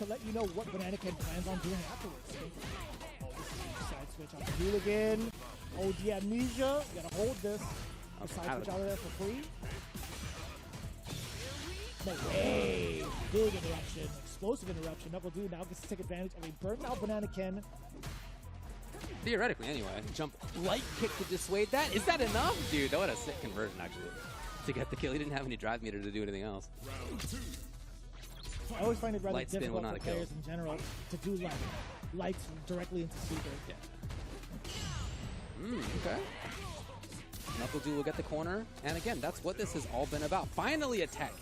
to let you know what Bananakin plans on doing afterwards. Oh, this is a side switch on the hooligan. Oh, the amnesia. You gotta hold this. The side switch out of there for free. No way. Big interruption. Explosive interruption. NuckleDu now gets to take advantage of a burnt out Bananakin. Theoretically, anyway. Jump light kick to dissuade that. Is that enough? Dude, that would have a sick conversion, actually. To get the kill. He didn't have any drive meter to do anything else. I always find it rather Light spin difficult not for a kill. players in general to do like lights directly into super. Yeah. Okay. NuckleDu will get the corner. And again, that's what this has all been about. Finally a tech.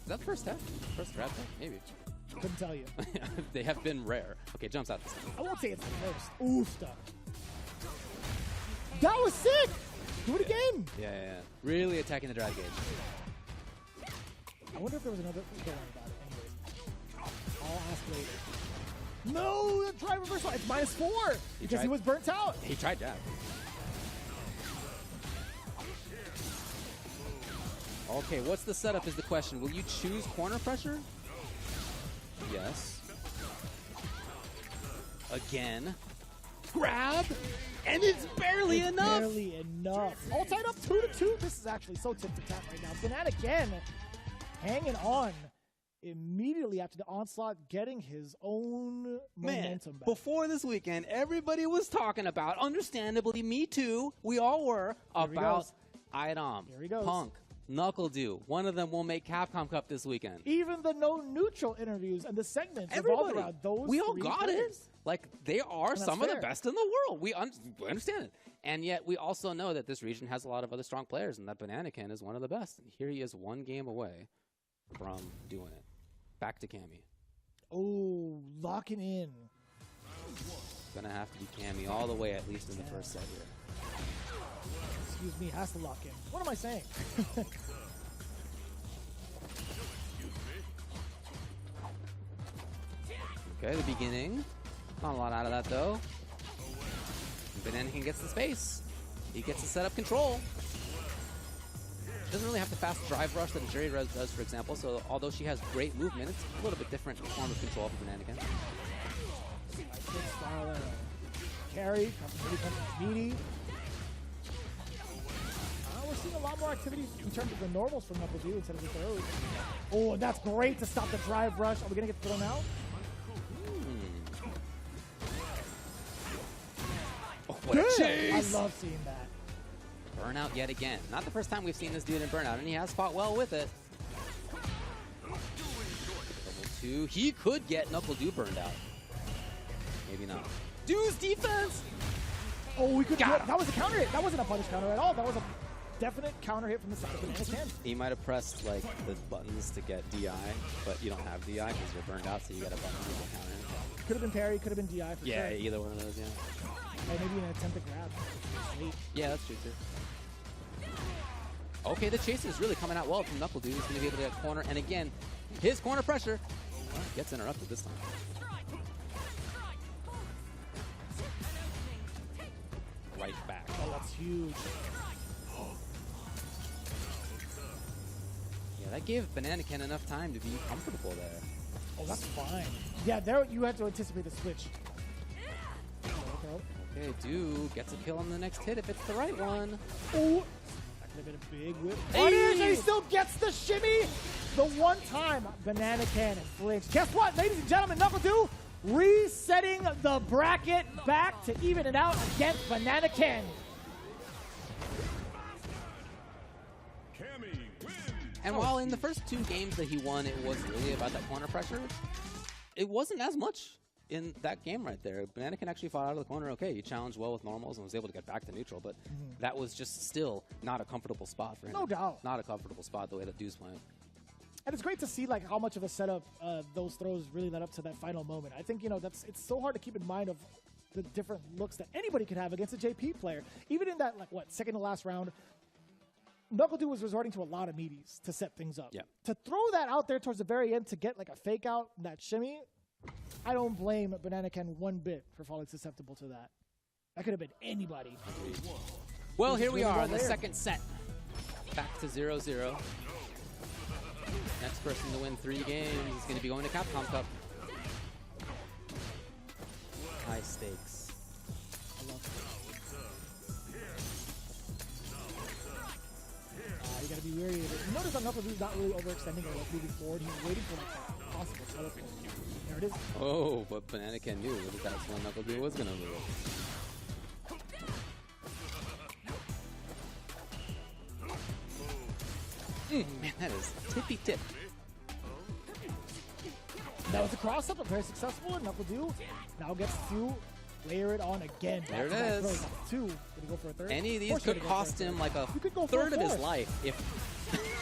Is that the first tech? First grab tech? Maybe. Couldn't tell you. They have been rare. Okay, jumps out this time. I won't say it's the first. Oof stuff. That was sick! Do it again! Yeah. Really attacking the drive gauge. I wonder if there was another. Don't worry about it. Anyways. I'll ask later. No! The drive reversal! It's -4! Because he was burnt out! He tried jab. Okay, what's the setup is the question. Will you choose corner pressure? Yes. Again. Grab! And it's barely enough! Barely enough. All tied up 2-2. This is actually so tip-to-tap right now. Bananakin hanging on immediately after the onslaught, getting his own momentum back. Before this weekend, everybody was talking about, understandably, me too, we all were, about Idom, Here he goes. Punk, NuckleDu. One of them will make Capcom Cup this weekend. Even the no neutral interviews and the segments Everybody. revolved around those We all three got players. it. Like, they are some of the fair. best in the world. We understand it. And yet, we also know that this region has a lot of other strong players, and that Bananakin is one of the best. And here he is one game away from doing it. Back to Cammy. Oh, locking in. Gonna have to be Cammy all the way, at least in the first set here. Excuse me, has to lock in. What am I saying? Okay, the beginning. Not a lot out of that, though. Bananakin gets the space. He gets to set up control. Doesn't really have the fast drive rush that a Jerry does, for example, so although she has great movement, it's a little bit different form of control for Bananakin. Carry, comes meaty. We're seeing a lot more activities in terms of the normals from NuckleDu instead of the throws. Oh, and that's great to stop the drive rush. Are we going to get thrown out? Oh, what a chase! I love seeing that. Burnout yet again. Not the first time we've seen this dude in Burnout, and he has fought well with it. Level 2. He could get NuckleDu burned out. Maybe not. Dude's defense! Oh, we could. That was a counter hit. That wasn't a punish counter at all. That was a definite counter hit from the side of Bananakin. He might have pressed like the buttons to get DI, but you don't have DI because you're burned out, so you got a button to counter hit. Could have been parry, could have been DI for sure. Yeah, either one of those, yeah. Or maybe an attempt to grab. Sweet. Yeah, that's true too. Okay, the chase is really coming out well from NuckleDu. He's going to be able to get corner, and again, his corner pressure gets interrupted this time. Right back. Oh, that's huge. Yeah, that gave Bananakin enough time to be comfortable there. Oh, that's fine. Yeah, there you had to anticipate the switch. Okay, Du gets a kill on the next hit if it's the right one. Oh, that could have been a big whip. Hey! And he still gets the shimmy. The one time Bananakin flinched. Guess what, ladies and gentlemen, NuckleDu resetting the bracket back to even it out against Bananakin. And while in the first 2 games that he won, it was really about that corner pressure, it wasn't as much in that game right there. Bananakin actually fought out of the corner okay. He challenged well with normals and was able to get back to neutral, but that was just still not a comfortable spot for him. No doubt. Not a comfortable spot the way that Du's playing. And it's great to see like how much of a setup those throws really led up to that final moment. I think, you know, it's so hard to keep in mind of the different looks that anybody could have against a JP player. Even in that, like, what, second to last round, NuckleDu was resorting to a lot of meaties to set things up. Yeah. To throw that out there towards the very end to get like a fake out, that shimmy, I don't blame Bananakin one bit for falling susceptible to that. That could have been anybody. Well, here we are in the second set. Back to 0-0. Next person to win 3 games is going to be going to Capcom Cup. High stakes. I love it. You gotta be wary of it. You notice that Knuckles not really overextending or like moving forward. He's waiting for like that possible teleport. There it is. Oh, but Banana Ken knew that that's when Knuckles was going to move. Man, that is tippy tip. That was a cross up, but very successful. And Knuckle now gets to layer it on again. There it is. 2. Did he go for a third? Any of these could cost him like a third of his life. If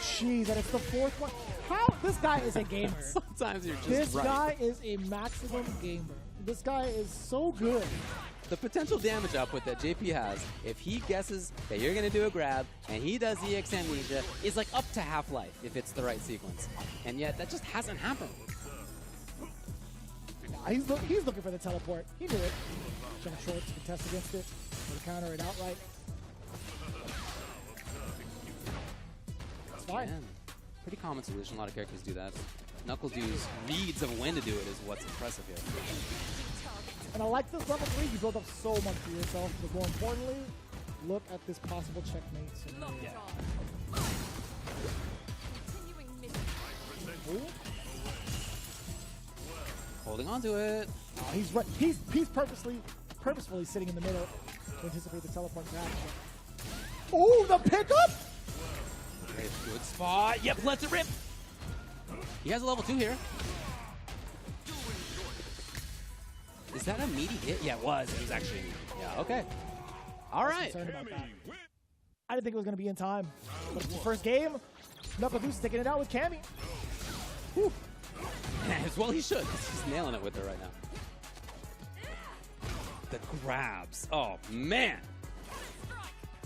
jeez, and it's the 4th one. How? This guy is a gamer. Sometimes you're just This right. guy is a maximum gamer. This guy is so good. The potential damage output that JP has, if he guesses that you're going to do a grab and he does EX Amnesia, is like up to half-life if it's the right sequence. And yet, that just hasn't happened. Nah, he's looking for the teleport. He knew it. Jump short to contest against it. Or counter it outright. That's fine. Man, pretty common solution. A lot of characters do that. NuckleDu's reads of when to do it is what's impressive here. And I like this level 3. You build up so much for yourself. But more importantly, look at this possible checkmate scenario. Holding on to it. He's right. He's purposefully sitting in the middle to anticipate the teleport to happen. Oh, the pickup! Good spot. Yep, lets it rip. He has a level 2 here. Is that a meaty hit? Yeah, it was. It was actually. Yeah, okay. All right. Concerned about that. I didn't think it was going to be in time. But it's the first game. NuckleDu sticking it out with Cammy. Whew. As well he should. He's nailing it with her right now. The grabs. Oh, man.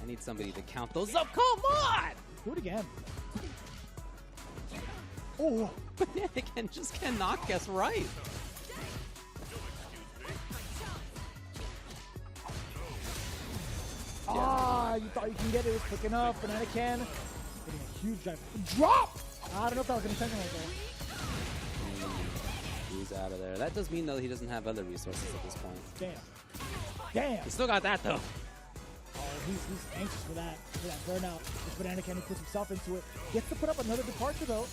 I need somebody to count those up. Come on! Do it again. Oh. Banana Ken just cannot guess right. Ah, you thought you can get it. It was quick enough. Banana Ken getting a huge drive. Drop! I don't know if that was going to send him right there. He's out of there. That does mean, though, he doesn't have other resources at this point. Damn. He still got that, though. Oh, he's anxious for that burnout. If Banana Ken puts himself into it. Gets to put up another departure, though.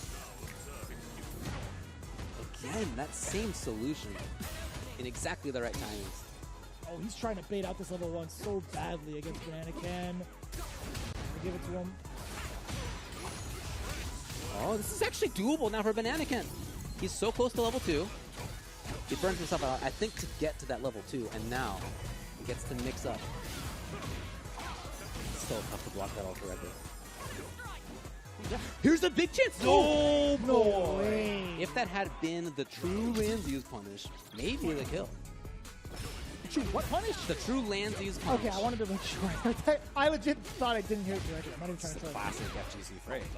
Again, that same solution in exactly the right timings. Oh, he's trying to bait out this level 1 so badly against Banana Ken. Give it to him. Oh, this is actually doable now for Banana Ken. He's so close to level 2. He burns himself out, I think, to get to that level 2, and now he gets to mix up. It's so tough to block that all correctly. Here's a big chance! No way! If that had been the true Lanzi's punish, maybe the kill. True what punish? The true Lanzi's punish. Okay, I wanted to make sure. I legit thought I didn't hear it correctly. I'm not even trying to tell you. Classic FGC phrase.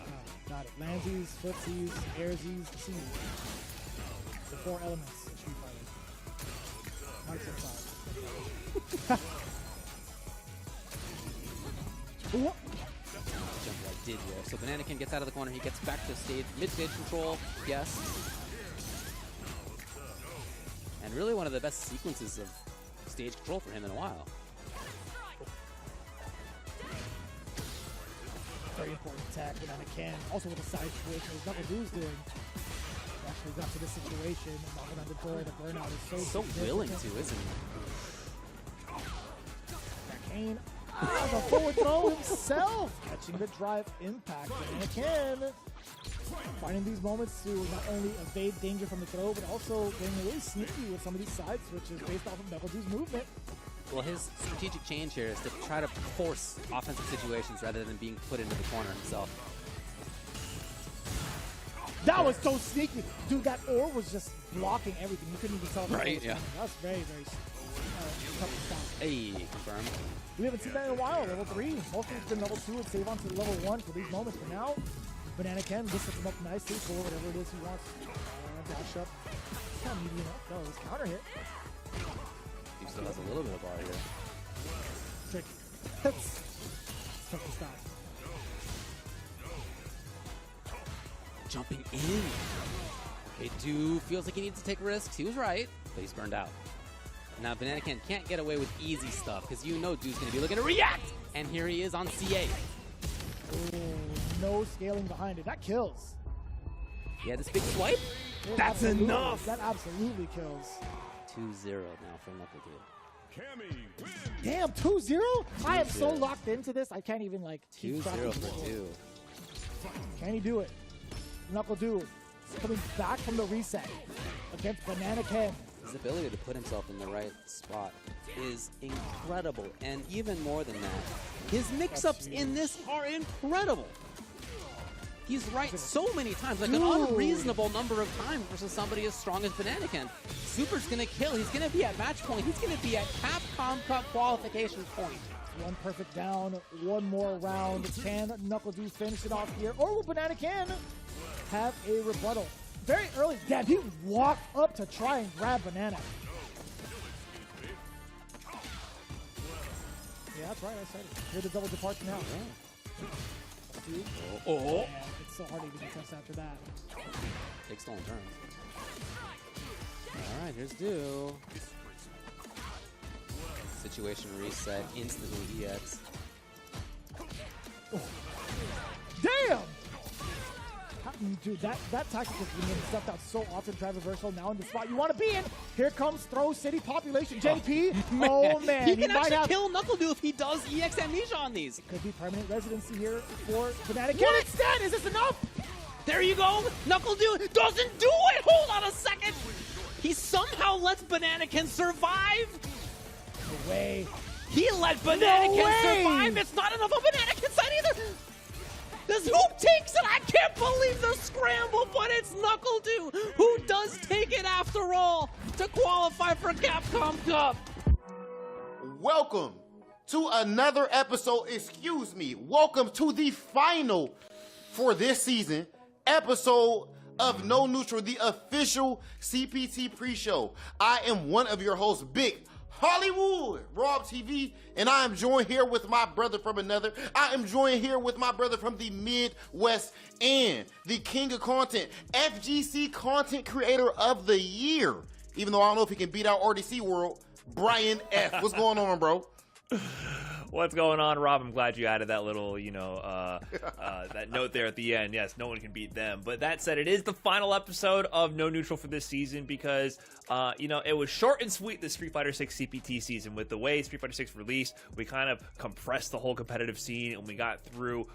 Got it. Landsies, footsies, airsies, C's. The 4 elements of Street Fighter. Not except 5. What? Jump like did here. So Banana Ken gets out of the corner. He gets back to stage, mid-stage control. Yes. And really one of the best sequences of stage control for him in a while. Very important attack, Banana Ken. Also with a side switch, as NuckleDu's doing. Actually got to this situation, knocking on the door. The burnout is So willing to, isn't he? Kane. The forward throw himself, catching the drive impact. Banana Ken finding these moments to not only evade danger from the throw, but also getting really sneaky with some of these side switches based off of NuckleDu's movement. Well, his strategic change here is to try to force offensive situations rather than being put into the corner himself. That was so sneaky. Dude, that ore was just blocking everything. You couldn't even tell. Right, yeah. That was very, very tough to stop. Hey, confirmed. We haven't seen that in a while. Level 3. Mostly it's been level 2 and save on to level 1 for these moments. But now, Banana Ken just sets him up nicely for whatever it is he wants. Dash up. It's not medium up though. It's counter hit. He still has a little bit of bar here. Tricky. It's tough to stop. jumping in. Okay, Do feels like he needs to take risks. He was right, but he's burned out. Now Banana can't get away with easy stuff because you know Do's going to be looking to react. And here he is on CA. Ooh, no scaling behind it. That kills. Yeah, this big swipe. That's enough. That absolutely kills. 2-0 now for NuckleDu. Damn, 2-0? I am so locked into this. I can't even like keep track 2-0 of for 2. Can he do it? NuckleDu coming back from the reset against Banana Ken. His ability to put himself in the right spot is incredible, and even more than that, his mix-ups in this are incredible. He's right so many times, like an unreasonable number of times versus somebody as strong as Banana Ken. Super's gonna kill. He's gonna be at match point. He's gonna be at Capcom Cup qualification point. One perfect down, one more round. Can NuckleDu finish it off here, or will Banana Ken have a rebuttal? Very early, damn, he walked up to try and grab Banana. Yeah, that's right, I said it. Here's the double departure now. Yeah. Oh. Man, it's so hard to even test after that. Big stolen turns. All right, here's Do. Situation reset, instantly EX. Oh. Damn! Dude, that tactic has been stuffed out so often. Drive reversal now in the spot you want to be in. Here comes Throw City population. JP, oh man. He can actually kill NuckleDu if he does EX Amnesia on these. It could be permanent residency here for Banana Ken instead. Is this enough? There you go. NuckleDu doesn't do it. Hold on a second. He somehow lets Banana Ken survive. No way. He let Banana Ken survive. It's not enough on Banana Ken's side either. This hoop takes it. I can't believe the scramble, but it's NuckleDu who does take it after all to qualify for Capcom Cup. Welcome to another episode. Welcome to the final for this season episode of No Neutral, the official CPT pre-show. I am one of your hosts, Big Hollywood, Rob TV, and I am joined here with my brother from another. I am joined here with my brother from the Midwest and the king of content, FGC Content Creator of the Year. Even though I don't know if he can beat out RDC World, Brian F. What's going on, bro? What's going on, Rob? I'm glad you added that little, that note there at the end. Yes, no one can beat them. But that said, it is the final episode of No Neutral for this season because, it was short and sweet, the Street Fighter 6 CPT season. With the way Street Fighter 6 released, we kind of compressed the whole competitive scene, and we got through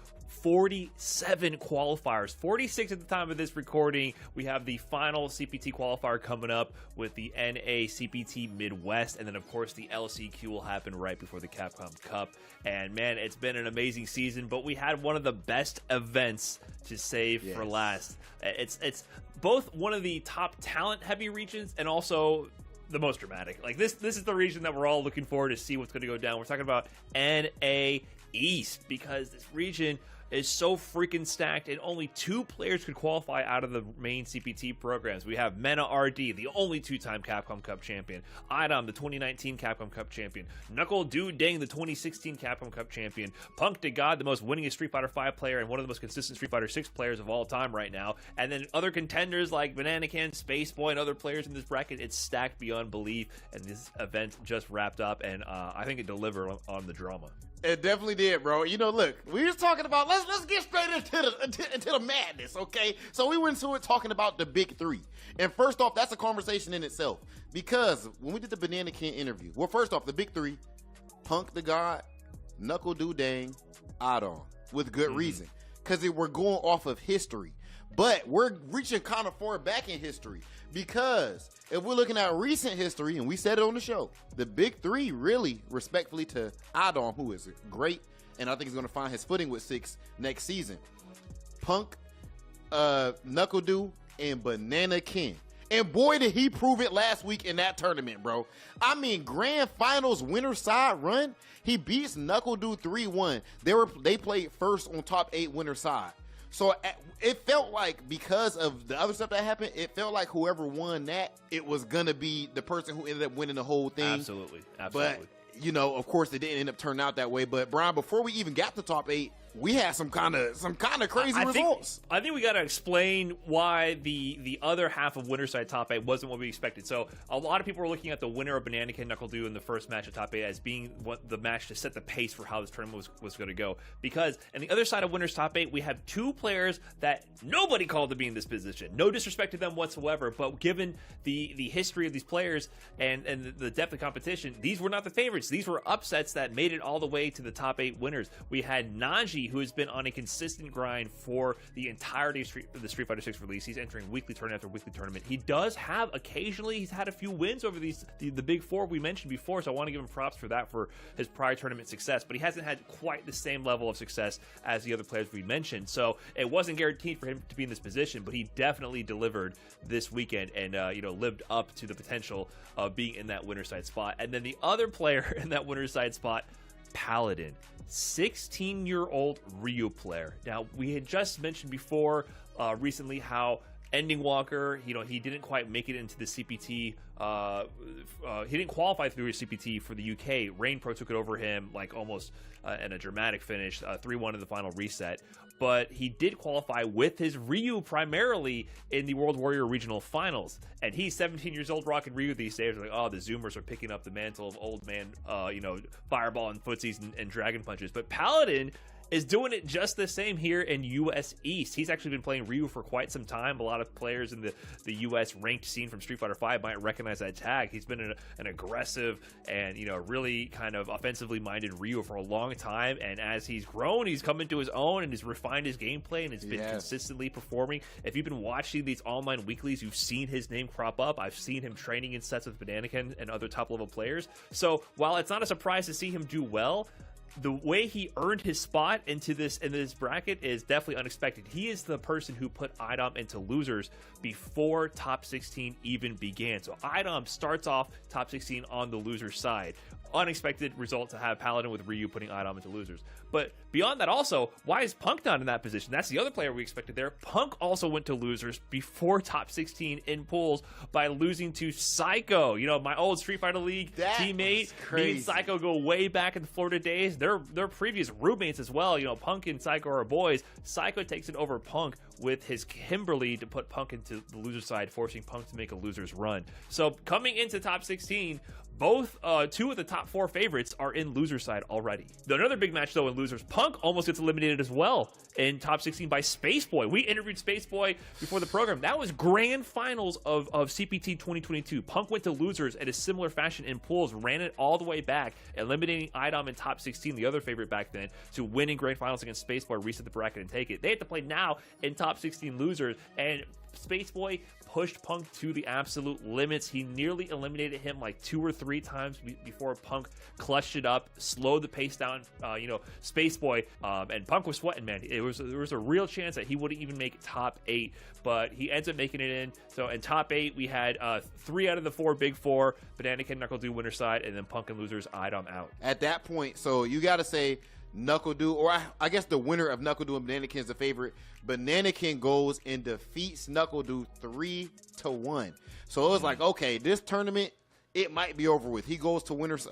47 qualifiers, 46 at the time of this recording. We have the final CPT qualifier coming up with the NA CPT Midwest, and then of course the LCQ will happen right before the Capcom Cup. And man, it's been an amazing season, but we had one of the best events to save for last. It's both one of the top talent heavy regions and also the most dramatic. Like this is the region that we're all looking forward to see what's going to go down. We're talking about NA East because this region is so freaking stacked, and only 2 players could qualify out of the main CPT programs. We have Mena RD, the only 2-time Capcom Cup champion, Idom, the 2019 Capcom Cup champion, NuckleDu Deng, the 2016 Capcom Cup champion, Punk to God, the most winningest Street Fighter 5 player and one of the most consistent Street Fighter 6 players of all time right now, and then other contenders like Banana Ken, Spaceboy, and other players in this bracket. It's stacked beyond belief, and this event just wrapped up, and I think it delivered on the drama. It definitely did, bro. Look, we were talking about, let's get straight into the madness, okay? So we went into it talking about the big 3. And first off, that's a conversation in itself. Because when we did the Banana Ken interview, well, first off, the big 3, Punk the God, NuckleDu Deng, Idom, with good reason. Because we're going off of history. But we're reaching kind of far back in history. Because if we're looking at recent history, and we said it on the show, the big 3 really, respectfully to Idom, who is great, and I think he's going to find his footing with 6 next season. Punk, NuckleDu, and Banana Ken. And boy, did he prove it last week in that tournament, bro. I mean, grand finals winner side run, he beats NuckleDu 3-1. They played first on top 8 winner side. So it felt like, because of the other stuff that happened, it felt like whoever won that, it was going to be the person who ended up winning the whole thing. Absolutely. But, of course, it didn't end up turning out that way. But, Brian, before we even got to top 8, we had some kind of crazy results. I think we got to explain why the other half of winner side top 8 wasn't what we expected. So a lot of people were looking at the winner of Banana Kin NuckleDu in the first match of top 8 as being the match to set the pace for how this tournament was going to go. Because on the other side of winners top 8, we have 2 players that nobody called to be in this position. No disrespect to them whatsoever, but given the history of these players and the depth of competition, these were not the favorites. These were upsets that made it all the way to the top 8 winners. We had Najee, who has been on a consistent grind for the entirety of the Street Fighter 6 release. He's entering weekly tournament after weekly tournament. He does have occasionally, he's had a few wins over the big 4 we mentioned before, so I want to give him props for that, for his prior tournament success, but he hasn't had quite the same level of success as the other players we mentioned. So it wasn't guaranteed for him to be in this position, but he definitely delivered this weekend and lived up to the potential of being in that winner side spot. And then the other player in that winner side spot, Paladin, 16-year-old Ryu player. Now, we had just mentioned before recently how Ending Walker, he didn't quite make it into the CPT. He didn't qualify through his CPT for the UK. Rain Pro took it over him, like almost in a dramatic finish, 3-1 in the final reset. But he did qualify with his Ryu primarily in the World Warrior Regional Finals. And he's 17 years old rocking Ryu these days. Like, oh, the Zoomers are picking up the mantle of old man, fireball and footsies and dragon punches. But Paladin is doing it just the same here in US East. He's actually been playing Ryu for quite some time. A lot of players in the US ranked scene from Street Fighter V might recognize that tag. He's been an aggressive and really kind of offensively minded Ryu for a long time, and as he's grown, he's come into his own and has refined his gameplay and has been consistently performing. If you've been watching these online weeklies, you've seen his name crop up. I've seen him training in sets with Banana Kin and other top level players. So while it's not a surprise to see him do well, the way he earned his spot into this bracket is definitely unexpected. He is the person who put IDOM into losers before top 16 even began. So IDOM starts off top 16 on the loser side. Unexpected result to have Paladin with Ryu putting IDOM into losers. But beyond that also, why is Punk not in that position? That's the other player we expected there. Punk also went to losers before top 16 in pools by losing to Psycho. My old Street Fighter League teammate. Me and Psycho go way back in the Florida days. They're previous roommates as well. Punk and Psycho are boys. Psycho takes it over Punk with his Kimberly to put Punk into the loser side, forcing Punk to make a loser's run. So coming into top 16, both 2 of the top 4 favorites are in loser side already. Another big match though in losers, Punk almost gets eliminated as well in top 16 by Spaceboy. We interviewed Spaceboy before the program. That was grand finals of CPT 2022. Punk went to losers in a similar fashion in pools, ran it all the way back, eliminating IDOM in top 16, the other favorite back then, to win in grand finals against Spaceboy, reset the bracket and take it. They have to play now in top 16 losers, and Spaceboy pushed Punk to the absolute limits. He nearly eliminated him like 2 or 3 times before Punk clutched it up, slowed the pace down, Spaceboy, and Punk was sweating, man. There was a real chance that he wouldn't even make top 8, but he ends up making it in. So in top 8, we had 3 out of the 4 big 4, Banana Kin NuckleDu winner side, and then Punk and losers IDOM out. At that point, so you got to say NuckleDu, or I guess the winner of NuckleDu and Banana Kin is the favorite. Banana Kin goes and defeats NuckleDu 3-1. So it was like, okay, this tournament, it might be over with. He goes to winners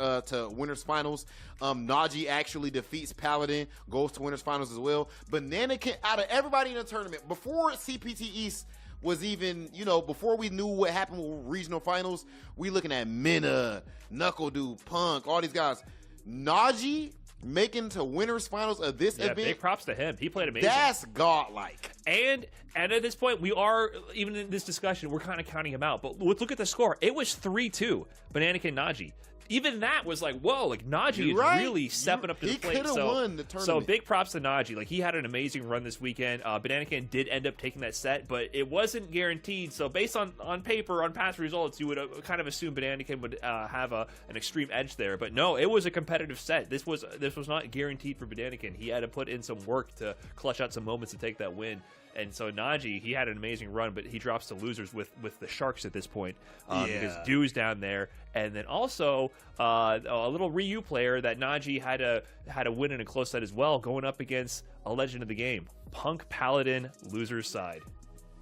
finals. Najee actually defeats Paladin, goes to winners finals as well. Banana Kin, out of everybody in the tournament, before CPT East was even, before we knew what happened with regional finals, we looking at Minna, NuckleDu, Punk, all these guys. Najee making to winners finals of this event. Big props to him. He played amazing. That's godlike. And at this point, we are, even in this discussion, we're kind of counting him out. But let's look at the score. It was 3-2, Banana Kin Najee. Even that was like, whoa, like Najee is really stepping up to the plate. He could have won the tournament. So big props to Najee. Like, he had an amazing run this weekend. Banana Kin did end up taking that set, but it wasn't guaranteed. So based on paper, on past results, you would kind of assume Banana Kin would have an extreme edge there. But no, it was a competitive set. This was not guaranteed for Banana Kin. He had to put in some work to clutch out some moments to take that win. And so Najee, he had an amazing run, but he drops to losers with the Sharks at this point because Dew's down there. And then also a little Ryu player that Najee had to win in a close set as well, going up against a legend of the game, Punk Paladin, losers side.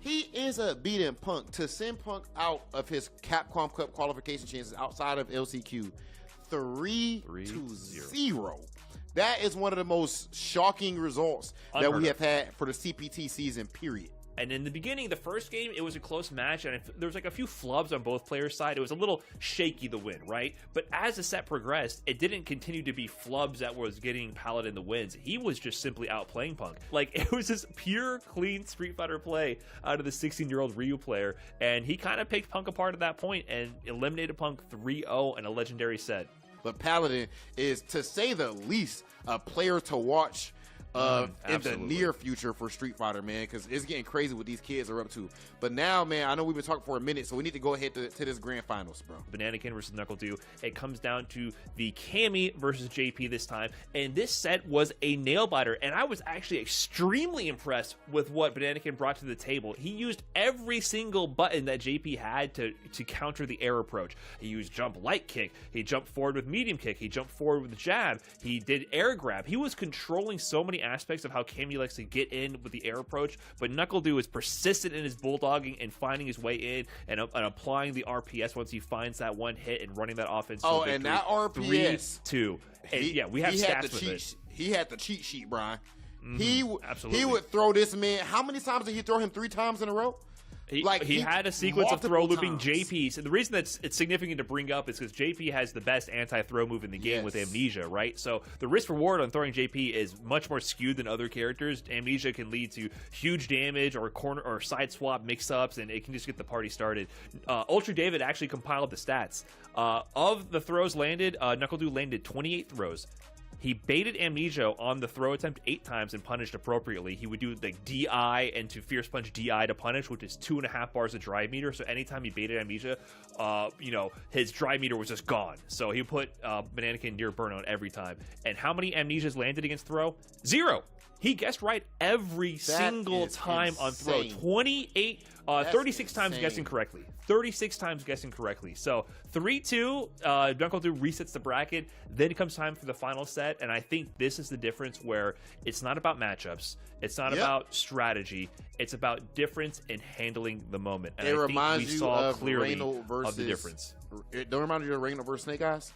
He ends up beating Punk to send Punk out of his Capcom Cup qualification chances outside of LCQ 3-0. That is one of the most shocking results that Unheard we of. have had for the CPT season, period. And in the beginning, the first game, it was a close match, and there was like a few flubs on both players' side. It was a little shaky, the win, right? But as the set progressed, it didn't continue to be flubs that was getting Paladin the wins. He was just simply outplaying Punk. Like, it was this pure, clean Street Fighter play out of the 16-year-old Ryu player, and he kind of picked Punk apart at that point and eliminated Punk 3-0 in a legendary set. But Paladin is, to say the least, a player to watch in the Absolutely. near future for Street Fighter, man, because it's getting crazy what these kids are up to. But now, man, I know we've been talking for a minute, so we need to go ahead to this grand finals, bro. Bananakin versus NuckleDu. It comes down to the Cammy versus JP this time, and this set was a nail biter, and I was actually extremely impressed with what Bananakin brought to the table. He used every single button that JP had to counter the air approach. He used jump light kick, he jumped forward with medium kick, he jumped forward with jab, he did air grab. He was controlling so many aspects of how Cammy likes to get in with the air approach, but NuckleDu is persistent in his bulldogging and finding his way in and applying the RPS once he finds that one hit and running that offense. Oh, and that RPS 3-2. And yeah, we have stats with it. He had the cheat sheet, Brian. Absolutely. He would throw this man. How many times did he throw him? 3 times in a row? He had a sequence of throw looping times. JP. So the reason that's it's significant to bring up is because JP has the best anti-throw move in the game with Amnesia, right? So the risk reward on throwing JP is much more skewed than other characters. Amnesia can lead to huge damage or corner or side swap mix-ups, and it can just get the party started. Ultra David actually compiled the stats. Of the throws landed, NuckleDu landed 28 throws. He baited Amnesia on the throw attempt 8 times and punished appropriately. He would do like DI and to Fierce Punch DI to punish, which is 2.5 bars of drive meter. So anytime he baited Amnesia, his drive meter was just gone. So he put Bananakin near burnout every time. And how many Amnesias landed against throw? 0. He guessed right every single time on throw. 36 times guessing correctly. 36 times guessing correctly. So 3-2, NuckleDu resets the bracket. Then it comes time for the final set, and I think this is the difference where it's not about matchups. It's not about strategy. It's about difference in handling the moment. And It I reminds think we you saw of clearly Reyno versus, of the difference. It don't remind you of Reyno versus Snake Eyes?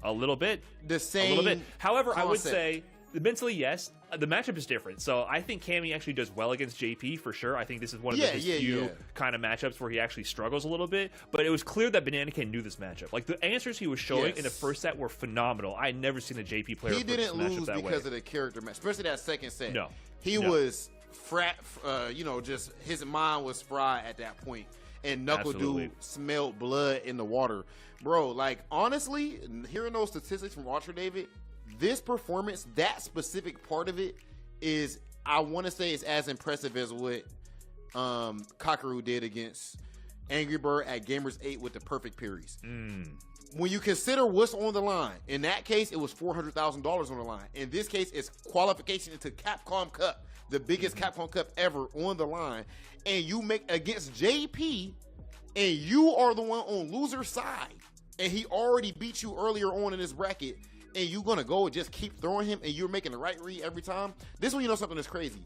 A little bit. The same A little bit. However, I would concept. say mentally, yes. The matchup is different. So I think Cammy actually does well against JP for sure. I think this is one of his few kind of matchups where he actually struggles a little bit. But it was clear that Bananakin knew this matchup. Like the answers he was showing in the first set were phenomenal. I had never seen a JP player He didn't approach this lose matchup that because way. of the character match, especially that second set. No. He was just his mind was fried at that point. And NuckleDu smelled blood in the water. Bro, like, honestly, hearing those statistics from Ultra David, this performance, that specific part of it, is, I want to say, it's as impressive as what Kakaru did against Angry Bird at Gamers 8 with the perfect parries. When you consider what's on the line, in that case, it was $400,000 on the line. In this case, it's qualification into Capcom Cup, the biggest Capcom Cup ever on the line. And you make against JP, and you are the one on loser side, and he already beat you earlier on in this bracket, and you're going to go and just keep throwing him, and you're making the right read every time. This is when you know something is crazy.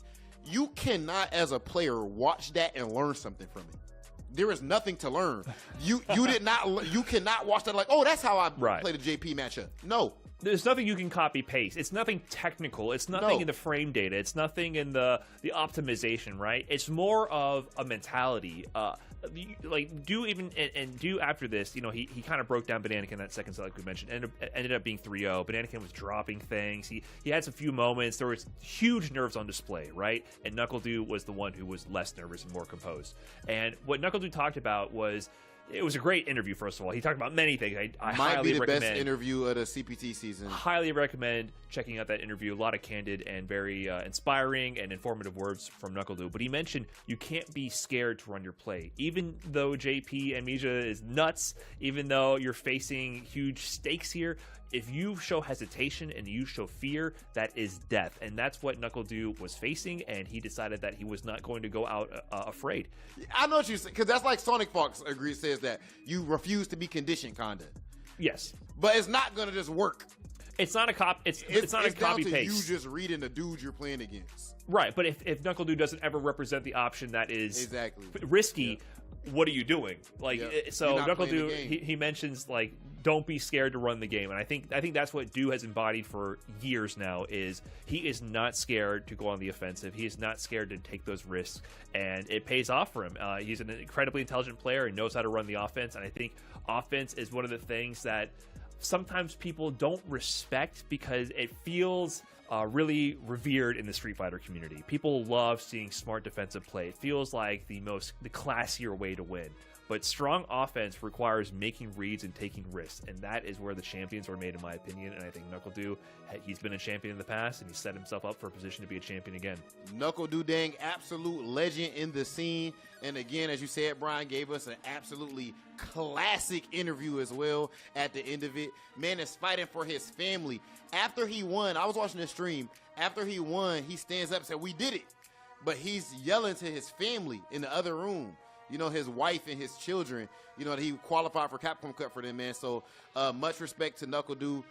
You cannot, as a player, watch that and learn something from it. There is nothing to learn. You cannot watch that like, oh, that's how I play the JP matchup. No. There's nothing you can copy paste. It's nothing technical. It's nothing in the frame data. It's nothing in the optimization, right? It's more of a mentality. Do after this, he kind of broke down Bananakin that second set, like we mentioned, ended up being 3-0. Bananakin was dropping things. He had some few moments. There was huge nerves on display, right? And NuckleDu was the one who was less nervous and more composed. And what NuckleDu talked about was, it was a great interview, first of all. He talked about many things. I highly recommend. Best interview of the CPT season. Highly recommend checking out that interview. A lot of candid and very inspiring and informative words from NuckleDu. But he mentioned you can't be scared to run your play. Even though JP Amnesia is nuts, even though you're facing huge stakes here, if you show hesitation and you show fear, that is death. And that's what NuckleDu was facing, and he decided that he was not going to go out afraid. I know what you say, because that's like Sonic Fox says that you refuse to be conditioned, kinda. Yes. But it's not going to just work. It's not a it's not a copy paste. You just reading the dudes you're playing against. Right, but if NuckleDu doesn't ever represent the option that is risky, what are you doing? Like, so You're not playing the NuckleDu, game. he mentions like, don't be scared to run the game, and I think that's what Du has embodied for years now. Is he is not scared to go on the offensive. He is not scared to take those risks, and it pays off for him. He's an incredibly intelligent player and knows how to run the offense, and I think offense is one of the things that sometimes people don't respect because it feels really revered in the Street Fighter community. People love seeing smart defensive play. It feels like the classier way to win. But strong offense requires making reads and taking risks, and that is where the champions are made, in my opinion. And I think NuckleDu, he's been a champion in the past, and he set himself up for a position to be a champion again. NuckleDu Dang, absolute legend in the scene. And again, as you said, Brian gave us an absolutely classic interview as well at the end of it. Man is fighting for his family. After he won, I was watching the stream. After he won, he stands up and said, "We did it." But he's yelling to his family in the other room. You know, his wife and his children, you know, that he qualified for Capcom Cup for them, man. So much respect to NuckleDu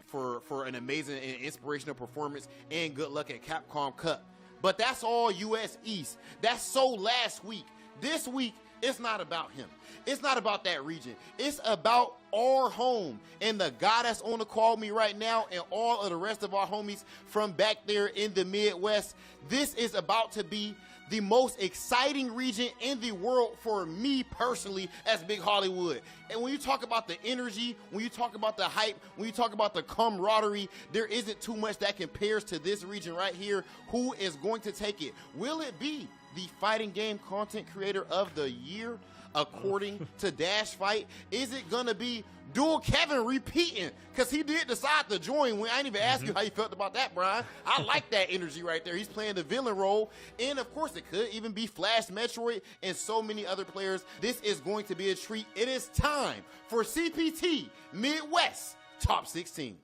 for an amazing and inspirational performance, and good luck at Capcom Cup. But that's all U.S. East. That's so last week. This week, it's not about him. It's not about that region. It's about our home. And the guy that's on the call with me right now and all of the rest of our homies from back there in the Midwest, this is about to be the most exciting region in the world for me personally as Big Hollywood. And when you talk about the energy, when you talk about the hype, when you talk about the camaraderie, there isn't too much that compares to this region right here. Who is going to take it? Will it be the fighting game content creator of the year, according to Dash Fight? Is it going to be Dual Kevin repeating? Because he did decide to join. I didn't even ask you how you felt about that, Brian. I like that energy right there. He's playing the villain role. And, of course, it could even be Flash Metroid and so many other players. This is going to be a treat. It is time for CPT Midwest Top 16.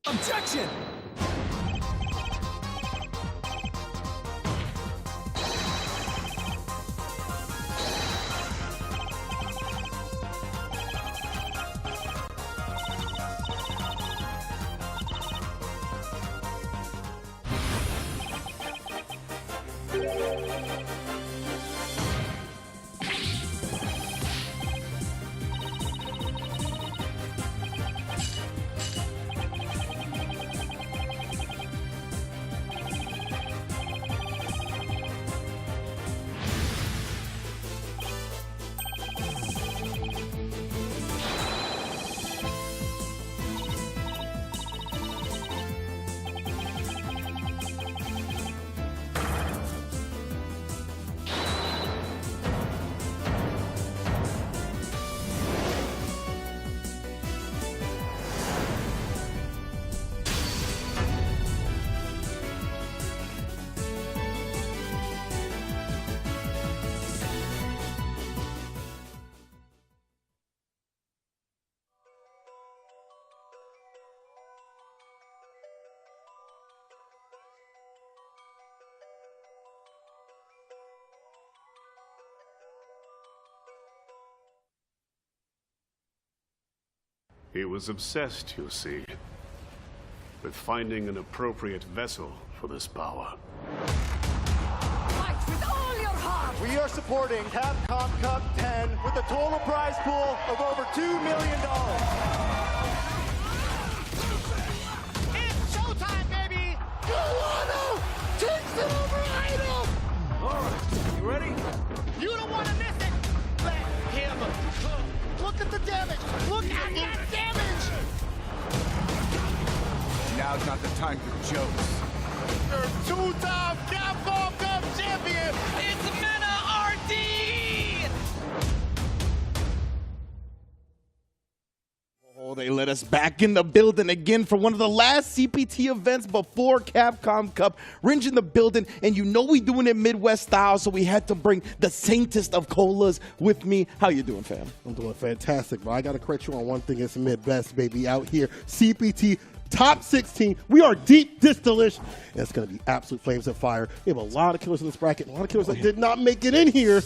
Objection! He was obsessed, you see, with finding an appropriate vessel for this power. Fight with all your heart! We are supporting Capcom Cup 10 with a total prize pool of over $2 million. It's showtime, baby! Guano takes it over Idol! Alright, you ready? You don't want to miss it! Let him go! Look at the damage! Look at that damage! Now's not the time for jokes. Your two-time Capcom Cup champion. It's Meta RD! Oh, they let us back in the building again for one of the last CPT events before Capcom Cup. Ringe in the building, and you know we doing it Midwest style, so we had to bring the saintest of colas with me. How you doing, fam? I'm doing fantastic, but I got to correct you on one thing. It's Midwest, baby, out here. CPT top 16. We are deep this delish. And it's going to be absolute flames of fire. We have a lot of killers in this bracket, a lot of killers that did not make it in here.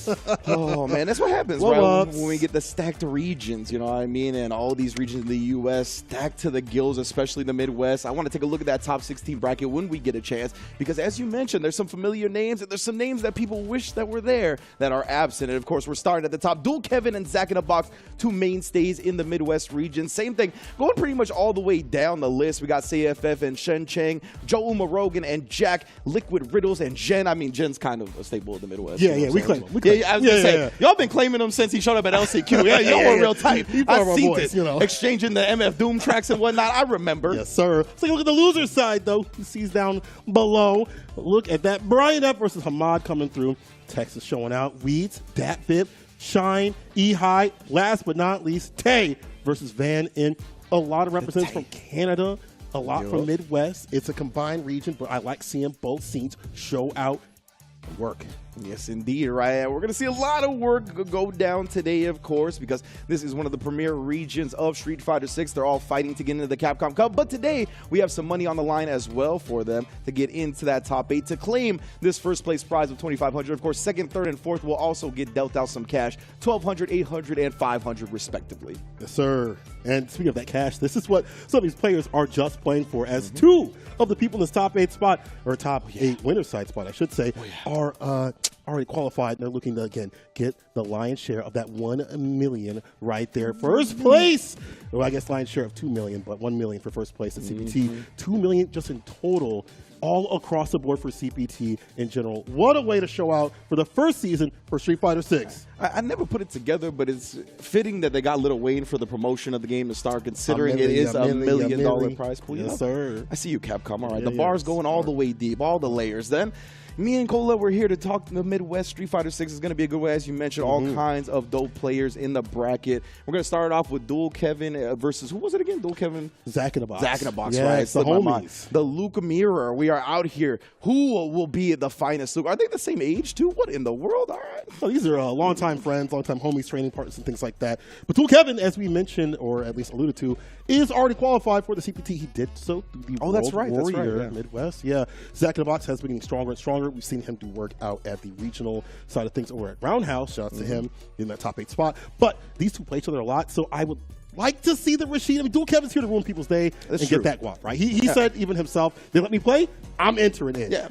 Oh, man, that's what happens, What right? ups? When we get the stacked regions, you know what I mean? And all these regions in the U.S. stacked to the gills, especially the Midwest. I want to take a look at that top 16 bracket when we get a chance, because as you mentioned, there's some familiar names, and there's some names that people wish that were there that are absent. And, of course, we're starting at the top. Dual Kevin and Zach in a Box, two mainstays in the Midwest region. Same thing, going pretty much all the way down the list. We got Sayff and Shen, Chang, Joe Rogan, and Jack, Liquid, Riddles, and Zhen. I mean, Zhen's kind of a staple of the Midwest. Yeah, you know yeah, what we I'm claim saying? him. We claim Yeah, I was him. gonna say, Yeah. y'all been claiming him since he showed up at LCQ. Yeah, y'all were real tight. He's part of I our seen boys, it. you know. Exchanging the MF Doom tracks and whatnot. I remember. Yes, sir. Let's take a look at the loser side, though. You see he's down below. Look at that. Brian F versus Hamad coming through. Texas showing out. Weeds, DapVip, Shine, Ehai. Last but not least, Tay versus Van in. A lot of representatives from Canada. A lot from Midwest. It's a combined region, but I like seeing both scenes show out and work. Yes, indeed, right? We're going to see a lot of work go down today, of course, because this is one of the premier regions of Street Fighter 6. They're all fighting to get into the Capcom Cup, but today we have some money on the line as well for them to get into that top 8 to claim this first place prize of $2,500. Of course, second, third, and fourth will also get dealt out some cash, $1,200, $800, and $500 respectively. Yes, sir. And speaking of that cash, this is what some of these players are just playing for, as two of the people in this top 8 spot, or top 8 winner side spot, I should say, are already qualified. And they're looking to, again, get the lion's share of that 1 million right there. First place. Well, I guess lion's share of 2 million, but 1 million for first place at CPT. 2 million just in total, all across the board for CPT in general. What a way to show out for the first season for Street Fighter 6. I never put it together, but it's fitting that they got Lil Wayne for the promotion of the game to start, considering it is a $1 million prize pool. Yes, sir. I see you, Capcom. All right, Yeah, the bar's yes, going all the way deep, all the layers. Then, me and Cola, we're here to talk the Midwest. Street Fighter 6 is going to be a good way, as you mentioned, all kinds of dope players in the bracket. We're going to start off with Dual Kevin versus, who was it again? Dual Kevin? Zach in a Box. Zach in a Box, yes, right? the Slipped my mind. homies. The Luke Mirror. We are out here. Who will be the finest Luke? Are they the same age, too? What in the world? All right. Oh, these are longtime friends, longtime homies, training partners, and things like that. But Dual Kevin, as we mentioned, or at least alluded to, is already qualified for the CPT. He did so through the that's right, that's Warrior right, yeah. Midwest. Yeah, Zach in the Box has been getting stronger and stronger. We've seen him do work out at the regional side of things over at Roundhouse. Shout out to him in that top 8 spot. But these two play each other a lot, so I would like to see the Rashid. I mean, Dual Kevin's here to ruin people's day and true. get that guap, right? He said even himself, they let me play, I'm entering in. Yeah.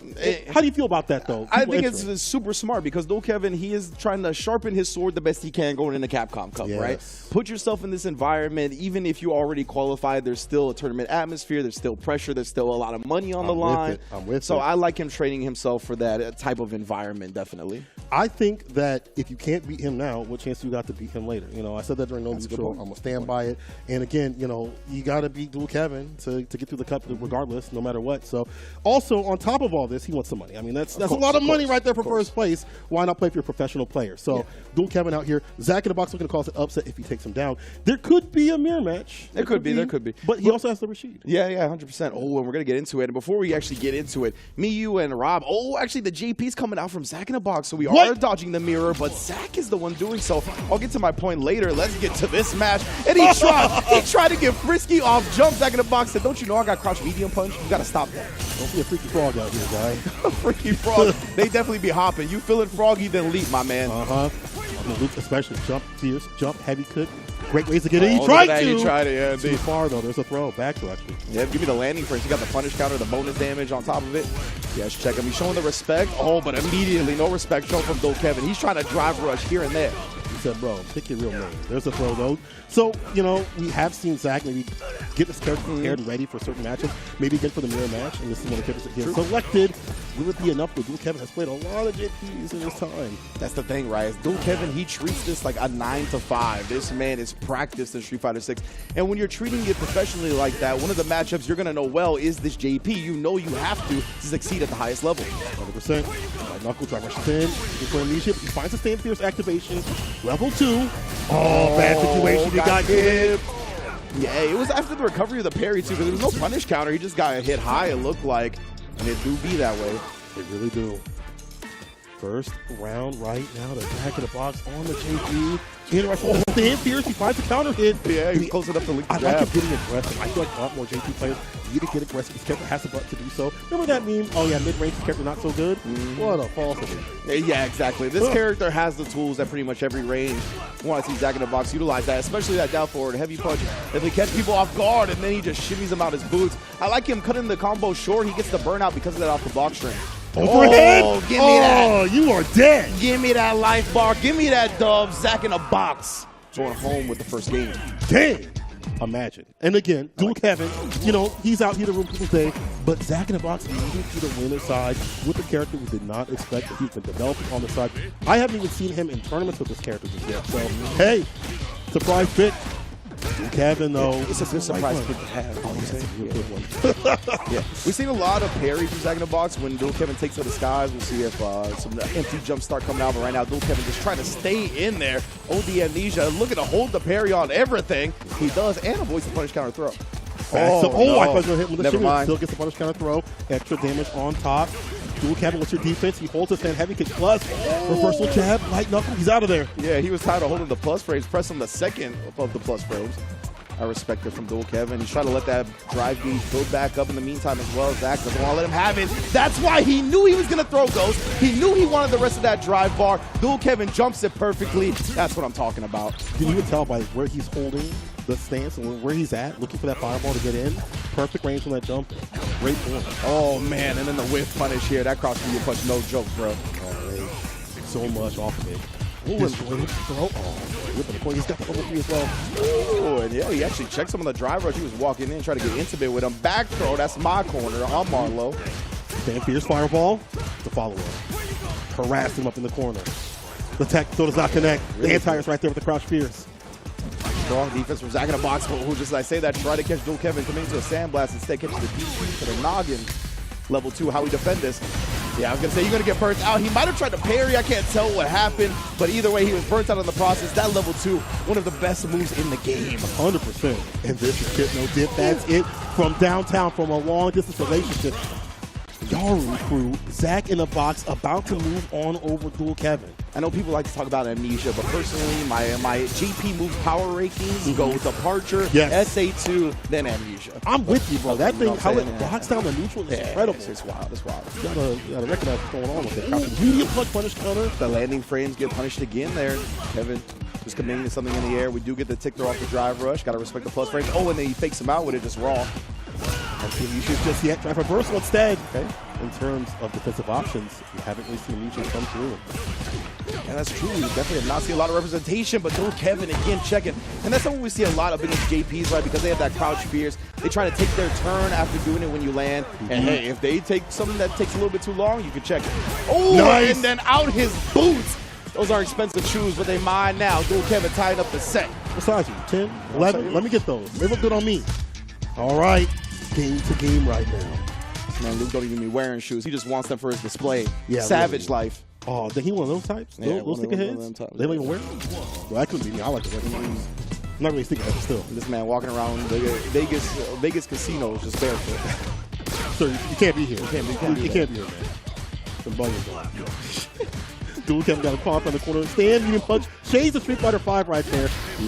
How do you feel about that, though? I People think entering. it's super smart because Dual Kevin, he is trying to sharpen his sword the best he can going into Capcom Cup, Yes. right? Put yourself in this environment. Even if you already qualified, there's still a tournament atmosphere. There's still pressure. There's still a lot of money on the with line. it. I'm with so it. I like him training himself for that type of environment, definitely. I think that if you can't beat him now, what chance do you got to beat him later? You know, I said that during No Neutral. I'm going to stand by it. And again, you know, you got to beat Dual Kevin to get through the cup regardless, no matter what. So also, on top of all this, he wants some money. I mean, that's a lot of money right there for first place. Why not play for your professional player? So Dual Kevin out here. Zach in the Box looking to cause an upset if he takes him down. There could be a mirror match. There could be. But he also has the Rashid. Yeah, 100%. Oh, and we're going to get into it. And before we actually get into it, me, you, and Rob, actually, the JP's coming out from Zach in the Box, so we are dodging the mirror, but Zach is the one doing so. I'll get to my point later. Let's get to this match. And he tried to get frisky off jump. Zach in the Box said, don't you know I got crouch medium punch? You got to stop that. Don't be a freaky frog out here, guy. Freaky frog. They definitely be hopping. You feeling froggy, then leap, my man. Luke especially jump fierce, jump heavy could. Great ways to get in. He look tried at that. to. He tried it, yeah, Too indeed. far, though. There's a throw. Back throw, actually. Yeah, give me the landing frames. You got the punish counter, the bonus damage on top of it. Yes, check him. He's showing the respect. Oh, but immediately, no respect shown from Bill Kevin. He's trying to drive rush here and there. He said, bro, pick your real name. There's a throw, though. So, you know, we have seen Zach maybe get this character prepared and ready for certain matches. Maybe again for the mirror match. And this is one of the characters that gets selected. Will it be enough? But Bill Kevin has played a lot of JPs in his time. That's the thing, right? Bill Kevin, he treats this like a 9 to 5. This man is practiced in Street Fighter 6. And when you're treating it professionally like that, one of the matchups you're going to know well is this JP. You know you have to succeed at the highest level. 100%. Right knuckle, drive rushes in. Looking for amnesia. He finds the Stand Fierce activation. Level 2. Oh, bad situation. He got hit. Yeah, it was after the recovery of the parry, too, because there was no punish counter. He just got hit high, it looked like. And it do be that way. They really do. First round right now. The back of the box on the JP. Interesting. Stand Fierce. He finds the counter hit. Yeah, he's close enough to link the I like him getting aggressive. I feel like a lot more JP players need to get aggressive. His character has the butt to do so. Remember that meme? Oh, yeah, mid-range character not so good? What a falsity. Yeah, exactly. This character has the tools at pretty much every range. I want to see Zach in the box utilize that, especially that down forward heavy punch. If they catch people off guard and then he just shimmies them out his boots. I like him cutting the combo short. He gets the burnout because of that off the box string. Overhead? Oh, give me that. Oh, you are dead. Give me that life bar. Give me that dub. Zach in a box. Going home with the first game. Dang. Imagine. And again, Dual Kevin, you know, he's out here to ruin people's day, but Zach in the box moving to the winner's side with a character we did not expect that he's been developing on the side. I haven't even seen him in tournaments with this character just yet. So, hey, surprise pick. Dual Kevin, though. It's a good surprise pick to have. Oh, that's a real good one. Yeah, we've seen a lot of parries from Zach in the box. When Dual Kevin takes to the skies, we'll see if some empty jumps start coming out. But right now, Dual Kevin just trying to stay in there. OD Amnesia, looking to hold the parry on everything. He does, and avoids the punish counter throw. No. I thought he was going to hit with the Never shimmy. mind. Still gets the punish counter throw. Extra damage on top. Dual Kevin, what's your defense? He holds his hand heavy kick plus. Reversal jab, light knuckle. He's out of there. Yeah, he was tired of holding the plus frames, pressing the second of the plus frames. I respect it from Dual Kevin. He's trying to let that drive gauge build back up in the meantime as well. Zach doesn't want to let him have it. That's why he knew he was going to throw Ghost. He knew he wanted the rest of that drive bar. Dual Kevin jumps it perfectly. That's what I'm talking about. You can even tell by where he's holding the stance and where he's at, looking for that fireball to get in. Perfect range on that jump. Great form. Oh, man. And then the whiff punish here. That cross-field punch, no joke, bro. So much off of it. Ooh, and throw. Oh, whipping the point. He's got the level 3 as well. Ooh, and yeah, he actually checked some of the drive rush. He was walking in, trying to get intimate with him. Back throw. That's my corner on Marlowe. Stand Fierce fireball. The follow-up. Harassed him up in the corner. The tech still does not connect. The anti-air's right there with the crouch Fierce. Strong defense from Zach in the box, who just, I say that, try to catch Dual Kevin, coming into a sandblast, instead catches the DP to the noggin. Level 2, how we defend this. Yeah, I was going to say, you're going to get burnt out. He might have tried to parry. I can't tell what happened. But either way, he was burnt out in the process. That level 2, one of the best moves in the game. 100%. And this is Kit No Dip. That's it from downtown, from a long-distance relationship. Yaru crew, Zach in the box, about to move on over Dual Kevin. I know people like to talk about Amnesia, but personally, my GP moves power rankings go with Departure, SA2, then Amnesia. I'm with you, bro. That You know thing, how what it I'm saying? blocks down the neutral is incredible. It's wild. It's wild. You gotta recognize what's going on with it. Medium punch punish counter. The landing frames get punished again there. Kevin just committing to something in the air. We do get the tick throw off the drive rush. Got to respect the plus frames. Oh, and then he fakes him out with it just raw. You should just yet drive reversal instead. Okay. In terms of defensive options, you haven't really seen Amnesia come through. Yeah, that's true. We definitely have not seen a lot of representation, but Dual Kevin again checking. And that's something we see a lot of against JPs, right? Because they have that crouch fierce. They try to take their turn after doing it when you land. And hey, if they take something that takes a little bit too long, you can check it. Oh, nice. And then out his boots. Those are expensive shoes, but they mine now. Dual Kevin tying up the set. What size are you? 10? 11? Let me get those. They look good on me. All right. Game to game right now. Man, Luke don't even be wearing shoes. He just wants them for his display. Yeah, Savage really. life. Oh, did he one of those types? Yeah, those sticker heads? They don't even wear them? Well, that couldn't be me. I like the regular ones. I'm not really sticker heads still. This man walking around Vegas casinos just barefoot. Sir, you can't be here. You can't be here, man. Some buggers on. Dual Kevin got a pop on the corner. Stand, medium punch. Shades of Street Fighter 5 right there.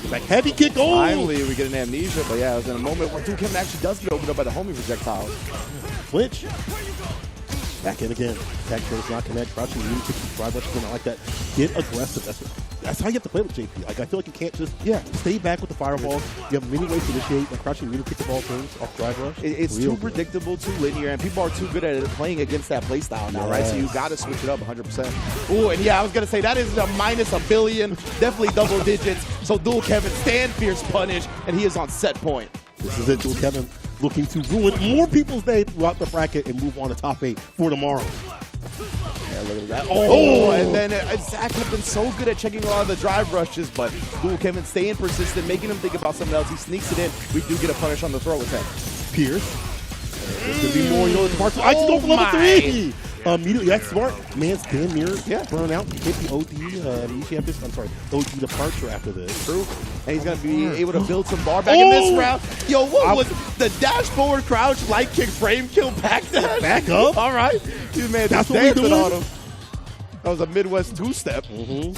Like heavy kick. Oh! Finally, we get an Amnesia, but yeah, it was in a moment where Dual Kevin actually does get opened up by the homie projectiles. Flinch. Back in again. Tech does not connect. Crouching, you kick, drive rush again. I like that. Get aggressive. That's how you have to play with JP. Like, I feel like you can't just stay back with the fireballs. You have many ways to initiate. Like crouching, you kick the ball things off drive rush. It's too predictable, too linear, and people are too good at it playing against that playstyle now, right? So you got to switch it up 100%. Ooh, and I was going to say, that is a minus a billion, definitely double digits. So Dual Kevin, stand fierce punish, and he is on set point. This is it, Dual Kevin looking to ruin more people's day throughout the bracket and move on to top 8 for tomorrow. Yeah, look at that. Oh, and then Zach has been so good at checking a lot of the drive rushes, but Dual Kevin staying persistent, making him think about something else. He sneaks it in. We do get a punish on the throw attack. Pierce. There's going to be more, I can go for level 3. Immediately, that's smart. Man's damn near burn out. Hit the OD, OD departure after this. True. And he's going to be able to build some bar back in this round. Yo, what was the dash forward crouch, light kick, frame kill, back dash? Back up. All right. Dude, man, that's what we're doing on him. That was a Midwest two-step. All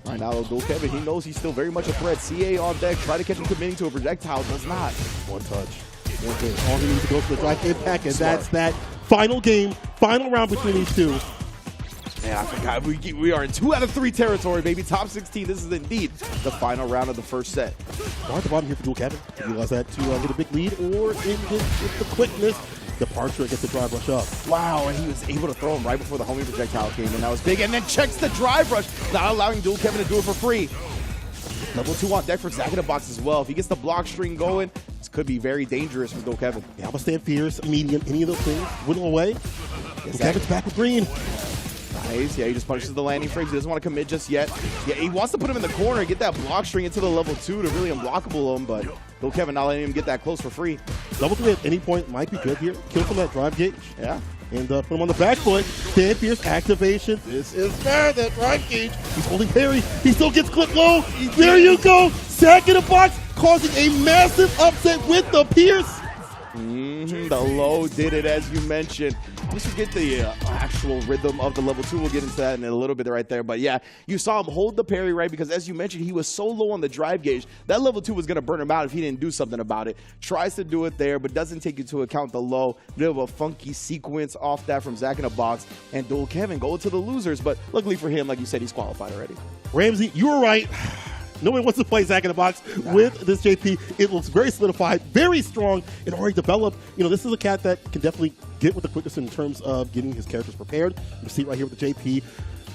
right, now Dual Kevin, he knows he's still very much a threat. CA on deck, try to catch him committing to a projectile, does not. One touch. One thing. All he needs to go for the drive impact, and that's that. Final game, final round between these two. Man, I forgot. We are in 2 out of 3 territory, baby. Top 16. This is indeed the final round of the first set. Right at the bottom here for Dual Kevin. He realize that to get a big lead, or in with the quickness, departure gets the drive rush up. Wow, and he was able to throw him right before the homing projectile came in. That was big, and then checks the drive rush, not allowing Dual Kevin to do it for free. Level 2 on deck for Zach in the box as well. If he gets the block string going, this could be very dangerous for Dual Kevin. Yeah, I'm going to stand fierce, medium, any of those things. Whittle away. Dual Kevin's back with green. Nice. Yeah, he just punishes the landing frames. He doesn't want to commit just yet. Yeah, he wants to put him in the corner, get that block string into the level 2 to really unblockable him, but Dual Kevin not letting him get that close for free. Level 3 at any point might be good here. Kill from that drive gauge. Yeah. And put him on the back foot. Stand fierce activation. This is fair. That drive gauge. He's holding parry. He still gets clipped low. There you go. Zach in the box, causing a massive upset with the Pierce. The low did it, as you mentioned. Once you get the actual rhythm of the level 2, we'll get into that in a little bit right there. But yeah, you saw him hold the parry, right? Because as you mentioned, he was so low on the drive gauge. That level 2 was going to burn him out if he didn't do something about it. Tries to do it there, but doesn't take into account the low. Bit of a funky sequence off that from Zach in a box. And Dual Kevin go to the losers. But luckily for him, like you said, he's qualified already. Ramsey, you were right. Nobody wants to play Zach in the box with this JP. It looks very solidified, very strong, and already developed. You know, this is a cat that can definitely get with the quickness in terms of getting his characters prepared. You see it right here with the JP.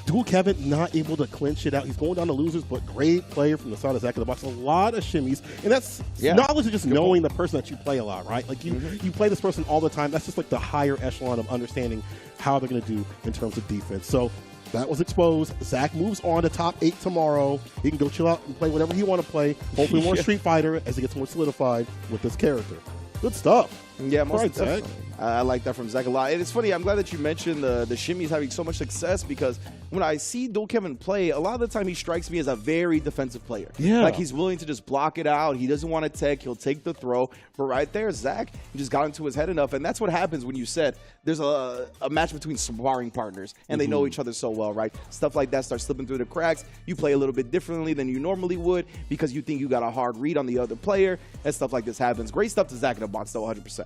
Dual Kevin not able to clinch it out. He's going down to losers, but great player from the side of Zach in the box. A lot of shimmies, and that's knowledge of just knowing the person that you play a lot, right? Like you play this person all the time. That's just like the higher echelon of understanding how they're going to do in terms of defense. So that was exposed. Zach moves on to top 8 tomorrow. He can go chill out and play whatever he want to play. Hopefully more Street Fighter as he gets more solidified with this character. Good stuff. Yeah, most definitely. I like that from Zach a lot. And it's funny, I'm glad that you mentioned the shimmies having so much success, because when I see Dual Kevin play, a lot of the time he strikes me as a very defensive player. Yeah. Like he's willing to just block it out. He doesn't want to tech. He'll take the throw. But right there, Zach, he just got into his head enough. And that's what happens when you said there's a match between sparring partners and they know each other so well, right? Stuff like that starts slipping through the cracks. You play a little bit differently than you normally would because you think you got a hard read on the other player, and stuff like this happens. Great stuff to Zach in the box, though, 100%.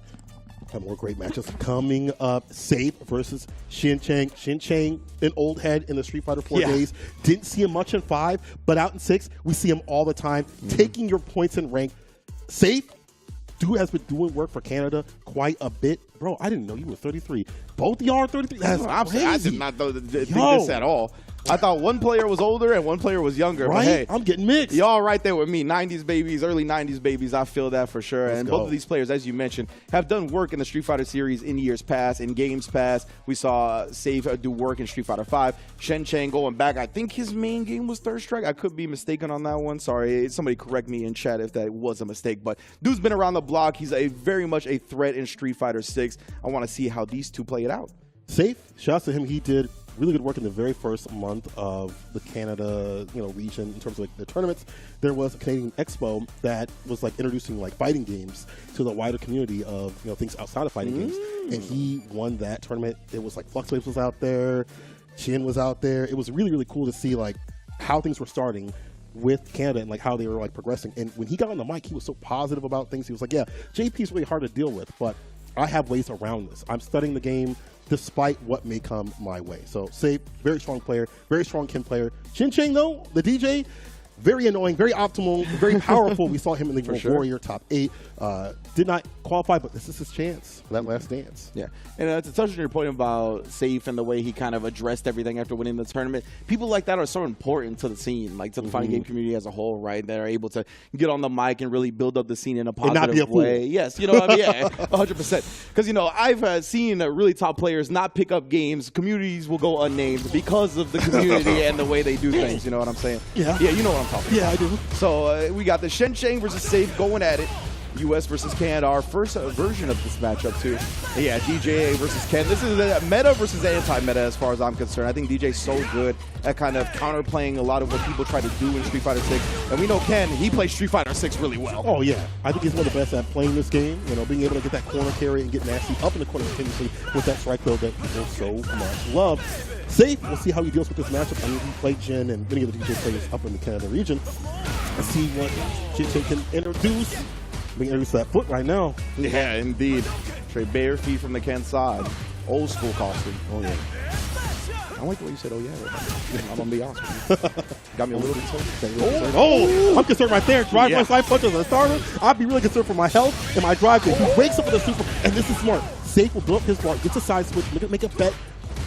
Have more great matches coming up. Sayff versus Shen Chang. Shen Chang, an old head in the Street Fighter 4 days. Didn't see him much in 5, but out in 6, we see him all the time, taking your points in rank. Sayff, dude has been doing work for Canada quite a bit. Bro, I didn't know you were 33. Both of y'all are 33? That's crazy. I did not think this at all. I thought one player was older and one player was younger. Right? But hey, I'm getting mixed. Y'all right there with me. 90s babies, early 90s babies. I feel that for sure. And both of these players, as you mentioned, have done work in the Street Fighter series in years past, in games past. We saw Sayff do work in Street Fighter 5. Shen Chang going back. I think his main game was Third Strike. I could be mistaken on that one. Sorry. Somebody correct me in chat if that was a mistake. But dude's been around the block. He's very much a threat in Street Fighter 6. I want to see how these two play it out. Sayff, shouts to him. He did really good work in the very first month of the Canada, region in terms of like the tournaments. There was a Canadian Expo that was like introducing like fighting games to the wider community of things outside of fighting games, and he won that tournament. It was like Fluxwaves was out there, Shen was out there. It was really, really cool to see like how things were starting with Canada and like how they were like progressing. And when he got on the mic, he was so positive about things. He was like, yeah, JP's really hard to deal with, but I have ways around this. I'm studying the game despite what may come my way. So Sayff, very strong player, very strong Ken player. Chang, though, the DJ, very annoying, very optimal, very powerful. We saw him in the World Warrior top 8. Did not qualify, but this is his chance for that last dance. Yeah, and to touch on your point about Sayff and the way he kind of addressed everything after winning the tournament, people like that are so important to the scene, like to the fighting game community as a whole, right? That are able to get on the mic and really build up the scene in a positive way. Yes, you know what I mean? Yeah, 100%. Because, you know, I've seen really top players not pick up games. Communities will go unnamed because of the community and the way they do things. You know what I'm saying? Yeah. Yeah, you know what I'm talking about. Yeah, I do. So we got the Shen Chang versus Sayff going at it. US versus Canada, our first version of this matchup too. Yeah, DJ versus Ken. This is a meta versus anti-meta as far as I'm concerned. I think DJ's so good at kind of counterplaying a lot of what people try to do in Street Fighter 6. And we know Ken, he plays Street Fighter 6 really well. Oh yeah, I think he's one of the best at playing this game. You know, being able to get that corner carry and get nasty up in the corner continuously with that strike build that people so much love. Sayff, we'll see how he deals with this matchup. I mean, he played Zhen and many of the DJ players up in the Canada region. Let's see what Zhen can introduce. Being introduced to that foot right now. Yeah, indeed. Straight bare feet from the Ken side. Old school costume. Oh, yeah. I like the way you said, oh, yeah. I'm going to be honest with you. Got me a little concerned. Oh, I'm concerned right there. Drive my side punch as a starter. I'd be really concerned for my health and my drive. He wakes up with a super, and this is smart. Sayff will build up his bar, gets a side switch, make a bet.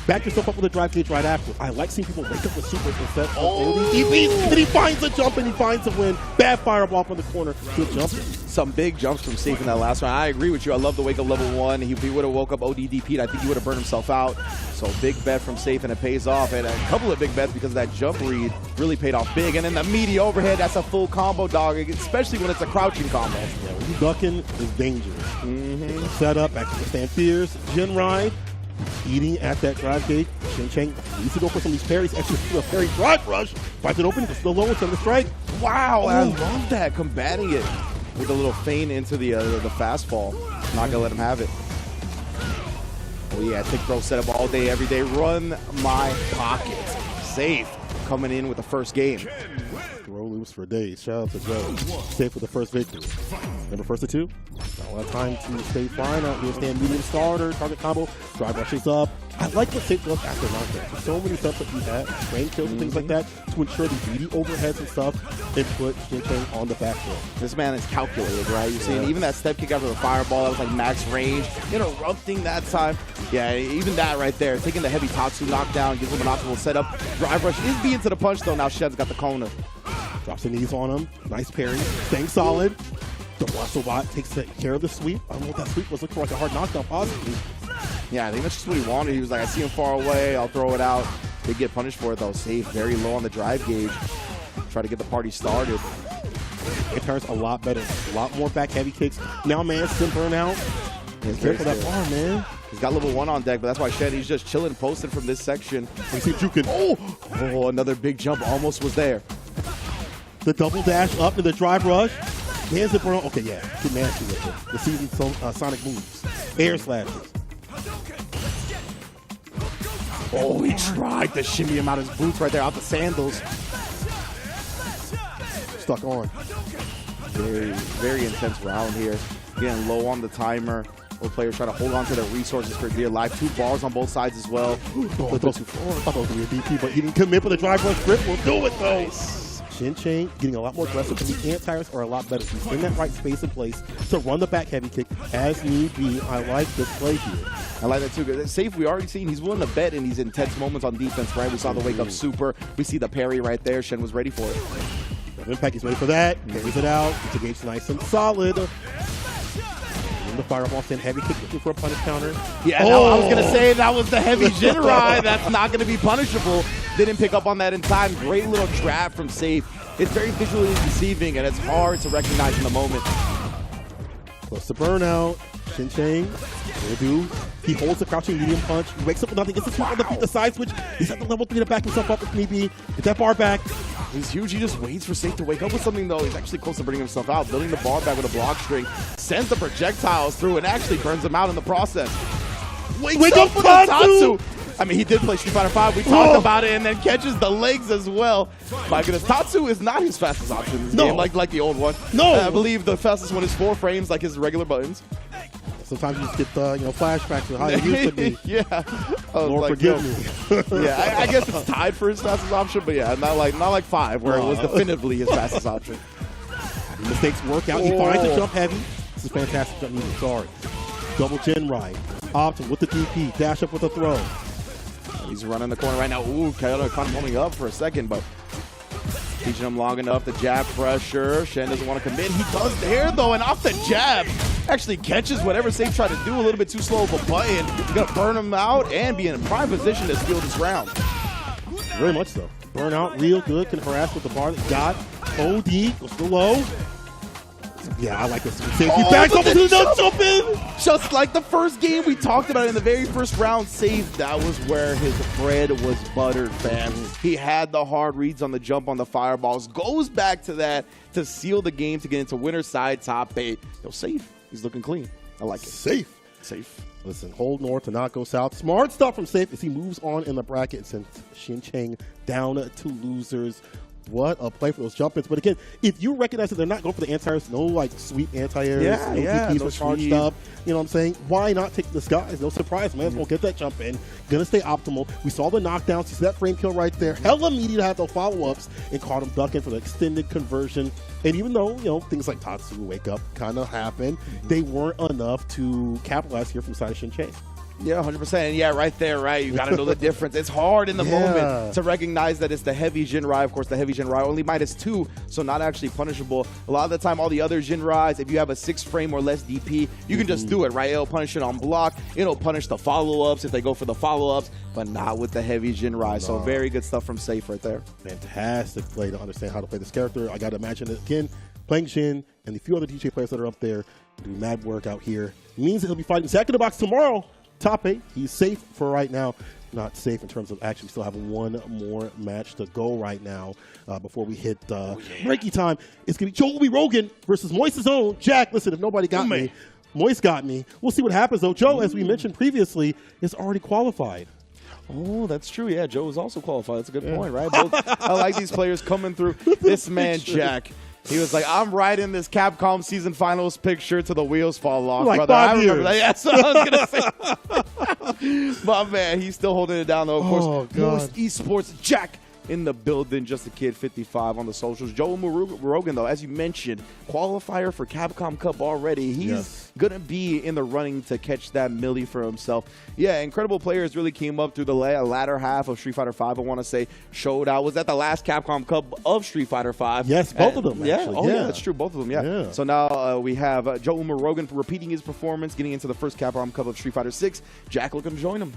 Back yourself up with a drive gauge right after. I like seeing people wake up with supers instead of EVs. Then he finds a jump and he finds a win. Bad fireball from the corner. Good jump. Some big jumps from Sayff in that last round. I agree with you. I love the wake up level 1. If he would have woke up ODDP'd, I think he would have burned himself out. So big bet from Sayff and it pays off. And a couple of big bets because that jump read really paid off big. And then the meaty overhead, that's a full combo, dog, especially when it's a crouching combo. Yeah, when you ducking is dangerous. Set up, back to the stand fierce. Gen ride. Eating at that drive gate. Chang needs to go for some of these parries. Actually, a parry drive rush. Finds it open. It's still low into the strike. Wow, I love that. Combating it with a little feint into the fastball. Not going to let him have it. Oh, yeah. Tick throw setup all day, every day. Run my pockets. Sayff coming in with the first game. Throw loose for days. Shout out to Joe. Sayff with the first victory. Number first to 2. Not a lot of time to stay fine out here. Stand medium starter, target combo, drive rushes up. I like what Sayff does after knockdown. There's so many stuff that he has, train kills and things like that, to ensure the meaty overheads and stuff and put Chang on the back foot. This man is calculated, right? You're seeing even that step kick after the fireball, that was like max range, interrupting that time. Yeah, even that right there, taking the heavy Tatsu knockdown, gives him an optimal setup. Drive rush is being to the punch though. Now Shen's got the corner. Drops the knees on him. Nice parry. Staying solid. The Wassobot takes care of the sweep. I don't know what that sweep was. Looking like a hard knockdown, possibly. Yeah, I think that's just what he wanted. He was like, I see him far away. I'll throw it out. They get punished for it, though. Sayff very low on the drive gauge. Try to get the party started. It turns a lot better. A lot more back heavy kicks. Now, man, Sim burnout. Careful that bar, man. He's got level 1 on deck, but that's why Shen, he's just chilling, posted from this section. We see Jukin. Oh, another big jump. Almost was there. The double dash up to the drive rush. Hands it burn. Okay, yeah. Get nasty with it. The season Sonic moves. Air slashes. Oh, he tried to shimmy him out his boots right there, out the sandals. Stuck on. Very, very intense round here. Getting low on the timer. Both players trying to hold on to their resources for dear life. 2 bars on both sides as well. I thought it was going to be a DP, but he didn't commit, but the drive rush grip will do it, though. Nice. Chang getting a lot more aggressive, and the anti-tires are a lot better. He's in that right space and place to run the back heavy kick as need be. I like this play here. I like that too. Sayff, we already seen he's willing to bet in these intense moments on defense, right? We saw the wake up super. We see the parry right there. Shen was ready for it. Impact, he's ready for that. Carries it out. Gets a gauge nice and solid. The fireball stand heavy kick looking for a punish counter. Yeah, no, I was going to say that was the heavy Zhen ride. That's not going to be punishable. Didn't pick up on that in time. Great little trap from Sayff. It's very visually deceiving, and it's hard to recognize in the moment. Close to burnout. Chang will do. He holds the crouching medium punch. He wakes up with nothing. Gets the sweep on the side switch. He's at the level 3 to back himself up if need be. Get that bar back. He's huge. He just waits for Sayff to wake up with something, though. He's actually close to bringing himself out. Building the bar back with a block string. Sends the projectiles through and actually burns him out in the process. Wake up with the Tatsu! I mean, he did play Street Fighter 5. We talked about it, and then catches the legs as well. My goodness, Tatsu is not his fastest option in this game, like the old one. No. I believe the fastest one is 4 frames, like his regular buttons. Sometimes you just get flashbacks of how it used to be. Yeah. Lord forgive me. Yeah, I guess it's tied for his fastest option, but yeah, not like 5, where it was definitively his fastest option. Mistakes work out. He finds the jump heavy. This is fantastic jump move. Sorry. Double Gen ride. Optim with the DP. Dash up with a throw. He's running the corner right now. Ooh, Kyoto kind of holding up for a second, but teaching him long enough. The jab pressure. Shen doesn't want to commit. He does there, though, and off the jab, actually catches whatever Sayff tried to do. A little bit too slow of a button. He's going to burn him out and be in a prime position to steal this round. Very much so. Burnout, real good. Can harass with the bar that got. OD, goes to low. Yeah, I like this. Safety back up to the jump in. Just like the first game we talked about in the very first round, Sayff, that was where his bread was buttered, fam. He had the hard reads on the jump on the fireballs. Goes back to that to seal the game to get into winner's side top 8. Yo, Sayff, he's looking clean. I like it. Sayff. Listen, hold north to not go south. Smart stuff from Sayff as he moves on in the bracket and sends Shen Chang down to losers. What a play for those jump-ins. But again, if you recognize that they're not going for the anti-airs, no like sweet anti-airs, DPs no are charged up, you know what I'm saying? Why not take the skies? No surprise, man. We'll get that jump in. Gonna stay optimal. We saw the knockdowns. You see that frame kill right there. Hella meaty to have the follow-ups and caught him ducking for the extended conversion. And even though, things like Tatsu wake up kind of happened, they weren't enough to capitalize here from side of Shen Chang. Yeah, 100%. And yeah, right there, right? You got to know the difference. It's hard in the moment to recognize that it's the heavy Jinrai. Of course, the heavy Jinrai only -2, so not actually punishable. A lot of the time, all the other Jinrais, if you have a 6 frame or less DP, you can just do it, right? It'll punish it on block. It'll punish the follow-ups if they go for the follow-ups, but not with the heavy Jinrai. So very good stuff from Sayff right there. Fantastic play to understand how to play this character. I got to imagine it again, playing Shen and the few other DJ players that are up there doing mad work out here. It means that he'll be fighting Zack in the Box tomorrow. Top 8. He's safe for right now. Not safe in terms of actually still having one more match to go right now before we hit breaky time. It's going to be Rogan versus Moist's own Jack. Listen, if nobody got me, Moist got me. We'll see what happens, though. Joe, as we mentioned previously, is already qualified. Oh, that's true. Yeah, Joe is also qualified. That's a good point, right? I like these players coming through. This man, Jack. He was like, I'm riding this Capcom season finals picture till the wheels fall off, like brother. 5 I remember years. that. Yeah, that's what I was going to say. My man, he's still holding it down, though. Of course, Moist Esports, Jack in the building, just a kid 55 on the socials. Joel Rogan, though, as you mentioned, qualifier for Capcom Cup already. He's going to be in the running to catch that milli for himself. Yeah, incredible players really came up through the latter half of Street Fighter V. I want to say showed out. Was that the last Capcom Cup of Street Fighter V? Yes, both of them, Yeah, actually. yeah, that's true. Both of them, yeah. So now we have Joel Rogan repeating his performance, getting into the first Capcom Cup of Street Fighter VI. Jack looking to join him.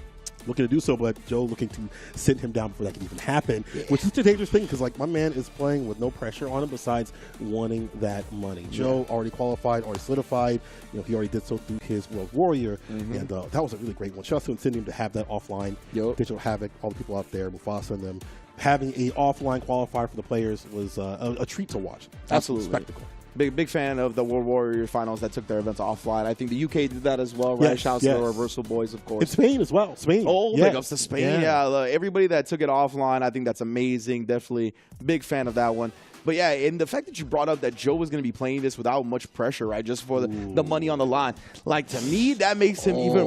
Looking to do so, but Joe looking to send him down before that can even happen, which is a dangerous thing because, like, my man is playing with no pressure on him besides wanting that money. Joe already qualified, already solidified. He already did so through his World Warrior, and that was a really great one. Shout out to Incendium to have that offline. Digital Havoc, all the people out there, Mufasa and them, having a offline qualifier for the players was a treat to watch. Absolutely. Spectacle. Big fan of the World Warrior finals that took their events offline. I think the UK did that as well, right? Shout out to the Reversal Boys, of course. And Spain as well. Spain. Oh, big ups to Spain. Yeah, everybody that took it offline, I think that's amazing. Definitely big fan of that one. But yeah, and the fact that you brought up that Joe was going to be playing this without much pressure, right? Just for the money on the line. Like, to me, that makes him even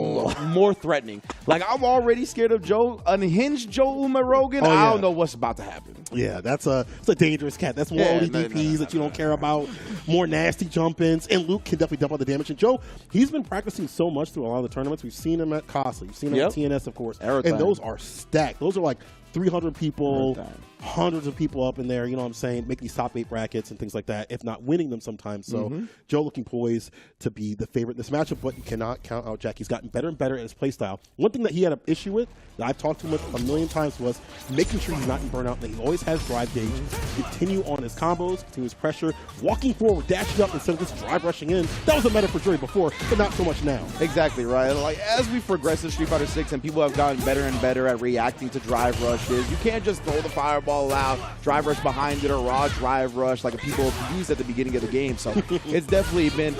more threatening. Like, I'm already scared of Joe. Unhinged Joe Rogan, I don't know what's about to happen. Yeah, it's a dangerous cat. That's more ODPs that you don't care about, more nasty jump-ins, and Luke can definitely dump out the damage. And Joe, he's been practicing so much through a lot of the tournaments. We've seen him at Costly. We've seen him at TNS, of course. And those are stacked. Those are like 300 people, hundreds of people up in there, you know what I'm saying, making these top 8 brackets and things like that, if not winning them sometimes. So Joe looking poised to be the favorite in this matchup, but you cannot count out Jack. He's gotten better and better at his play style. One thing that he had an issue with, that I've talked to him with a million times, was making sure he's not in burnout, that he always has drive gauge, continue on his combos, continue his pressure, walking forward, dashing up instead of just drive rushing in. That was a meta for Jury before, but not so much now. Exactly, right? Like, as we progress in Street Fighter 6 and people have gotten better and better at reacting to drive rushes, you can't just throw the fireball out, drive rush behind it, or raw drive rush like people used at the beginning of the game. So it's definitely been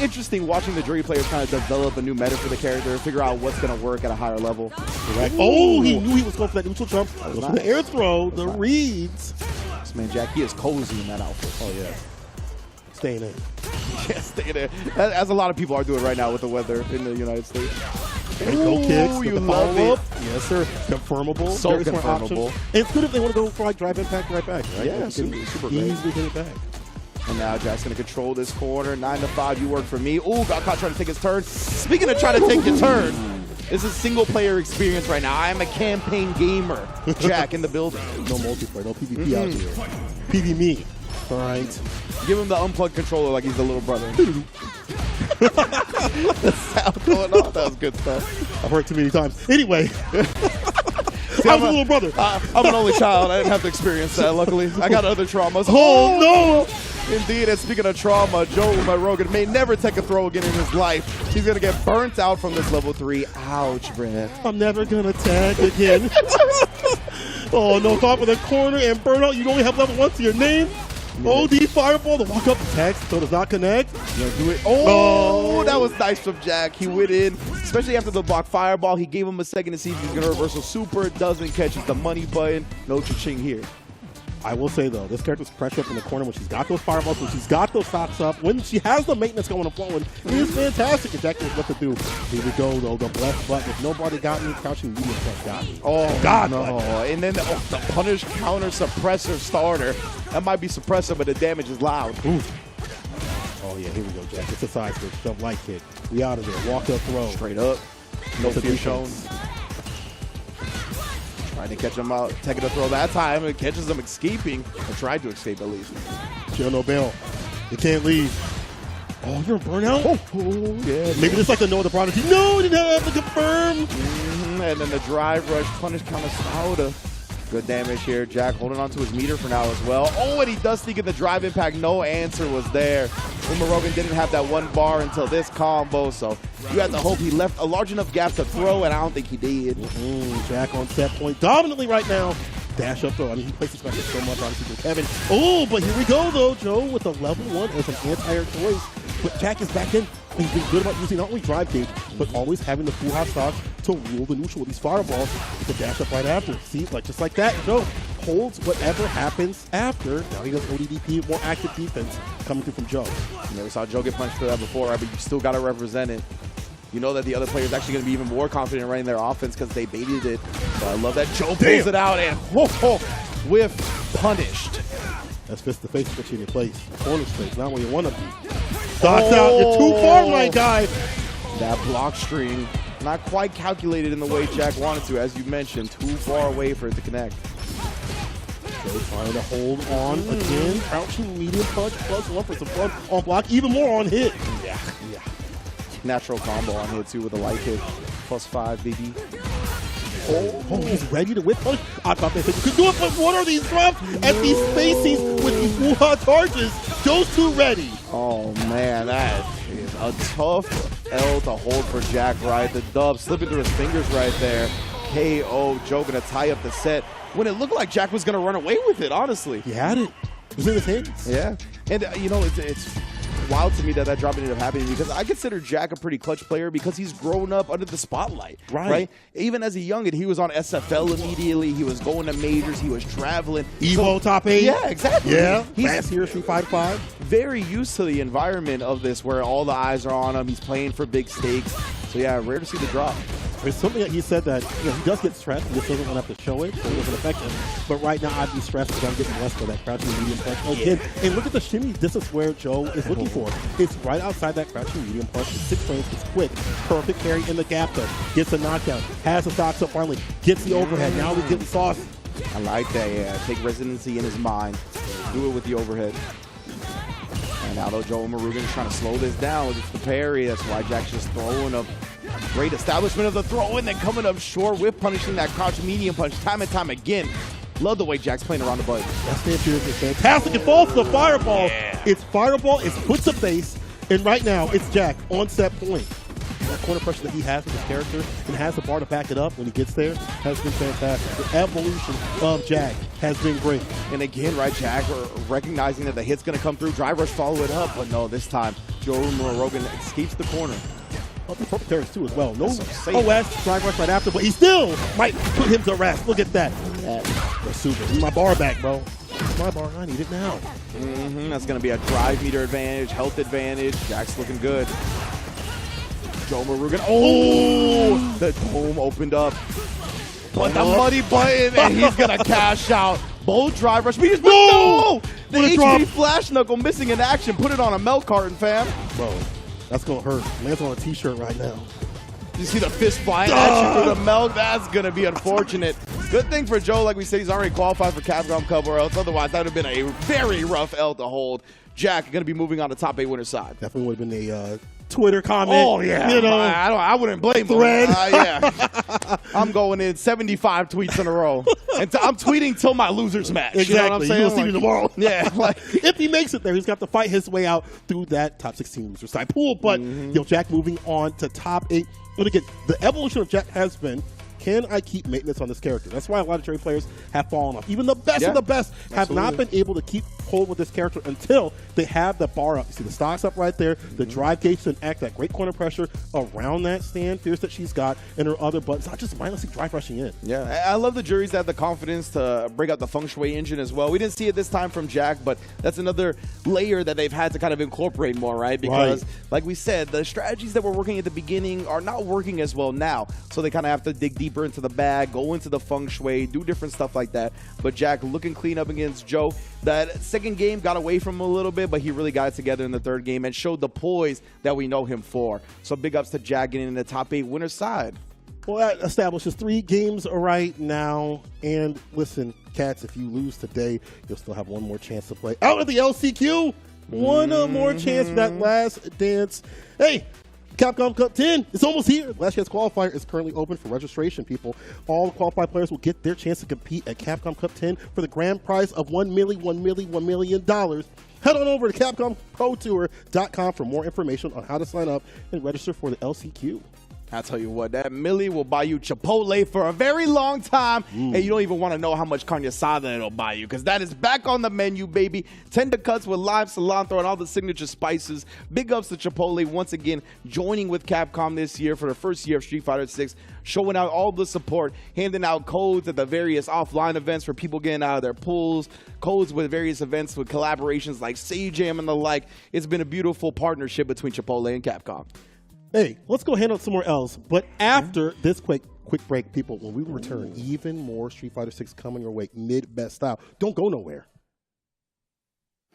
interesting watching the Jury players kind of develop a new meta for the character, figure out what's going to work at a higher level. Correct. Oh, he knew he was going for that neutral jump. Goes for the air throw, the reads. This man, Jack, he is cozy in that outfit. Oh, yeah. Staying in. can't stay there. As a lot of people are doing right now with the weather in the United States. Go kicks. Ooh, you the love follow-up. it. Yes, sir. Confirmable. So Very smart confirmable. option. And it's good if they want to go for like drive impact right back, right? Yeah, You can super great. easily get it back. And now Jack's going to control this corner. 9 to 5, you work for me. Ooh, got caught trying to take his turn. Speaking of trying to take your turn, this is single-player experience right now. I am a campaign gamer. Jack in the building. No multiplayer, no PvP out here. PV me. All right. Give him the unplugged controller like he's the little brother. The sound going on. That was good stuff. I've heard too many times. Anyway. See, I'm a little brother. I'm an only child. I didn't have to experience that, luckily. I got other traumas. Oh, no. Indeed, and speaking of trauma, Rogan may never take a throw again in his life. He's going to get burnt out from this level 3. Ouch, Brad. I'm never going to tag again. Oh, no. Top of the corner and burnout. You only have level 1 to your name. OD Fireball. The walk up tag still does not connect. Do it. Oh, that was nice from Jack. He went in, especially after the block Fireball. He gave him a second to see if he's going to reversal super. Doesn't catch the money button. No cha-ching here. I will say, though, this character's pressure up in the corner when she's got those fireballs, when she's got those stocks up, when she has the maintenance going and flowing, it is fantastic. And Jack knows what to do. Here we go, though. The blessed button. If nobody got me, crouching medium plus got me. Oh, God, no. And then the punish counter suppressor starter. That might be suppressor, but the damage is loud. Ooh. Oh, yeah, here we go, Jack. It's a side switch. Jump light kick. We out of there. Walk up throw. Straight up. No That's a fear shown. defense. Trying to catch him out, taking a throw that time. It catches him escaping, or tried to escape at least. Chill, no bail. You can't leave. Oh, you're a burnout? Oh, yeah. Maybe just like the no other prodigy. No, didn't have to confirm. And then the drive rush, punish counter Sauda. Good damage here. Jack holding on to his meter for now as well. Oh, and he does sneak in the drive impact. No answer was there. Rogan didn't have that one bar until this combo, so you had to hope he left a large enough gap to throw, and I don't think he did. Jack on set point dominantly right now. Dash up throw. I mean, he plays his special so much, obviously, with Kevin. Oh, but here we go, though, Joe, with a level 1 as an anti-air choice. But Jack is back in. He's been good about using not only drive gauge, but always having the full hot stock to rule the neutral with these fireballs to dash up right after. See, like just like that, Joe holds whatever happens after. Now he does ODDP, more active defense coming through from Joe. You never saw Joe get punched for that before, right? But you still got to represent it. You know that the other player is actually going to be even more confident in running their offense because they baited it. But I love that Joe pulls it out and whiff punished. That's fist to face, especially in place. Corner space, not where you want to be. Dots out, you're too far, my guy. That block string, not quite calculated in the way Jack wanted to, as you mentioned. Too far away for it to connect. Joe trying to hold on again. Crouching medium punch plus 1 for some fun on block, even more on hit. Yeah. Natural combo on hit too with a light hit. +5, baby. Oh, he's ready to whip punch. I thought they said you could do it, but what are these drops at these spaces with these Wuha charges? Joe's too ready. Oh man, that is a tough L to hold for Jack, right? The dub slipping through his fingers right there. KO. Joe gonna tie up the set when it looked like Jack was gonna run away with it, honestly. He had it. It was in his hands. Yeah. And you know, it's wild to me that drop ended up happening because I consider Jack a pretty clutch player because he's grown up under the spotlight. Right? Even as a youngin', he was on SFL immediately. He was going to majors. He was traveling. Evo top 8. Yeah, exactly. Yeah. He's Fast here, 355. very used to the environment of this where all the eyes are on him. He's playing for big stakes. So yeah, rare to see the drop. There's something that he said that he does get stressed. He just doesn't want to have to show it, so it doesn't affect him. But right now, I'd be stressed because I'm getting less for that crouching medium punch. Again, and look at the shimmy. This is where Joe is looking for. It's right outside that crouching medium punch. It's 6 frames. It's quick. Perfect carry in the gap, though. Gets a knockdown. Has the stocks up finally. Gets the overhead. Now we're getting sauce. I like that, yeah. Take residency in his mind. Do it with the overhead. And now, though, Joe Marugan is trying to slow this down with the parry. That's why Jack's just throwing up. Great establishment of the throw and then coming up short with punishing that crouch medium punch time and time again. Love the way Jack's playing around the button. That stand shooter is fantastic. It falls to the fireball. Yeah. It's fireball. It's puts a base. And right now, it's Jack on set point. That corner pressure that he has with his character and has the bar to back it up when he gets there has been fantastic. The evolution of Jack has been great. And again, right, Jack recognizing that the hit's going to come through. Drive rush, follow it up. But no, this time, Joe Rogan escapes the corner. Well, the purple terrors too as well. No OS, drive rush right after, but he still might put him to rest. Look at that. That's super. Need my bar back, bro. My bar, I need it now. That's going to be a drive meter advantage, health advantage. Jack's looking good. Joe Rogan. Oh, the dome opened up. But the money button, and he's going to cash out. Bold drive rush. No! The HP Flash Knuckle missing in action. Put it on a milk carton, fam. Bro, that's going to hurt. Man's on a t-shirt right now. You see the fist flying at you through the milk? That's going to be unfortunate. Good thing for Joe, like we said, he's already qualified for Capcom Cup, or else otherwise that would have been a very rough L to hold. Jack going to be moving on to top 8 winner side. Definitely would have been a Twitter comment. Oh, yeah. You know, I wouldn't blame thread. him. Yeah. I'm going in 75 tweets in a row. And I'm tweeting till my losers match. Exactly. You know what I'm saying? You'll see me tomorrow. Yeah. Like, if he makes it there, he's got to fight his way out through that top 16 loser side pool. But, Jack moving on to top 8. But again, the evolution of Jack has been, can I keep maintenance on this character? That's why a lot of Cherry players have fallen off. Even the best of the best have not been able to keep hold with this character until they have the bar up. You see the stocks up right there, the drive gauge to enact that great corner pressure around that stand fierce that she's got, and her other buttons, not just mindlessly drive rushing in. Yeah, I love the juries that have the confidence to break out the feng shui engine as well. We didn't see it this time from Jack, but that's another layer that they've had to kind of incorporate more, right? Because, like we said, the strategies that were working at the beginning are not working as well now. So they kind of have to dig deeper into the bag, go into the feng shui, do different stuff like that. But Jack looking clean up against Joe. That second game got away from him a little bit, but he really got it together in the third game and showed the poise that we know him for. So big ups to Jack getting in the top 8 winner side. Well, that establishes 3 games right now. And listen, Cats, if you lose today, you'll still have one more chance to play out of the LCQ. One more chance for that last dance. Hey, Capcom Cup 10 is almost here. Last chance qualifier is currently open for registration, people. All the qualified players will get their chance to compete at Capcom Cup 10 for the grand prize of $1 million. Head on over to CapcomProTour.com for more information on how to sign up and register for the LCQ. I'll tell you what, that Millie will buy you Chipotle for a very long time, and you don't even want to know how much carne asada it'll buy you, because that is back on the menu, baby. Tender cuts with lime, cilantro, and all the signature spices. Big ups to Chipotle once again, joining with Capcom this year for the first year of Street Fighter 6, showing out all the support, handing out codes at the various offline events for people getting out of their pools, codes with various events with collaborations like Jam and the like. It's been a beautiful partnership between Chipotle and Capcom. Hey, let's go handle some more L's. But after this quick break, people, when we return, even more Street Fighter 6 coming your way, mid-best style. Don't go nowhere.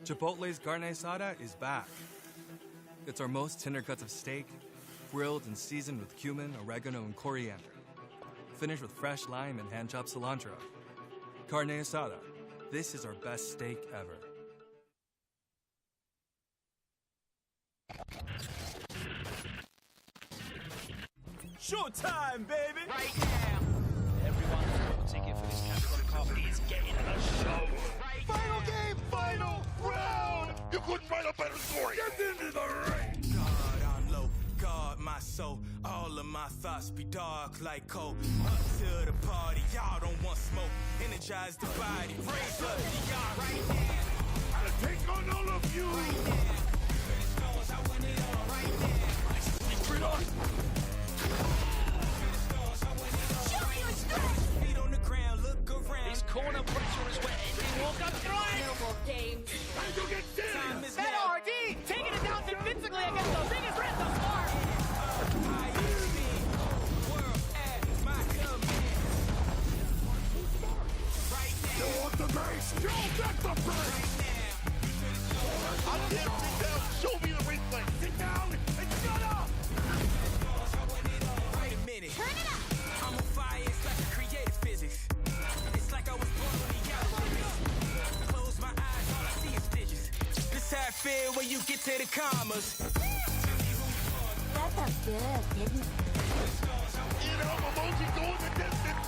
Chipotle's carne asada is back. It's our most tender cuts of steak, grilled and seasoned with cumin, oregano, and coriander. Finished with fresh lime and hand-chopped cilantro. Carne asada. This is our best steak ever. Showtime, baby! Right now! Everyone's ticket for this Capcom Cup is getting a show. Right final game, final round! You couldn't write a better story! Get into the ring! God, I'm low. God, my soul. All of my thoughts be dark like coal. Up to the party, y'all don't want smoke. Energize the body, raise up the yard right now. I'll take on all of you! Right now. Finish goals, I win it all right now. Secret on! Corner pressure is where Andy Walker thrives. No more games. Time to get serious. That RD taking it down defensively against the biggest threat thus far. You want the base? You get the base. I can't sit down. Show me the replay. Sit down and shut up. Wait a minute. Turn it up. I'm on fire. It's like a creative physics. It's like I was born on the outer. Close my eyes, all I see is digits. This how I feel when you get to the commas. That felt good, didn't it? Emoji going the distance.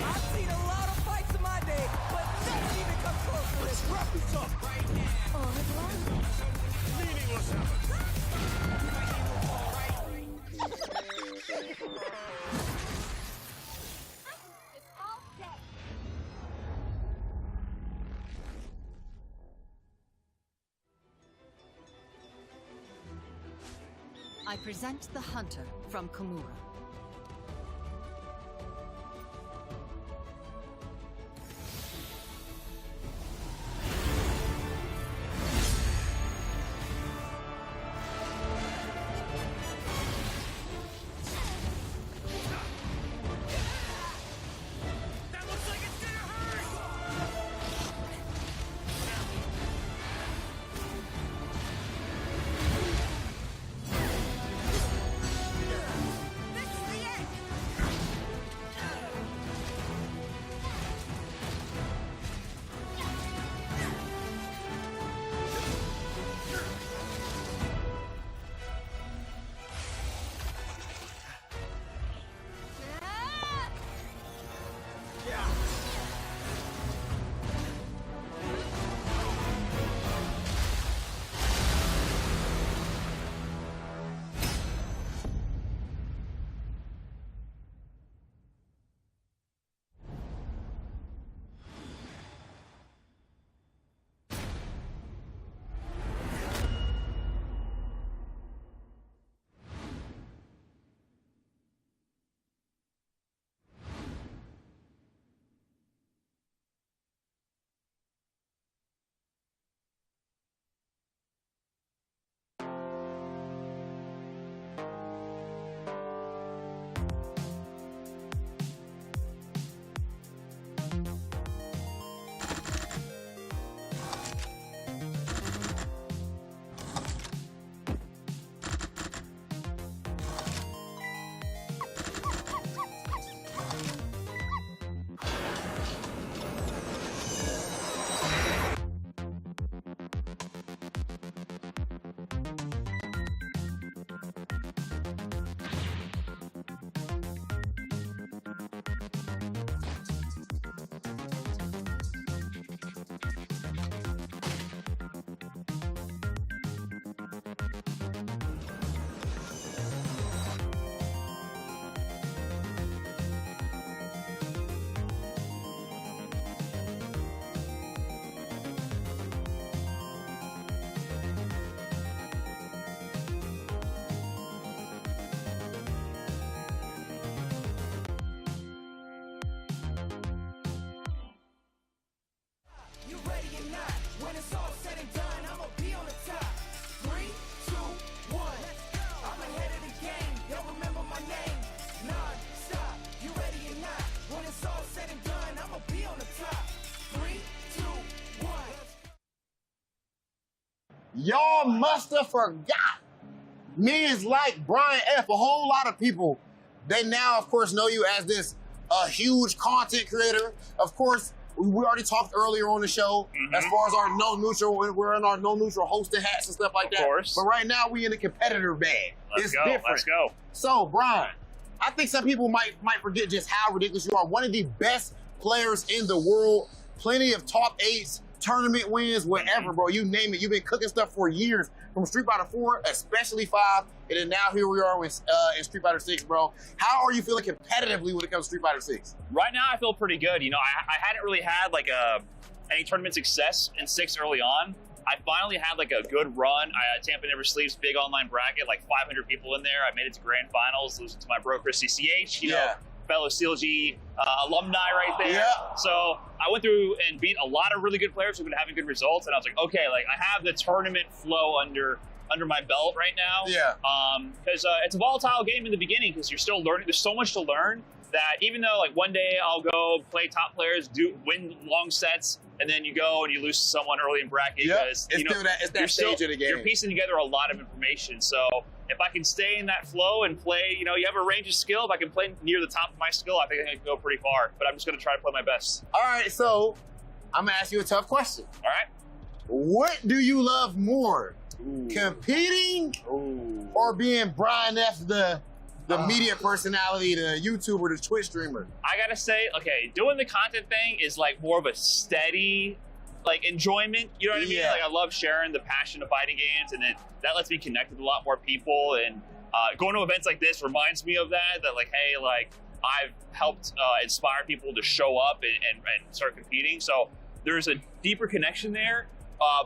I've seen a lot of fights in my day, but nothing even comes close to this. Wrap this up right now. Oh, it's long. Meaningless I present the Hunter from Komura. Y'all must have forgot. Means like Brian F, a whole lot of people, they now, of course, know you as this huge content creator. Of course, we already talked earlier on the show as far as our no neutral, we're in our no neutral hosting hats and stuff like that. Of course. But right now we in the competitor bag. It's different. Let's go. So, Brian, I think some people might forget just how ridiculous you are. One of the best players in the world, plenty of top 8s, tournament wins, whatever, bro. You name it. You've been cooking stuff for years, from Street Fighter 4, especially 5, and then now here we are in Street Fighter 6, bro. How are you feeling competitively when it comes to Street Fighter 6? Right now, I feel pretty good. You know, I hadn't really had like any tournament success in 6 early on. I finally had like a good run. Tampa Never Sleeps, big online bracket, like 500 people in there. I made it to grand finals, losing to my bro Chris CCH, you know, fellow CLG alumni right there. Yeah. So I went through and beat a lot of really good players who've been having good results, and I was like, okay, like I have the tournament flow under my belt right now. Yeah. Because it's a volatile game in the beginning because you're still learning. There's so much to learn that even though like one day I'll go play top players, win long sets, and then you go and you lose to someone early in bracket because you know, it's that stage of the game. You're piecing together a lot of information. So if I can stay in that flow and play, you know, you have a range of skill. If I can play near the top of my skill, I think I can go pretty far. But I'm just going to try to play my best. All right, so I'm going to ask you a tough question. All right. What do you love more? Competing or being Brian F, the media personality, the YouTuber, the Twitch streamer? I gotta say, okay, doing the content thing is like more of a steady, like enjoyment. You know what I mean? Like I love sharing the passion of fighting games, and then that lets me connect with a lot more people. And going to events like this reminds me of that. That like, hey, like I've helped inspire people to show up and start competing. So there's a deeper connection there.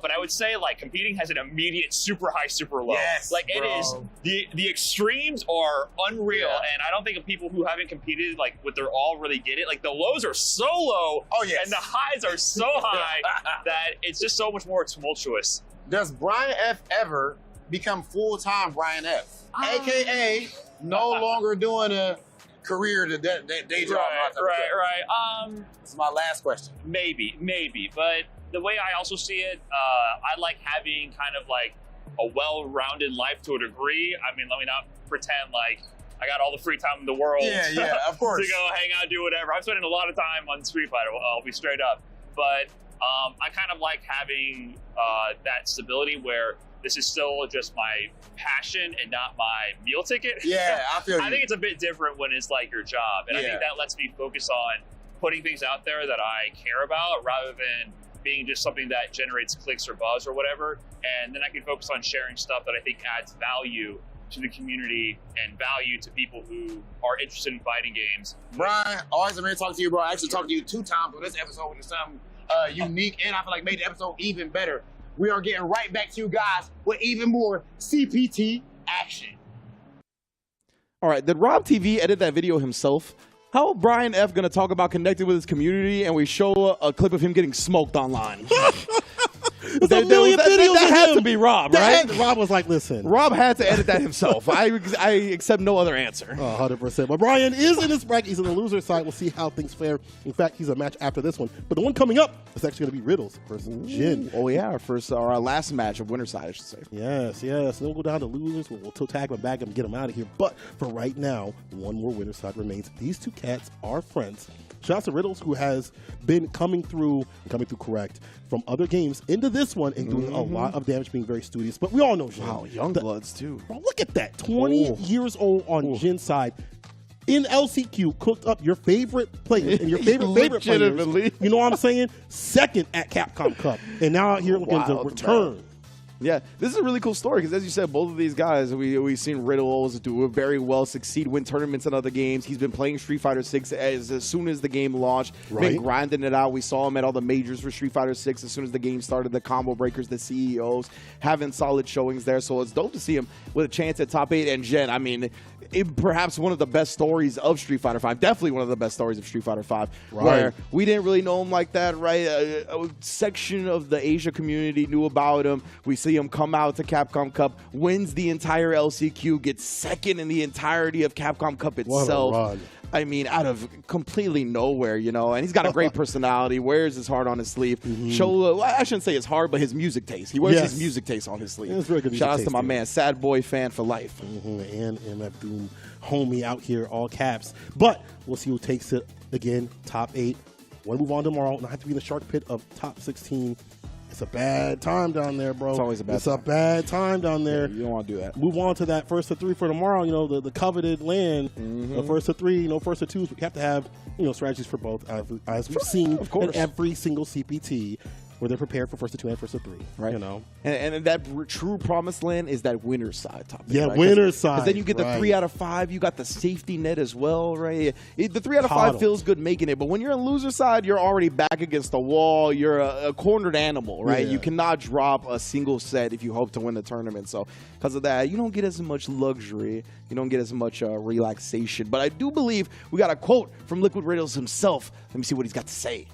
But I would say like competing has an immediate super high, super low. Yes, like it is the extremes are unreal, and I don't think of people who haven't competed like with their all really get it. Like the lows are so low, and the highs are so high that it's just so much more tumultuous. Does Brian F ever become full-time Brian F, aka no longer doing a career to day job? Right. This is my last question. Maybe, but the way I also see it, I like having kind of like a well-rounded life to a degree. I mean, let me not pretend like I got all the free time in the world. Yeah, of course. To go hang out, do whatever. I'm spending a lot of time on Street Fighter, I'll be straight up. But I kind of like having that stability where this is still just my passion and not my meal ticket. Yeah, I feel you. I think it's a bit different when it's like your job. And I think that lets me focus on putting things out there that I care about rather than being just something that generates clicks or buzz or whatever. And then I can focus on sharing stuff that I think adds value to the community and value to people who are interested in fighting games. Brian, always amazing talking to you, bro. I actually talked to you 2 times on this episode, which is something unique, and I feel like made the episode even better. We are getting right back to you guys with even more CPT action. All right, did Rob TV edit that video himself? How Brian F gonna talk about connecting with his community and we show a clip of him getting smoked online? That had to be Rob, right? Rob was like, listen. Rob had to edit that himself. I accept no other answer. 100%. But Brian is in this bracket. He's on the loser side. We'll see how things fare. In fact, he's a match after this one. But the one coming up is actually going to be Riddles versus Zhen. Oh, yeah. Our last match of winner side, I should say. Yes. Then we'll go down to losers. We'll tag them back and get them out of here. But for right now, one more winner side remains. These 2 cats are friends. Shout out to Riddles, who has been coming through correct from other games into this one and doing a lot of damage, being very studious. But we all know Zhen. Wow, young bloods too. Bro, look at that. 20 years old on Zhen's side. In LCQ, cooked up your favorite players and your favorite players. You know what I'm saying? Second at Capcom Cup. And now out here looking to return. Yeah, this is a really cool story because, as you said, both of these guys, we've seen Riddles do very well, succeed, win tournaments in other games. He's been playing Street Fighter 6 as soon as the game launched, been grinding it out. We saw him at all the majors for Street Fighter 6 as soon as the game started, the combo breakers, the CEOs, having solid showings there. So it's dope to see him with a chance at top 8. And Zhen, I mean, perhaps one of the best stories of Street Fighter 5, definitely one of the best stories of Street Fighter 5, where we didn't really know him like that, right? A section of the Asia community knew about him. We see him come out to Capcom Cup, wins the entire LCQ, gets second in the entirety of Capcom Cup itself. I mean, out of completely nowhere, you know, and he's got a great personality, wears his heart on his sleeve. Well, I shouldn't say his heart, but his music taste. He wears his music taste on his sleeve. Very good. Shout out to my man, Sad Boy fan for life. And MF Doom, homie out here, all caps. But we'll see who takes it again, top 8. Want to move on tomorrow, and I have to be in the shark pit of top 16. It's a bad time down there, bro. It's always a bad time. It's a bad time down there. Yeah, you don't want to do that. Move on to that first to 3 for tomorrow. You know, the coveted land. The first to 3, you know, first to 2s. We have to have, you know, strategies for both, as we've seen in every single CPT, where they're prepared for first to 2 and first to 3. Right. You know, and that true promised land is that winner's side topic. Yeah, right? winner's side. Because then you get the 3 out of 5. You got the safety net as well, right? The 3 out of 5 feels good making it, but when you're on loser side, you're already back against the wall. You're a cornered animal, right? Yeah. You cannot drop a single set if you hope to win the tournament. So because of that, you don't get as much luxury. You don't get as much relaxation. But I do believe we got a quote from Liquid Riddles himself. Let me see what he's got to say.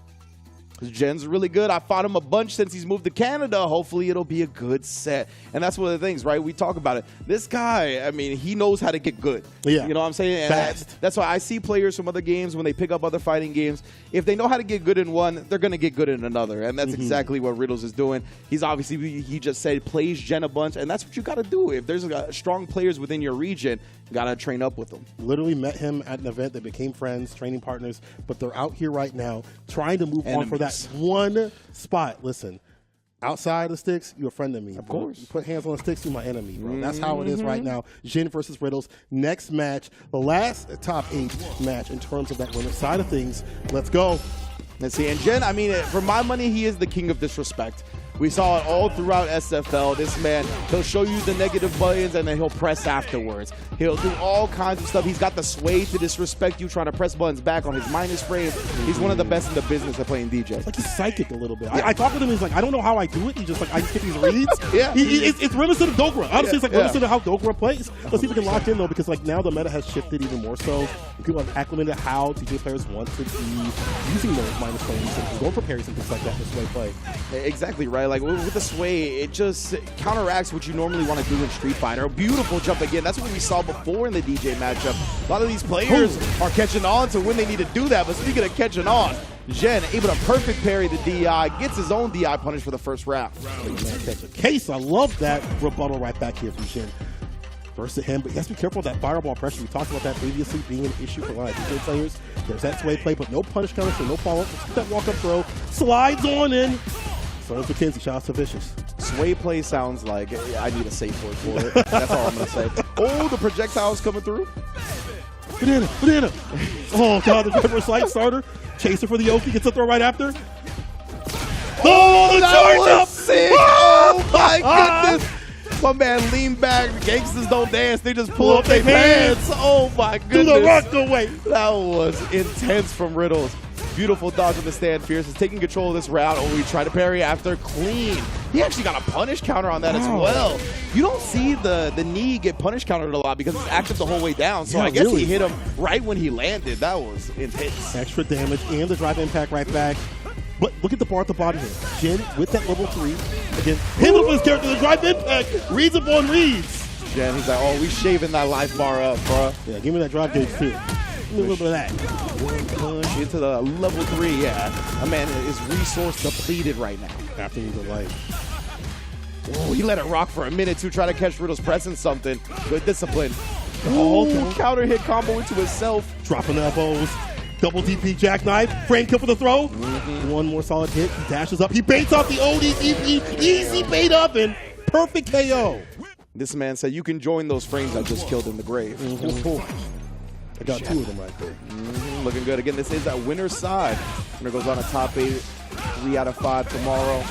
Zhen's really good. I fought him a bunch since he's moved to Canada. Hopefully it'll be a good set. And that's one of the things, right? We talk about it. This guy, I mean, he knows how to get good. Yeah. You know what I'm saying? And that's why I see players from other games, when they pick up other fighting games, if they know how to get good in one, they're going to get good in another. And that's exactly what Riddles is doing. He's obviously, he just said, plays Zhen a bunch. And that's what you got to do. If there's strong players within your region, you got to train up with them. Literally met him at an event. They became friends, training partners. But they're out here right now trying to move on for that one spot. Listen, outside the sticks, you're a friend of me. Of course. You put hands on the sticks, you're my enemy, bro. That's how it is right now. Zhen versus Riddles. Next match, the last top 8 match in terms of that winner side of things. Let's go. Let's see. And Zhen, I mean, for my money, he is the king of disrespect. We saw it all throughout SFL. This man, he'll show you the negative buttons and then he'll press afterwards. He'll do all kinds of stuff. He's got the sway to disrespect you, trying to press buttons back on his minus frames. He's one of the best in the business at playing DJ. It's like he's psychic a little bit. I talk to him, he's like, I don't know how I do it. He's just like, I just get these reads. It's reminiscent of Dogra. Honestly, it's like reminiscent of how Dogra plays. Let's see if we can lock in, though, because like now the meta has shifted even more so. People have acclimated how DJ players want to be using those minus frames and going for parries and things like that in sway play. Exactly, right? Like with the sway, it just counteracts what you normally want to do in Street Fighter. A beautiful jump again. That's what we saw before in the DJ matchup. A lot of these players are catching on to when they need to do that. But speaking of catching on, Zhen able to perfect parry the DI, gets his own DI punish for the first round. Case, I love that rebuttal right back here from Shen. First at him, but he has to be careful of that fireball pressure. We talked about that previously being an issue for a lot of DJ players. There's that sway play, but no punish counter, so no follow-up. Let's get that walk-up throw. Slides on in. So is McKenzie. Shout out to Vicious. Sway play sounds like I need a safe word for it. That's all I'm going to say. Oh, the projectiles coming through. Banana. Oh, God, the reverse slide starter. Chaser for the Yoki. Gets a throw right after. Oh, the charge up. Sick. Oh, my goodness. My man leaned back. Gangsters don't dance. They just pull up their pants. Oh, my goodness. Do the rock away. That was intense from Riddles. Beautiful dodge on the stand. Fierce is taking control of this round. Oh, he tried to parry after. Clean. He actually got a punish counter on that as well. You don't see the knee get punish countered a lot because it's active the whole way down. So I guess he hit him right when he landed. That was intense. Extra damage and the drive impact right back. But look at the bar at the bottom here. Zhen with that level 3. Again, hit with his character, the drive impact. Reads upon reads. Zhen, he's like, oh, we shaving that life bar up, bro. Yeah, give me that drive gauge too. Give me a little bit of that. One punch into the level 3, yeah. A man is resource depleted right now. After he's alive. Oh, he let it rock for a minute to try to catch Riddles pressing something. Good discipline. Oh, counter hit combo into himself. Dropping elbows. Double DP jackknife. Frame kill for the throw. One more solid hit. He dashes up. He baits off the ODDP. Easy bait up and perfect KO. This man said, you can join those frames I just killed in the grave. I got 2 of them right there. Looking good. Again, this is that winner's side. Winner goes on a top 8, 3 out of 5 tomorrow.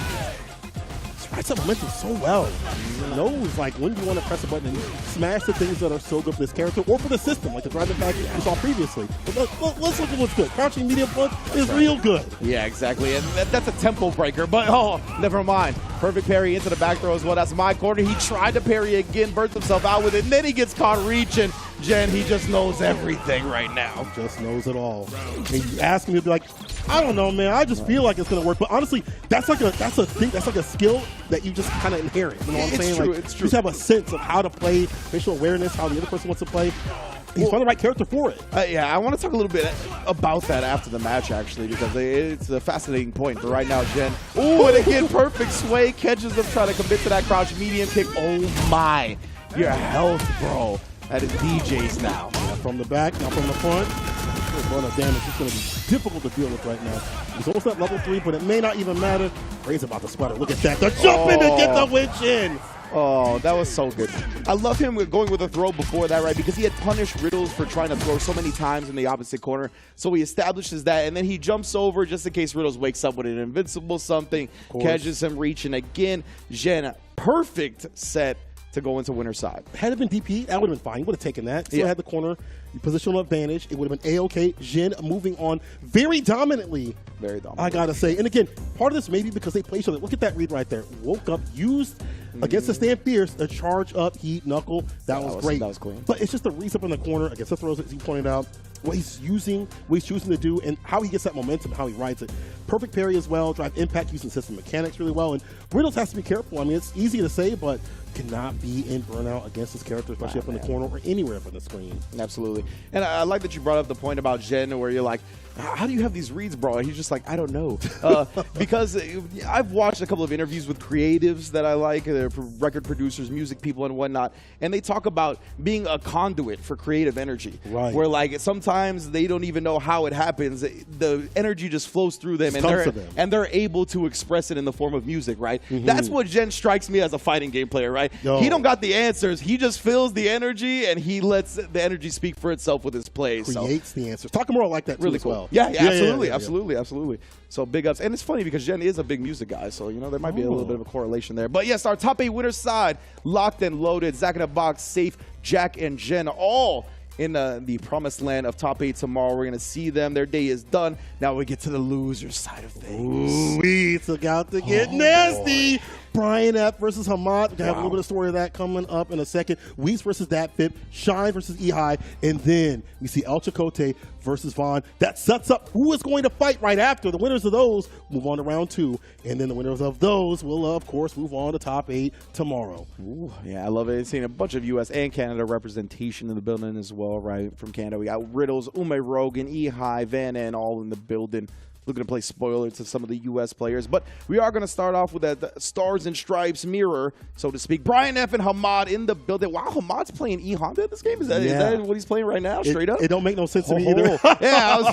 Sprites up momentum so well. He knows like when you want to press a button and smash the things that are so good for this character or for the system, like the driving back we saw previously. But let's look at what's good. Crouching medium punch is real good. Yeah, exactly. And that's a tempo breaker, but oh, never mind. Perfect parry into the back throw as well. That's my corner. He tried to parry again, burnt himself out with it, and then he gets caught reaching. Zhen, he just knows everything right now. Just knows it all. And you ask him, he'll be like, I don't know, man. I just feel like it's gonna work. But honestly, that's like a skill that you just kind of inherit. You know what I'm saying? True, like, it's true. You just have a sense of how to play, facial awareness, how the other person wants to play. He's found the right character for it. Yeah, I want to talk a little bit about that after the match, actually, because it's a fascinating point. But right now, Zhen, oh, and again, perfect sway, catches him, trying to commit to that crouch medium kick. Oh my, your health, bro. That is DJ's now. Yeah, from the back, now from the front. Run of damage. It's going to be difficult to deal with right now. He's almost at level 3, but it may not even matter. Ray's about to sputter. Look at that. They're jumping to get the witch in. Oh, that was so good. I love him going with a throw before that, right? Because he had punished Riddles for trying to throw so many times in the opposite corner. So he establishes that, and then he jumps over just in case Riddles wakes up with an invincible something, catches him reaching again. Zhen, perfect set to go into winner's side. Had it been DP, that would have been fine. He would have taken that. Still had the corner positional advantage. It would have been A-OK. Zhen moving on very dominantly. Very dominant. I got to say. And again, part of this maybe because they play each other. Look at that read right there. Woke up, used against the Stand Fierce, a charge up, heat, knuckle. That was great. That was clean. But it's just the reads up in the corner against the throws, as he pointed out. What he's using, what he's choosing to do, and how he gets that momentum, how he rides it. Perfect parry as well, drive impact using system mechanics really well. And Riddles has to be careful. I mean, it's easy to say, but cannot be in burnout against his character, especially up in the corner or anywhere up on the screen. Absolutely. And I like that you brought up the point about Zhen where you're like, how do you have these reads, bro? And he's just like, I don't know. Because I've watched a couple of interviews with creatives that I like, they're record producers, music people, and whatnot, and they talk about being a conduit for creative energy. Right. Where like sometimes they don't even know how it happens. The energy just flows through them, and they're able to express it in the form of music, right? That's what Zhen strikes me as a fighting game player, right? He don't got the answers. He just feels the energy, and he lets the energy speak for itself with his plays. Creates the answers. Takamura like that too really as cool. well. Yeah, absolutely. So big ups. And it's funny because Zhen is a big music guy, so, you know, there might be a little bit of a correlation there. But yes, our top 8 winners side, locked and loaded. Zach in a box, Sayff, Jack, and Zhen, all in the promised land of top 8 tomorrow. We're going to see them. Their day is done. Now we get to the loser side of things. It's about to get nasty. Boy. Brian F versus Hamad. We're going to have a little bit of story of that coming up in a second. Weiss versus DapVip. Shine versus Ehai. And then we see El Chicote versus Vaughn. That sets up who is going to fight right after. The winners of those move on to round 2. And then the winners of those will, of course, move on to top 8 tomorrow. Ooh, yeah, I love it. Seeing a bunch of U.S. and Canada representation in the building as well, right? From Canada, we got Riddles, Rogan, Ehai, Van En, all in the building. Looking to play spoiler to some of the U.S. players. But we are going to start off with that Stars and Stripes mirror, so to speak. Brian F. and Hamad in the building. Wow, Hamad's playing E-Honda in this game? Is that what he's playing right now, straight up? It don't make no sense to me either. Yeah,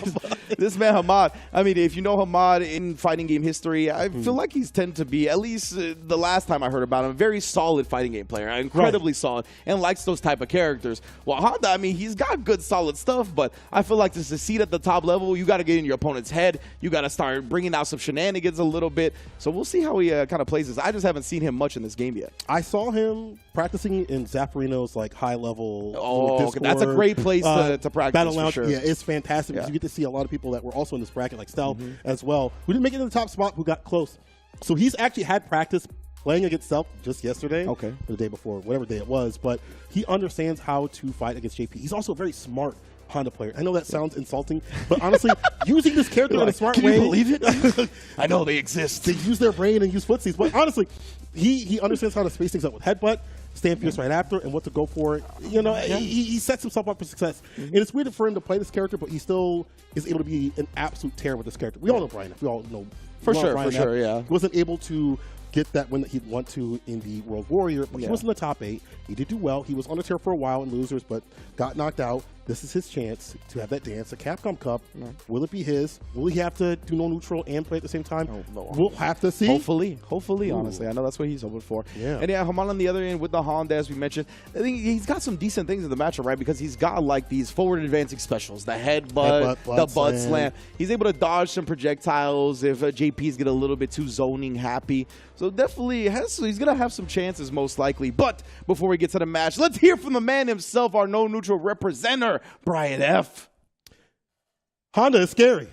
this man Hamad. I mean, if you know Hamad in fighting game history, I feel like he's tend to be, at least the last time I heard about him, a very solid fighting game player. Incredibly solid, and likes those type of characters. Well, Honda, I mean, he's got good, solid stuff, but I feel like to succeed at the top level, you got to get in your opponent's head. You got to start bringing out some shenanigans a little bit. So we'll see how he kind of plays this. I just haven't seen him much in this game yet. I saw him practicing in Zaffarino's like high level. Oh, okay. That's a great place to practice. Battle Lounge, for sure. Yeah, it's fantastic because you get to see a lot of people that were also in this bracket, like Stealth as well, who didn't make it to the top spot, who got close. So he's actually had practice playing against Stealth just yesterday, or the day before, whatever day it was. But he understands how to fight against JP. He's also a very smart Honda player. I know that sounds insulting, but honestly, using this character in a smart way. Can you believe it? I know they exist. They use their brain and use footsies, but honestly, he understands how to space things up with headbutt, stand fierce right after, and what to go for. You know, he sets himself up for success. And it's weird for him to play this character, but he still is able to be an absolute terror with this character. We all know Brian. We all know for sure. He wasn't able to get that win that he'd want to in the World Warrior, but he was in the top 8. He did do well. He was on the tear for a while in losers, but got knocked out. This is his chance to have that dance, a Capcom Cup. Will it be his? Will he have to do no neutral and play at the same time? No. We'll have to see. Hopefully, honestly. I know that's what he's hoping for. Yeah. And yeah, Hamad on the other end with the Honda, as we mentioned, I think he's got some decent things in the matchup, right? Because he's got like these forward advancing specials, the headbutt, the butt slam. He's able to dodge some projectiles if JP's get a little bit too zoning happy. So definitely he's going to have some chances most likely. But before we get to the match, let's hear from the man himself, our no neutral representer, Brian F. Honda is scary.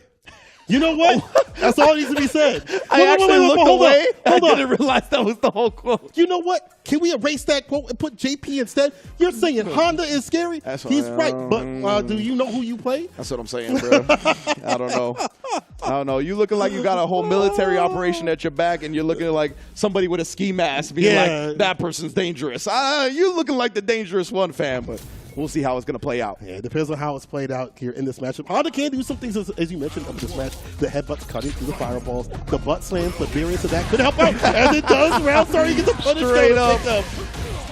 You know what? That's all needs to be said. I actually looked away. I didn't realize that was the whole quote. You know what? Can we erase that quote and put JP instead? You're saying Honda is scary? He's right. But do you know who you play? That's what I'm saying, bro. I don't know. You looking like you got a whole military operation at your back, and you're looking like somebody with a ski mask being like, that person's dangerous. You looking like the dangerous one, fam. But We'll see how it's going to play out. Yeah, it depends on how it's played out here in this matchup. Honda can do some things, as you mentioned, of this match. The headbutts cutting through the fireballs, the butt slams, the variance of that could help out, as it does. Round starting gets a punish Straight up.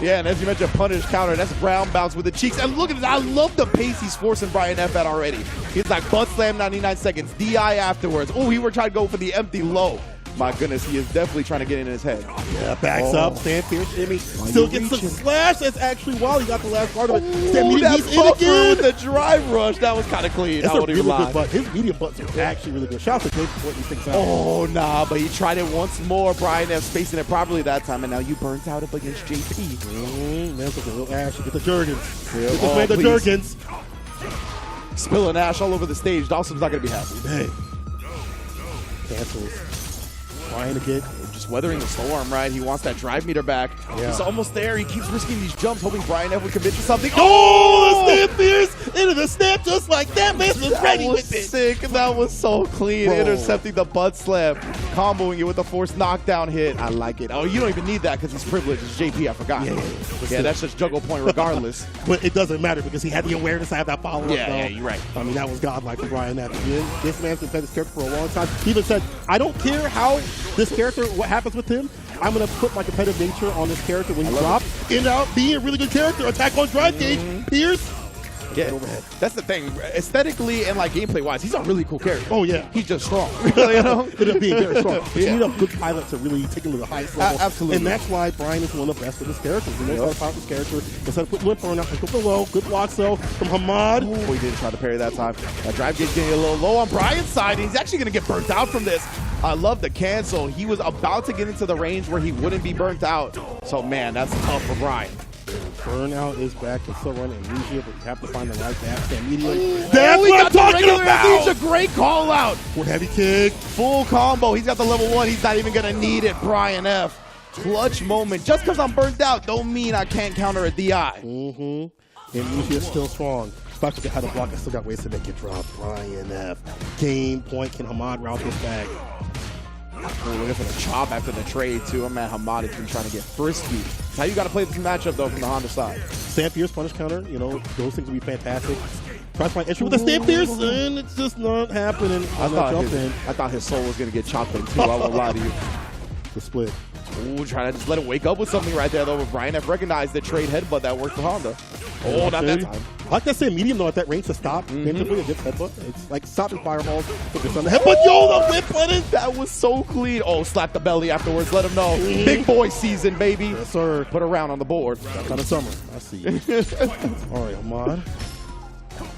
Yeah, and as you mentioned, punish counter. That's round bounce with the cheeks. And look at this. I love the pace he's forcing Brian F at already. He's like butt slam 99 seconds, DI afterwards. Oh, he were trying to go for the empty low. My goodness, he is definitely trying to get in his head. Yeah, backs up. Stan Pierce, Jimmy still gets some slash. That's actually while he got the last part of it. Stan Ooh, that he's in again. with the drive rush. That was kind of clean. That's I a won't really even lie. good butt. His medium butts are actually really good. Shout out to Jake for pointing these things out. Oh, nah, but he tried it once more. Brian F spacing it properly that time, and now you burnt out up against JP. Man's looking real ashy. Get the Jurgens. Yeah. Get this man the Jurgens. Spilling ash all over the stage. Dawson's not going to be happy. Hey. Cancels. Trying to get. Just weathering the storm, right? He wants that drive meter back. Yeah. He's almost there. He keeps risking these jumps, hoping Brian F would commit to something. Oh, the snap Pierce into the snap just like that. Man was ready with it. Sick. That was so clean. Bro. Intercepting the butt slam, comboing it with a forced knockdown hit. I like it. Oh, you don't even need that because he's privileged. It's JP. I forgot. Yeah, that's just juggle point regardless. But it doesn't matter because he had the awareness to have that follow-up. Yeah, you're right. I mean, that was godlike for Brian F. This man's been playing this character for a long time. He even said, I don't care how this character, what happens with him, I'm going to put my competitive nature on this character when he drops. End out being a really good character. Attack on drive gauge. Pierce. Yeah, that's the thing. Aesthetically and like gameplay-wise, he's a really cool character. Oh, yeah. He's just strong. You know? Ended up being very strong. But you need a good pilot to really take him to the highest level. Absolutely. And that's why Brian is one of the best with his characters. He knows how to pilot his character. Instead of putting whip on out, go below. Good blocks, though, from Hamad. Oh, he didn't try to parry that time. That drive gauge getting a little low on Brian's side. He's actually going to get burnt out from this. I love the cancel. He was about to get into the range where he wouldn't be burnt out. So, man, that's tough for Brian. Burnout is back. It's still running Amnesia, but you have to find the right gap. Immediately. That's what I'm talking about! Amnesia, great call out. With heavy kick. Full combo. He's got the level 1. He's not even going to need it. Brian F. Clutch moment. Just because I'm burnt out don't mean I can't counter a DI. Amnesia is still strong. Especially get how to block. I still got ways to make it drop. Brian F. Game point. Can Hamad route this back? Oh, looking for the chop after the trade, too. Oh, man, Hamad has been trying to get frisky. That's how you got to play this matchup, though, from the Honda side. Stan Pierce punish counter, you know, those things would be fantastic. Try to find entry with the Stan Pierce, and it's just not happening. I thought his soul was going to get chopped in, too. I won't lie to you. The split. Ooh, trying to just let him wake up with something right there, though. But Brian F recognized the trade headbutt that worked for Honda. Oh, not that time. I like that same medium, though, at that range to stop. Preemptively against headbutt. It's like stopping fireballs. Focus on the headbutt. Yo, the whip button. That was so clean. Oh, slap the belly afterwards. Let him know. Big boy season, baby. Yes, sir. Put a round on the board. That kind of summer. I see you. All right, Hamad.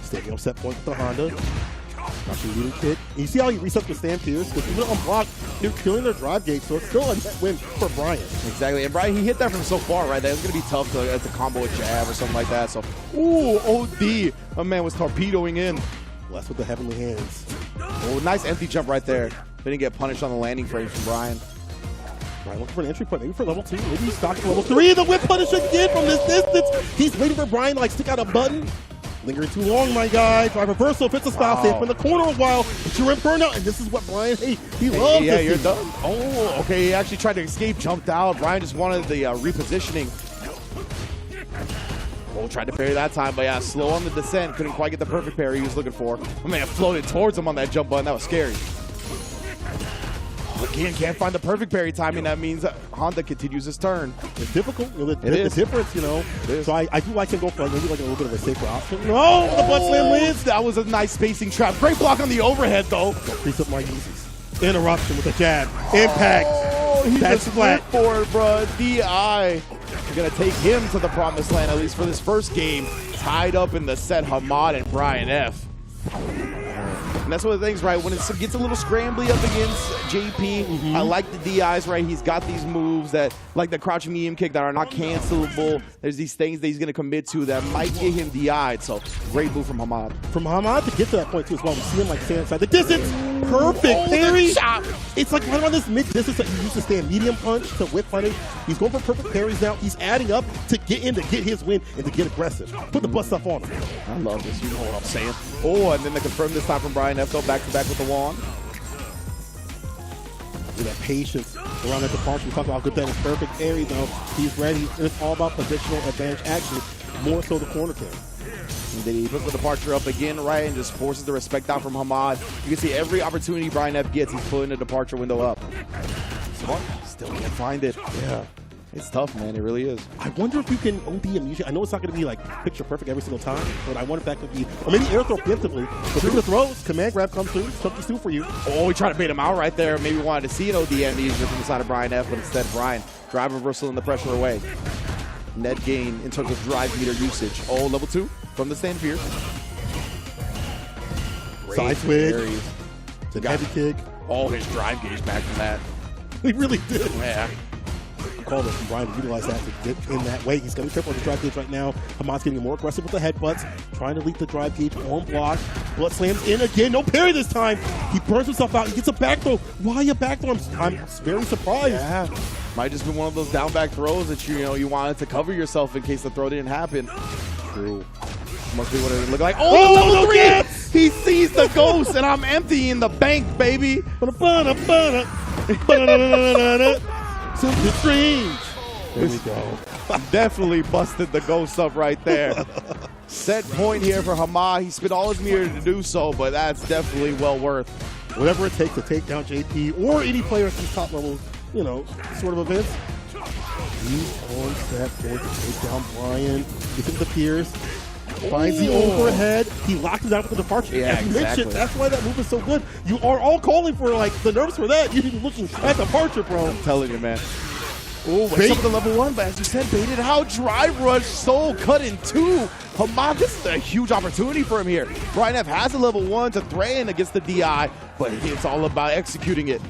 Staying on set point with the Honda. Actually leading kick. And you see how he resets with Stan Pierce? Because even unblocked, they're killing their drive gate, so it's still a net win for Brian. Exactly. And Brian, he hit that from so far, right? That was going to be tough to combo a jab or something like that. So, ooh, OD. My man was torpedoing in. Blessed with the heavenly hands. Oh, nice empty jump right there. Didn't get punished on the landing frame from Brian. Brian looking for an entry point, maybe for level 2. Maybe he's stocking level 3. The whip punish again from this distance. He's waiting for Brian to like stick out a button. Lingering too long, my guy. Drive reversal, fits a style, stay up in the corner a while, but you're in burnout, and this is what Brian, he loves. Yeah, you're done. Oh, okay, he actually tried to escape, jumped out. Brian just wanted the repositioning. Oh, tried to parry that time, but yeah, slow on the descent. Couldn't quite get the perfect parry he was looking for. Oh, man, floated towards him on that jump button. That was scary. Again, can't find the perfect parry timing. That means Honda continues his turn. It's difficult. You know, the difference, you know. So I do like to go for maybe like a little bit of a safer option. No, the butt slam wins. That was a nice spacing trap. Great block on the overhead, though. Crease up my Yeezys. Interruption with a jab. Impact. Oh, he That's just flat. went for it, bro. DI. We're going to take him to the promised land, at least for this first game. Tied up in the set, Hamad and Brian F. And that's one of the things, right? When it gets a little scrambly up against JP, I like the DIs, right? He's got these moves that, like the crouching medium kick, that are not cancelable. There's these things that he's going to commit to that might get him DI'd. So, great move from Hamad. From Hamad to get to that point, too, as well. We see him, like, stand inside the distance. Perfect parry. It's like right around this mid-distance that he used to stand medium punch to whip punish. He's going for perfect parries now. He's adding up to get in, to get his win, and to get aggressive. Put the butt stuff on him. I love this. You know what I'm saying. Oh, and then they confirm this time from Brian F. Back-to-back with the wand. With that patience around that departure. We talk about how good that is. Perfect parry, though. He's ready. And it's all about positional advantage. Actually, more so the corner kick. And then he puts the departure up again, right, and just forces the respect down from Hamad. You can see every opportunity Brian F gets, he's pulling the departure window up. Smart, still can't find it. Yeah. It's tough, man. It really is. I wonder if you can OD immediately. I know it's not going to be like picture perfect every single time, but I wonder if that could be, or maybe air throw preemptively. But through the throws, command grab comes through, chunky stew for you. Oh, he tried to bait him out right there. Maybe wanted to see an OD amnesia from the side of Brian F, but instead Brian drive reversal and the pressure away. Net gain in terms of drive meter usage. Oh, level 2 from the stand fear. Side switch. It's a heavy kick. All his drive gauge back from that. He really did. Yeah. Call it from Brian to utilize that to get in that way. He's going to be careful with the drive gauge right now. Hamad's getting more aggressive with the headbutts, trying to leak the drive gauge on block. Blood slams in again. No parry this time. He burns himself out. He gets a back throw. Why a back throw? I'm very surprised. Yeah. Might just be one of those down back throws that you wanted to cover yourself in case the throw didn't happen. True. Must be what it looked like. Oh, level 3! Yes! He sees the ghost, and I'm emptying the bank, baby. Something strange. There we go. Definitely busted the ghost up right there. Set point here for Hamad. He spent all his meter to do so, but that's definitely well worth. Whatever it takes to take down JP or any player at these top level, sort of events. He's on set for to take down Brian. Gets into the Pierce. Finds the overhead. He locks it out with the departure. Yeah, As you exactly. mentioned, that's why that move is so good. You are all calling for the nerves for that. You're looking at departure, bro. I'm telling you, man. Oh, wakes up with the level 1, but as you said, baited out. Drive rush, soul cut in 2. Hamad, this is a huge opportunity for him here. Brian F has a level 1 to threaten against the DI, but it's all about executing it.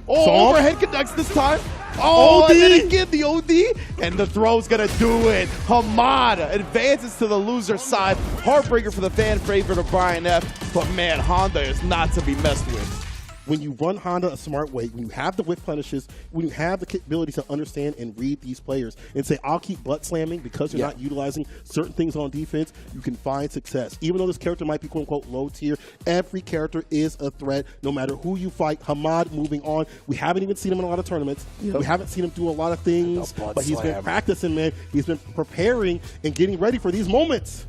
Oh, overhead connects this time. Oh, OD. and then again the OD, and the throw's gonna do it. Hamad advances to the loser side. Heartbreaker for the fan favorite of Brian F, but man, Honda is not to be messed with. When you run Honda a smart way, when you have the whiff punishes, when you have the ability to understand and read these players and say, I'll keep butt slamming because you're not utilizing certain things on defense, you can find success. Even though this character might be quote-unquote low tier, every character is a threat no matter who you fight. Hamad moving on. We haven't even seen him in a lot of tournaments. We haven't seen him do a lot of things, but he's been practicing, man. He's been preparing and getting ready for these moments.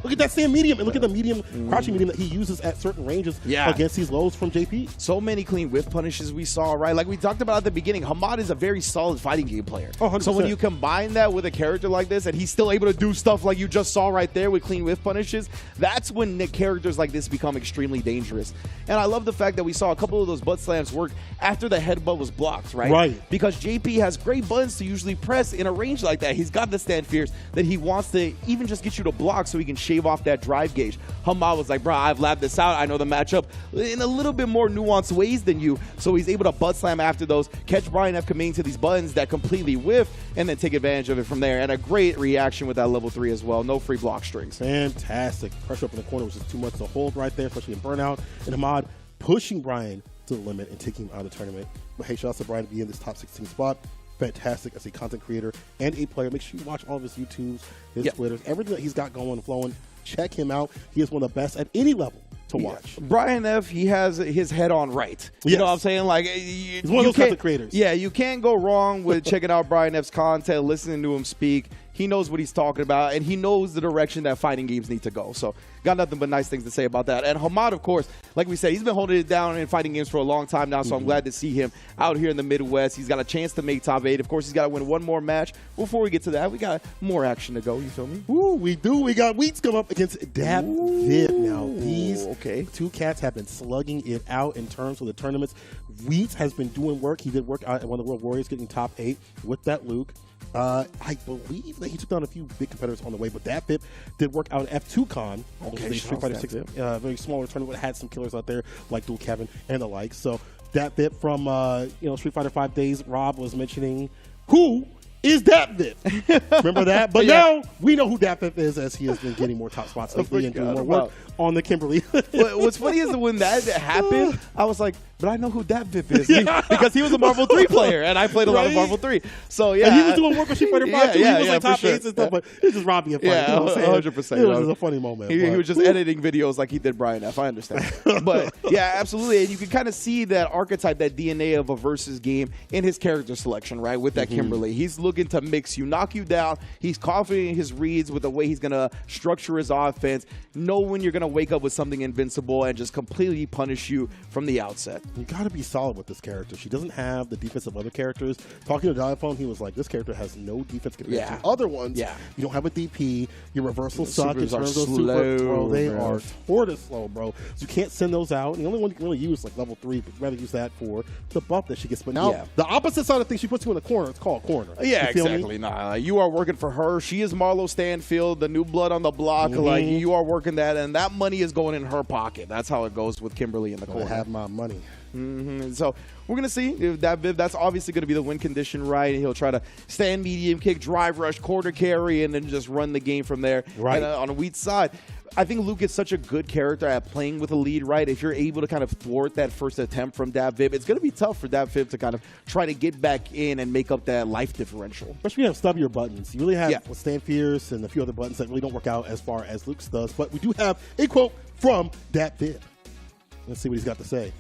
Look at that same medium, and look at the medium, crouching medium that he uses at certain ranges against these lows from JP. So many clean whiff punishes we saw, right? Like we talked about at the beginning, Hamad is a very solid fighting game player. Oh, so when you combine that with a character like this, and he's still able to do stuff like you just saw right there with clean whiff punishes, that's when the characters like this become extremely dangerous. And I love the fact that we saw a couple of those butt slams work after the headbutt was blocked, right? Right. Because JP has great buttons to usually press in a range like that. He's got the stand fierce that he wants to even just get you to block so he can shave off that drive gauge. Hamad was like, bro, I've labbed this out. I know the matchup in a little bit more nuanced ways than you. So he's able to butt slam after those, catch Brian F committing to these buttons that completely whiff, and then take advantage of it from there. And a great reaction with that level 3 as well. No free block strings. Fantastic. Pressure up in the corner was just too much to hold right there, especially in burnout. And Hamad pushing Brian to the limit and taking him out of the tournament. But hey, shout out to Brian to be in this top 16 spot. Fantastic as a content creator and a player. Make sure you watch all of his YouTubes, his Twitters, everything that he's got going and flowing. Check him out. He is one of the best at any level to watch. Brian F, he has his head on right. You know what I'm saying? Like, he's one of those content creators. Yeah, you can't go wrong with checking out Brian F's content, listening to him speak. He knows what he's talking about, and he knows the direction that fighting games need to go. So got nothing but nice things to say about that. And Hamad, of course, like we said, he's been holding it down in fighting games for a long time now, so I'm glad to see him out here in the Midwest. He's got a chance to make top 8. Of course, he's got to win one more match. Before we get to that, we got more action to go. You feel me? Ooh, we do. We got Wheats come up against DapVip. Now, these two cats have been slugging it out in terms of the tournaments. Wheats has been doing work. He did work out at one of the World Warriors, getting top 8 with that Luke. I believe that he took down a few big competitors on the way, but DapVip did work out at F2Con. Okay, Street Fighter 6, very smaller tournament, had some killers out there like Dual Kevin and the like. So DapVip from Street Fighter 5 Days, Rob was mentioning who is DapVip. Remember that? But now we know who DapVip is, as he has been getting more top spots lately and doing more work on the Kimberly. What's funny is that when that happened, I was like, but I know who DapVip is because he was a Marvel 3 player, and I played a lot of Marvel 3. So, yeah. And he was doing work with Street Fighter 5, too. He was like top 8 and stuff, but he was just robbing a fight. Yeah, you know what I'm saying? 100%. It was just a funny moment. He was just editing videos like he did Brian F. I understand. But, yeah, absolutely. And you can kind of see that archetype, that DNA of a versus game in his character selection, right, with that Kimberly. He's looking to mix you, knock you down. He's confident in his reads with the way he's going to structure his offense, know when you're going to wake up with something invincible and just completely punish you from the outset. You got to be solid with this character. She doesn't have the defense of other characters. Talking to Diaphone, he was like, this character has no defense compared to other ones. Yeah. You don't have a DP. Your reversals suck in terms of super. Bro, they are tortoise slow, bro. So you can't send those out. And the only one you can really use is like level 3, but rather use that for the buff that she gets. But now, the opposite side of things, she puts you in a corner. It's called corner. Yeah, exactly. Nah, you are working for her. She is Marlo Stanfield, the new blood on the block. Like, you are working that, and that money is going in her pocket. That's how it goes with Kimberly in the corner. I have my money. So we're going to see if that's obviously going to be the win condition, right? He'll try to stand medium kick, drive rush, quarter carry, and then just run the game from there. Right. And, on Wheat's side, I think Luke is such a good character at playing with a lead, right? If you're able to kind of thwart that first attempt from DapVip, it's going to be tough for DapVip to kind of try to get back in and make up that life differential. Especially when you have stubbier buttons. You really have Stand Fierce and a few other buttons that really don't work out as far as Luke's does. But we do have a quote from DapVip. Let's see what he's got to say.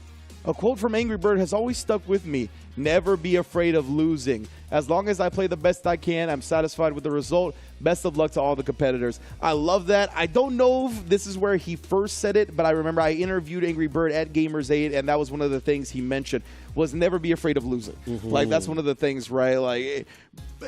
A quote from Angry Bird has always stuck with me. Never be afraid of losing. As long as I play the best I can, I'm satisfied with the result. Best of luck to all the competitors. I love that. I don't know if this is where he first said it, but I remember I interviewed Angry Bird at Gamers 8, and that was one of the things he mentioned, was never be afraid of losing. Like, that's one of the things, right? Like,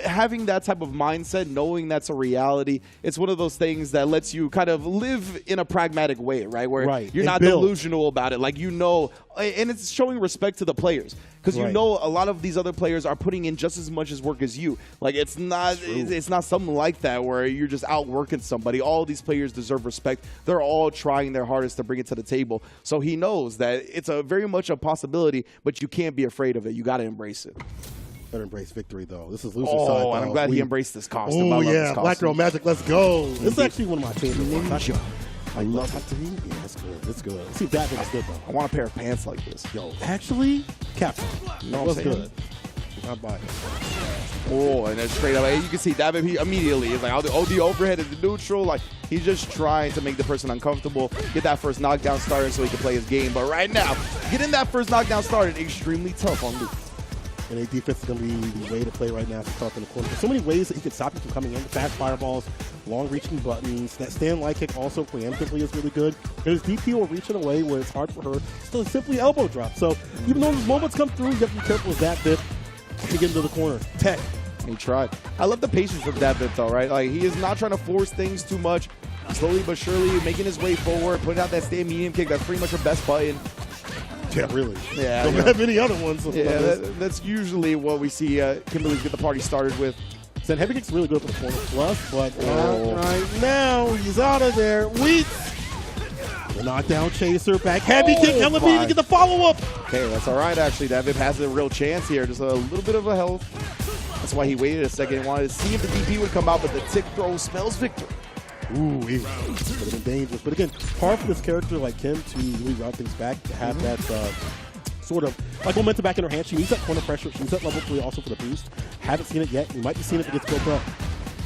having that type of mindset, knowing that's a reality, it's one of those things that lets you kind of live in a pragmatic way, right? Where you're not delusional about it. Like, you know, and it's showing respect to the players. Because you know a lot of these other players are putting in just as much as work as you. Like, it's not something like that where you're just outworking somebody. All these players deserve respect. They're all trying their hardest to bring it to the table. So he knows that it's a very much a possibility, but you can't be afraid of it. You got to embrace it. Better embrace victory, though. This is loser side. Oh, I'm glad he embraced this costume. Oh, yeah. Black Girl Magic, let's go. This is actually one of my favorite ones. I love it. Yeah, that's good. It's good. See, that is good, though. I want a pair of pants like this. Yo, actually, Capcom. What's good? Not bad. Oh, and then straight up, you can see that he immediately is like, the overhead is the neutral. Like, he's just trying to make the person uncomfortable, get that first knockdown started so he can play his game. But right now, getting that first knockdown started, extremely tough on Luke. And a defense is going to be the way to play right now. To in the corner. There's so many ways that he can stop you from coming in. Fast fireballs, long-reaching buttons. That stand light kick also preemptively is really good. And his DP will reach in a way where it's hard for her to simply elbow drop. So even though those moments come through, you have to be careful with that bit to get into the corner. Tech. He tried. I love the patience of that bit, though, right? Like, he is not trying to force things too much. Slowly but surely making his way forward, putting out that stand medium kick. That's pretty much her best button. Yeah, really. Yeah, don't have any other ones. Yeah, that's usually what we see Kimberly get the party started with. Said heavy kick's really good for the corner plus, but right now he's out of there. Wheats. The knockdown chaser back. Heavy kick. LMB to get the follow up. Okay, that's all right. Actually, DapVip has a real chance here. Just a little bit of a health. That's why he waited a second and wanted to see if the DP would come out, but the tick throw spells victory. Ooh, could have been dangerous. But again, hard for this character like Kim to really route things back, to have that sort of like momentum back in her hand. She needs that corner pressure. She needs that level 3 also for the boost. Haven't seen it yet. You might be seeing it if it gets built up.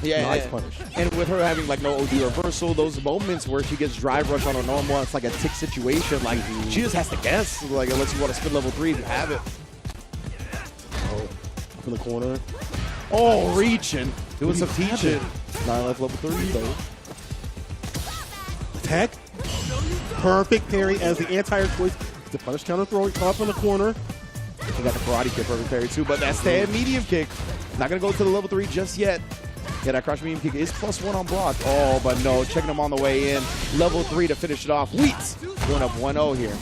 Yeah, nice punish. And with her having like no OD reversal, those moments where she gets drive rush on a normal, it's like a tick situation. Like she just has to guess. Like unless you want to spin level 3, you have it. Oh, up in the corner. Oh, reaching. Doing some teaching. 9 left level 3 though. Tech. Perfect parry as the anti-air choice. The punish counter throw up in the corner. He got the karate kick perfect parry too, but that stand medium kick. Not going to go to the level 3 just yet. Yeah, that crouch medium kick is +1 on block. Oh, but no, checking him on the way in. Level 3 to finish it off. Wheats going up 1-0 here.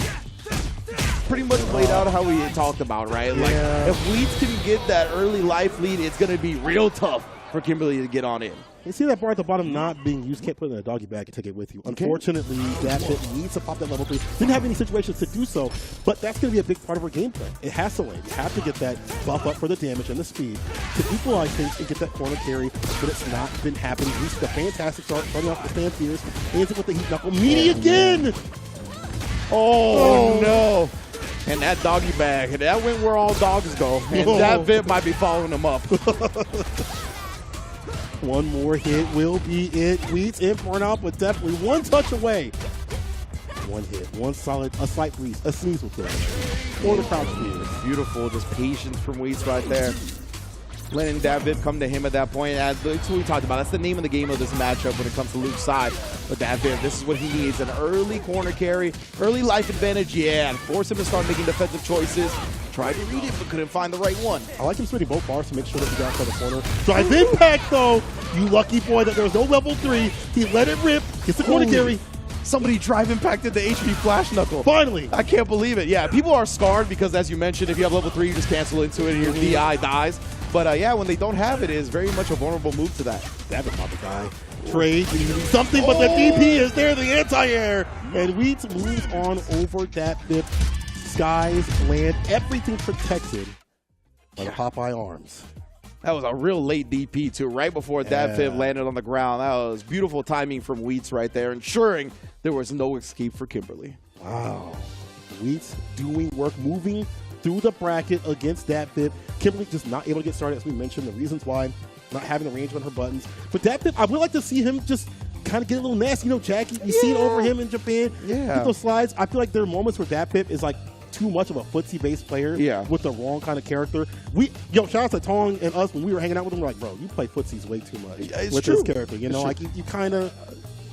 Pretty much played out how we talked about, right? Like, if Wheats can get that early life lead, it's going to be real tough for Kimberly to get on in. You see that bar at the bottom not being used, can't put it in a doggy bag and take it with you. Unfortunately, DapVip needs to pop that level 3. Didn't have any situations to do so, but that's going to be a big part of her gameplay. It has to land. You have to get that buff up for the damage and the speed to equalize things and get that corner carry, but it's not been happening. He's a fantastic start, starting off the stand fierce, ends it with the heat knuckle. Meaty again! Oh, no. And that doggy bag, that went where all dogs go. And DapVip might be following him up. One more hit will be it. Weeds in for an out, but definitely one touch away. One hit, one solid, a slight breeze, a sneeze will kill him. Or the crouch spears. Beautiful, just patience from Weeds right there. Letting DapVip come to him at that point. That's what we talked about. That's the name of the game of this matchup when it comes to Luke's side. But DapVip, this is what he needs. An early corner carry, early life advantage, yeah. And force him to start making defensive choices. Tried to read it, but couldn't find the right one. I like him switching both bars to make sure that he got outside the corner. Drive impact, though. You lucky boy that there was no level 3. He let it rip. Gets the corner carry. Somebody drive impacted the HP Flash Knuckle. Finally. I can't believe it. Yeah, people are scarred because, as you mentioned, if you have level 3, you just cancel into it and your DI dies. But yeah, when they don't have it, it is very much a vulnerable move to that. DapVip about to die. Trade something, but the DP is there, the anti-air. And Weeds moves on over DapVip. Skies, land, everything protected by the Popeye arms. That was a real late DP, too, right before DapVip landed on the ground. That was beautiful timing from Weeds right there, ensuring there was no escape for Kimberly. Wow. Weeds doing work, moving through the bracket against DapVip. Kimberly just not able to get started, as we mentioned, the reasons why, not having the range on her buttons. But DapVip, I would like to see him just kind of get a little nasty. You know, Jackie, you see it over him in Japan. Yeah. Get those slides. I feel like there are moments where DapVip is like too much of a footsie-based player with the wrong kind of character. Shout out to Tong and us when we were hanging out with him. We're like, bro, you play footsies way too much with this character. You know, like you kind of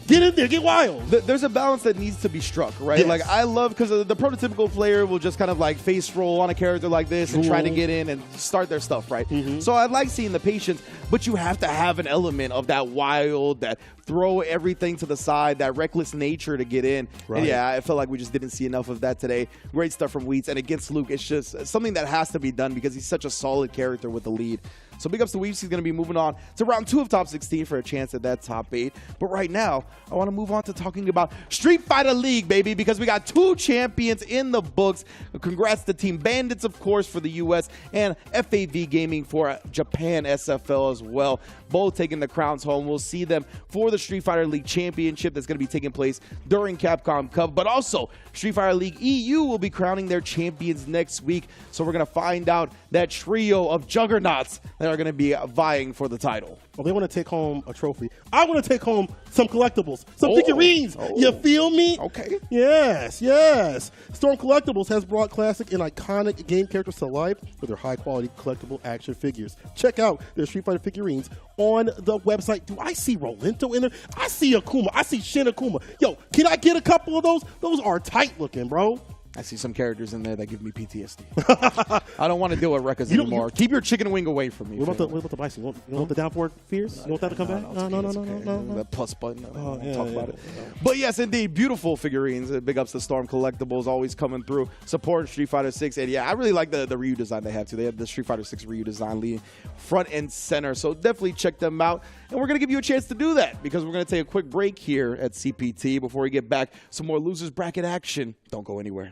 get in there, get wild. There's a balance that needs to be struck, right? Yes. Like, I love, because the prototypical player will just kind of like face roll on a character like this and try to get in and start their stuff, right? So I like seeing the patience, but you have to have an element of that wild, that throw everything to the side, that reckless nature to get in. Right. And yeah, I felt like we just didn't see enough of that today. Great stuff from Weeds. And against Luke, it's just something that has to be done because he's such a solid character with the lead. So big ups to Weeds. He's going to be moving on to round 2 of top 16 for a chance at that top 8. But right now, I want to move on to talking about Street Fighter League, baby, because we got 2 champions in the books. Congrats to Team Bandits, of course, for the U.S., and FAV Gaming for Japan SFL as well. Both taking the crowns home. We'll see them for the Street Fighter League Championship that's going to be taking place during Capcom Cup. But also, Street Fighter League EU will be crowning their champions next week. So we're going to find out that trio of juggernauts that are going to be vying for the title. Well, they want to take home a trophy. I want to take home some collectibles, some figurines. You feel me? Okay. Yes, yes. Storm Collectibles has brought classic and iconic game characters to life with their high-quality collectible action figures. Check out their Street Fighter figurines on the website. Do I see Rolento in there? I see Akuma. I see Shen Akuma. Yo, can I get a couple of those? Those are tight looking, bro. I see some characters in there that give me PTSD. I don't want to deal with Rekkas anymore. Keep your chicken wing away from me. What about the bison? You want the downforward fears? You want that to come back? No. That plus button. Talk about it. But yes, indeed, beautiful figurines. Big ups to Storm Collectibles, always coming through, supporting Street Fighter 6. And yeah, I really like the Ryu design they have too. They have the Street Fighter 6 Ryu design leading front and center. So definitely check them out. And we're going to give you a chance to do that because we're going to take a quick break here at CPT before we get back some more losers bracket action. Don't go anywhere.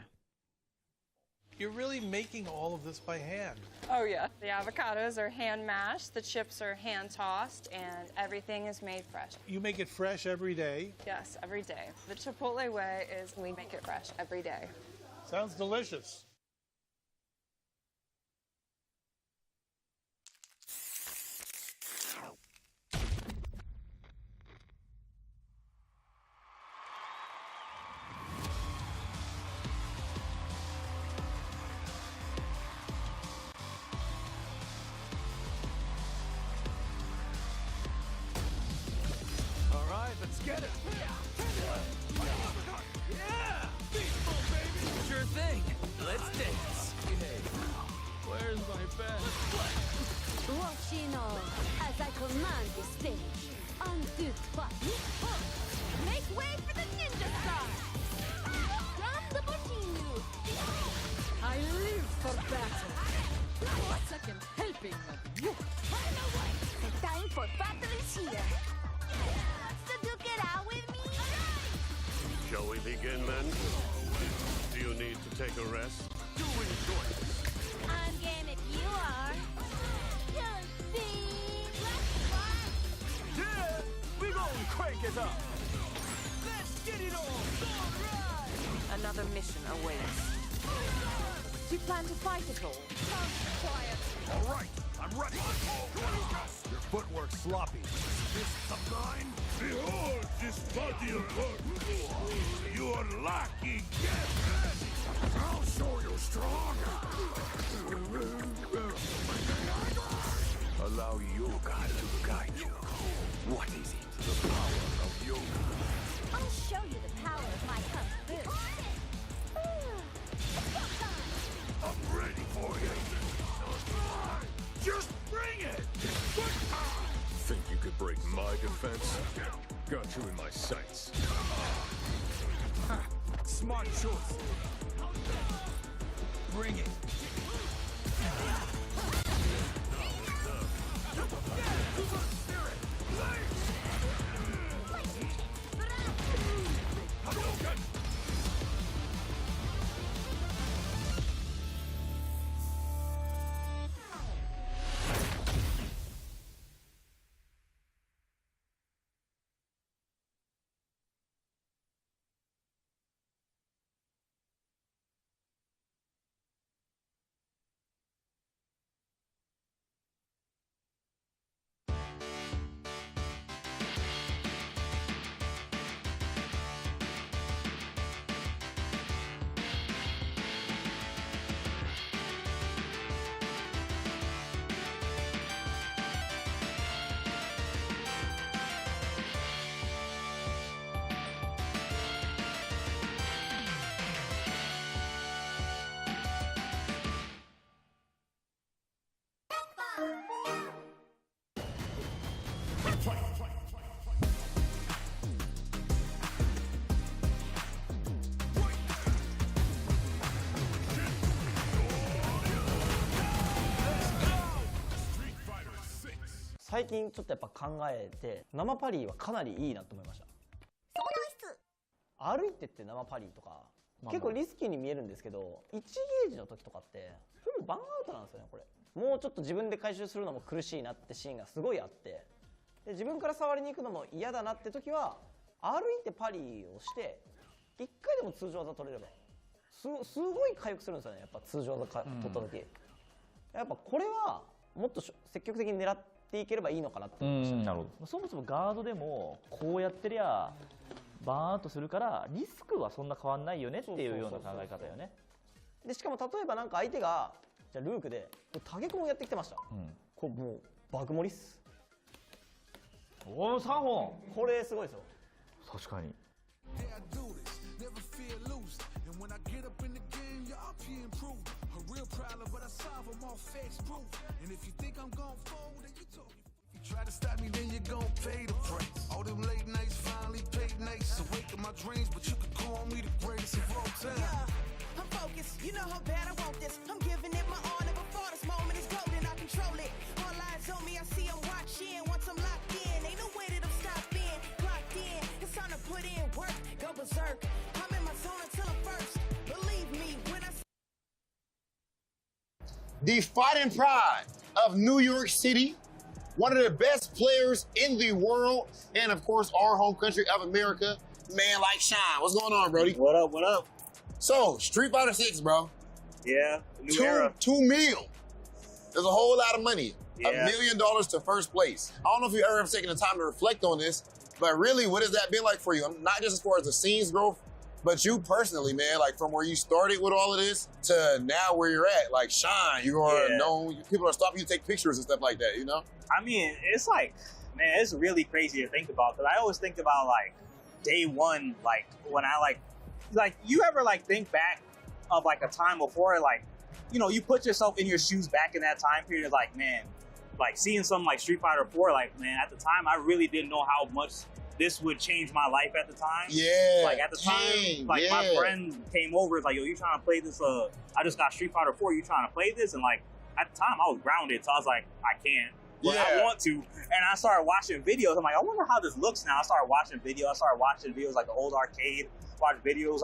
You're really making all of this by hand. Oh yeah. The avocados are hand mashed, the chips are hand tossed, and everything is made fresh. You make it fresh every day? Yes, every day. The Chipotle way is we make it fresh every day. Sounds delicious. Let's get it! Yeah! Sure thing. Let's dance. Hey, where's my bed? Watching all as I command the stage. On this button. Make way for the ninja star! From the Bochingu! I live for battle. A second helping of you. The time for battle is here. Wants to duke it out with me? Shall we begin then? Do you need to take a rest? Do enjoy this. I'm game if you are. Yeah, we gonna crank it up. Let's get it on. All right. Another mission awaits. you plan to fight at all? Quiet. All right, I'm ready. Your footwork's sloppy. This mine? Behold this body of work. You are lacking. Get ready. I'll show you strong. Allow yoga to guide you. What is it? The power of yoga. I'll show you the power of my kung fu. I'm ready for you. Just bring it! Think you could break my defense? Got you in my sights. Smart choice. Bring it.最近ちょっとやっぱ考えて生パリーはかなりいいなと思いました。歩いてって生パリーとか結構リスキーに見えるんですけど、1ゲージの時とかってほぼバンアウトなんですよね。これもうちょっと自分で回収するのも苦しいなってシーンがすごいあって、で自分から触りに行くのも嫌だなって時は歩いてパリーをして1回でも通常技取れればすごい回復するんですよね。やっぱ通常技取った時、やっぱこれはもっと積極的に狙っていければいいのかなって思いました。なるほど。そもそもガードでもこうやってりゃバーンアウトするからリスクはそんな変わんないよねっていうような考え方よね。でしかも例えばなんか相手がじゃあルークでタゲコンをやってきてました。これもう爆盛りっす。おお3本。これすごいですよ。確かに。Try to stop me, then you're gon' pay the price. All them late nights finally paid nights. Awake in my dreams, but you could call me the greatest of all time. Yeah, I'm focused. You know how bad I want this. I'm giving it my all, and before this moment is golden, I control it. All eyes on me, I see I'm watching. Once I'm locked in, ain't no way that I'm stopping. Clocked in, it's time to put in work. Go berserk. I'm in my zone until I'm first. Believe me when I. The fighting pride of New York City. One of the best players in the world, and of course, our home country of America, man like Shen. What's going on, Brody? What up, what up? So, Street Fighter 6, bro. Yeah, new era. $2 million. There's a whole lot of money. Yeah. $1 million to first place. I don't know if you ever have taken the time to reflect on this, but really, what has that been like for you? Not just as far as the scenes growth, but you personally, man, like from where you started with all of this to now where you're at, like Shen, you are known, people are stopping you to take pictures and stuff like that, you know? I mean, it's like, man, it's really crazy to think about, because I always think about like day one, like when I like you ever like think back of like a time before, like, you know, you put yourself in your shoes back in that time period, like, man, like seeing something like Street Fighter 4, like, man, at the time, I really didn't know how much this would change my life at the time. Yeah. Like at the time, like my friend came over, like, yo, you trying to play this? I just got Street Fighter 4. You trying to play this? And like at the time, I was grounded, so I was like, I can't. But I want to. And I started watching videos. I'm like, I wonder how this looks now. I started watching videos. I started watching videos like the old arcade. Watch videos,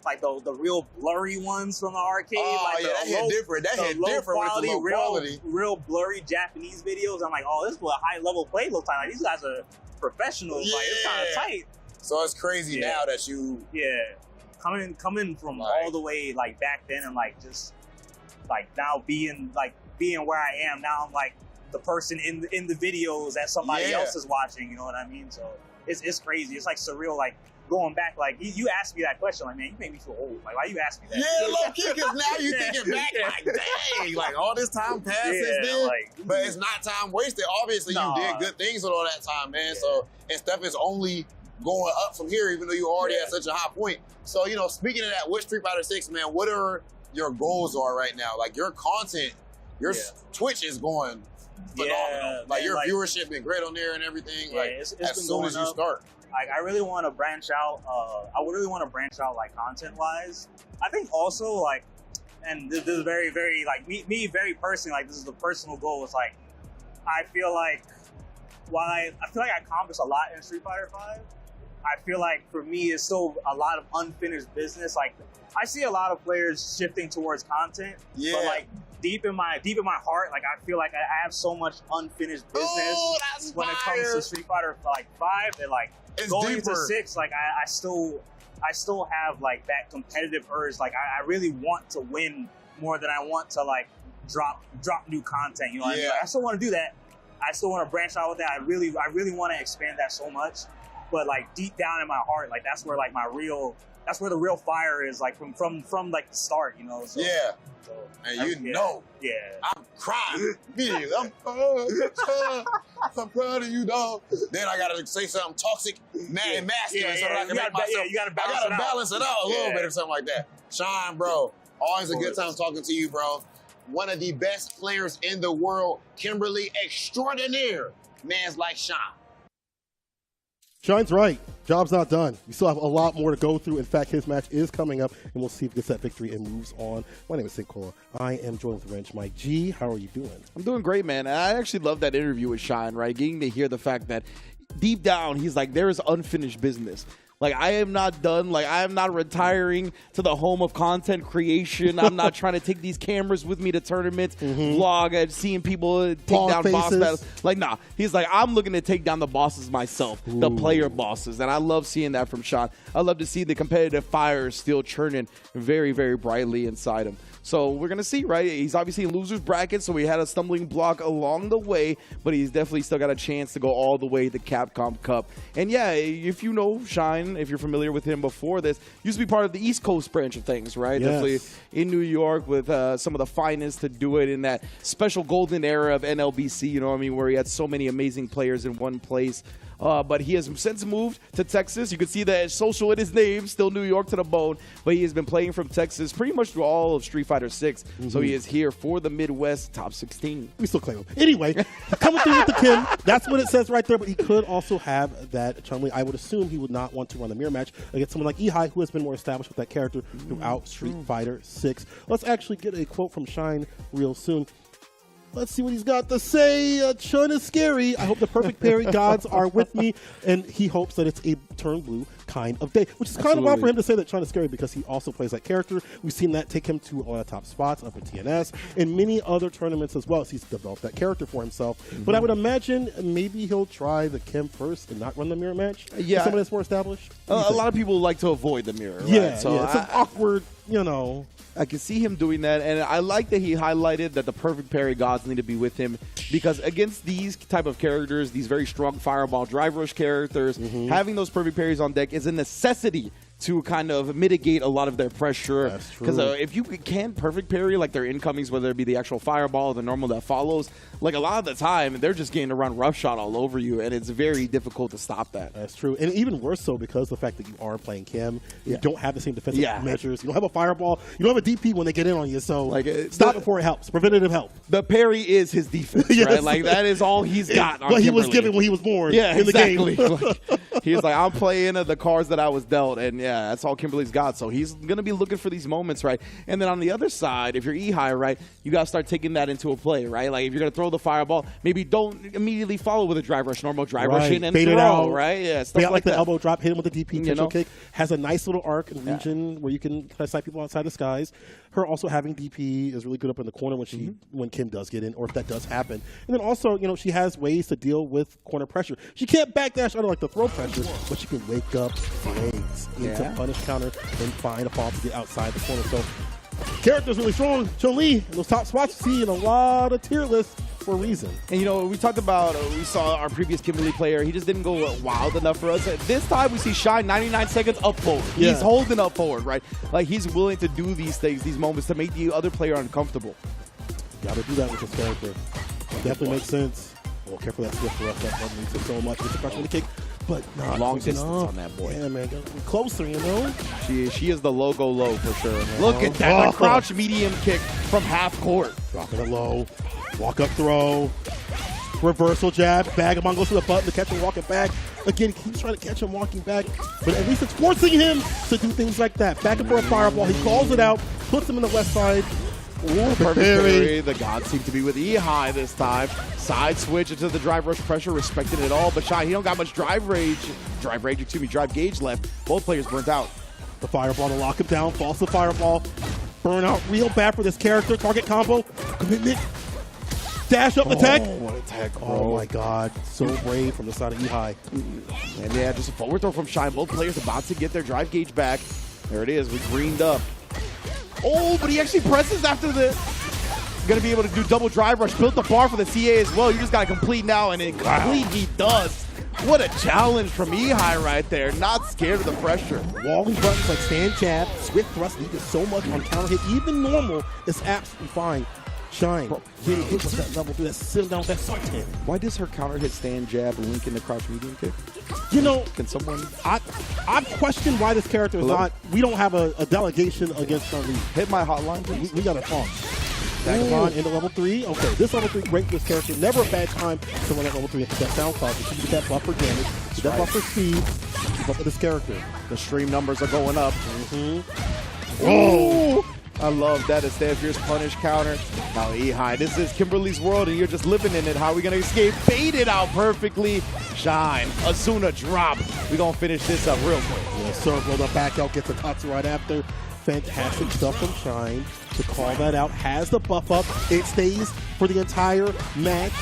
like the real blurry ones from the arcade. Oh, like yeah, that hit different. That hit different with the low quality. Real blurry Japanese videos. I'm like, oh, this is what high level play looks like. Like these guys are professionals. Like it's kind of tight. So it's crazy now that you coming from all the way like back then and like just like now being where I am now, I'm like the person in the videos that somebody else is watching. You know what I mean? So it's crazy. It's like surreal. Like going back, like you asked me that question, like man, you made me feel old. Like why you ask me that? Yeah, low key, because now you thinking back, like dang, like all this time passed since then. Like, but it's not time wasted. Obviously, you did good things with all that time, man. So and stuff is only going up from here, even though you already at such a high point. So speaking of that, with Street Fighter 6, man, what are your goals are right now? Like your content, your Twitch is going phenomenal. Like your viewership been great on there and everything. Like it's as soon as you start. Like I really want to branch out. I would really want to branch out like content wise. I think also like, and this is very, very like me very personally. Like this is the personal goal. It's like I feel like while I feel like I accomplished a lot in Street Fighter 5. I feel like for me it's still a lot of unfinished business. Like I see a lot of players shifting towards content, but like deep in my heart, like I feel like I have so much unfinished business when it comes to Street Fighter like 5. And like it's going deeper. into 6, like I still have like that competitive urge. Like I really want to win more than I want to like drop new content. You know what I mean? Like, I still want to do that. I still want to branch out with that. I really want to expand that so much. But like deep down in my heart, like that's where like that's where the real fire is, like from like the start, you know. So, and I'm crying. I'm proud of you, dog. Then I gotta say something toxic, mad, and masculine, so that I can make myself. You gotta balance it out a little bit or something like that. Sean, bro, always a good time talking to you, bro. One of the best players in the world, Kimberly extraordinaire. Man's like Sean. Shine's right. Job's not done. We still have a lot more to go through. In fact, his match is coming up, and we'll see if he gets that victory and moves on. My name is Sinkola. I am joined with Wrench. Mike G, how are you doing? I'm doing great, man. I actually love that interview with Shine, right? Getting to hear the fact that deep down, he's like, there is unfinished business. Like, I am not done. Like, I am not retiring to the home of content creation. I'm not trying to take these cameras with me to tournaments, vlog, and seeing people take down boss battles. Like, nah. He's like, I'm looking to take down the bosses myself, the player bosses. And I love seeing that from Sean. I love to see the competitive fire still churning very, very brightly inside him. So we're going to see, right? He's obviously in loser's bracket, so he had a stumbling block along the way, but he's definitely still got a chance to go all the way to Capcom Cup. And yeah, if you know Shine, if you're familiar with him before this, used to be part of the East Coast branch of things, right? Yes. Definitely in New York with some of the finest to do it in that special golden era of NLBC, you know what I mean, where he had so many amazing players in one place. But he has since moved to Texas. You can see that social in his name, still New York to the bone. But he has been playing from Texas pretty much through all of Street Fighter 6. So he is here for the Midwest top 16. We still claim him. Anyway, coming through with the Kim, that's what it says right there. But he could also have that Chun-Li. I would assume he would not want to run the mirror match against someone like Ehai, who has been more established with that character throughout Street Fighter 6. Let's actually get a quote from Shine real soon. Let's see what he's got to say. Chun is scary. I hope the perfect parry gods are with me. And he hopes that it's a turn blue kind of day, which is kind of odd for him to say that Chun is scary because he also plays that character. We've seen that take him to a lot of top spots up at TNS and many other tournaments as well. So he's developed that character for himself. But I would imagine maybe he'll try the Kim first and not run the mirror match. Yeah. Someone that's more established. A lot of people like to avoid the mirror. Right? Yeah, so it's an awkward, you know. I can see him doing that, and I like that he highlighted that the perfect parry gods need to be with him because against these type of characters, these very strong fireball drive rush characters, having those perfect parries on deck is a necessity to kind of mitigate a lot of their pressure. That's true. Because if you can't perfect parry like their incomings, whether it be the actual fireball or the normal that follows, like a lot of the time, they're just getting to run roughshod all over you, and it's very difficult to stop that. That's true. And even worse so because the fact that you are playing Kim, you don't have the same defensive measures. You don't have a fireball. You don't have a DP when they get in on you. So like, stop before it helps. Preventative help. The parry is his defense, right? Like, that is all he's got on what he Kimberly. was given when he was born in exactly. the game. Like, he was like, I'm playing the cards that I was dealt, and yeah, that's all Kimberly's got. So he's going to be looking for these moments, right? And then on the other side, if you're Ehai, right, you got to start taking that into a play, right? Like, if you're going to throw the fireball, maybe don't immediately follow with a drive rush, normal drive rush in and fade throw, it out, right? Yeah, stuff like that. The elbow drop, hit him with a DP, potential kick. Has a nice little arc and region where you can sight people outside the skies. Her also having DP is really good up in the corner when Kim does get in, or if that does happen. And then also, you know, she has ways to deal with corner pressure. She can't backdash under like the throw pressure, but she can wake up legs into punish counter and find a fall to get outside the corner. So Character's really strong. Chun-Li, those top spots you see in a lot of tier lists for a reason. And you know, we talked about, we saw our previous Kimberly player, he just didn't go wild enough for us. This time we see Shine 99 seconds up forward. Yeah. He's holding up forward, right? Like he's willing to do these things, these moments to make the other player uncomfortable. Gotta do that with this character. Definitely makes sense. Oh, careful that Swift rush. That button took so much. It's a crush on the kick, but not Long close distance enough. on that boy. Yeah, man. Gotta be closer, you know? She is the logo low for sure. Man. Look at that. A crouch medium kick from half court. Dropping it low. Walk up throw. Reversal jab. Vagabond goes to the button to catch him walking back. Again, keeps trying to catch him walking back, but at least it's forcing him to do things like that. Back up for a fireball. He calls it out, puts him in the left side. Ooh, perfect parry. The gods seem to be with Ehai this time. Side switch into the drive rush pressure, respecting it all. But Shy, he don't got much drive gauge left. Both players burnt out. The fireball to lock him down. Falls the fireball. Burnout real bad for this character. Target combo. Commitment. Dash up attack. Oh, what attack, bro. Oh my god. So brave from the side of Ehai. And yeah, just a forward throw from Shine. Both players about to get their drive gauge back. There it is. We greened up. Oh, but he actually presses after the... Going to be able to do double drive rush. Built the bar for the CA as well. You just got to complete now, and complete he does. What a challenge from Ehai right there. Not scared of the pressure. Walling buttons like stand jab, swift thrust needed so much on counter hit. Even normal is absolutely fine. Shine. Getting hit with that level 3. That's sitting down with that suntan. Why does her counter hit stand jab link in the crouch medium kick? You know, can someone... I've questioned why this character is not... We don't have a delegation against Chun-Li. Hit my hotline, please. We got to talk. Vagabond into level 3. Okay, this level 3 great for this character. Never a bad time to run at level 3 and hit that sound cloud. You get that buffer damage, get that buffer speed. Keep up with this character. The stream numbers are going up. Whoa! I love that. It's that fierce punish counter. Now Ehai, this is Kimberly's world and you're just living in it. How are we going to escape? Bait it out perfectly. Shine. Asuna drop. We're going to finish this up real quick. Yeah, circle the back out, gets a touch right after. Fantastic stuff from Shine to call that out. Has the buff up. It stays for the entire match.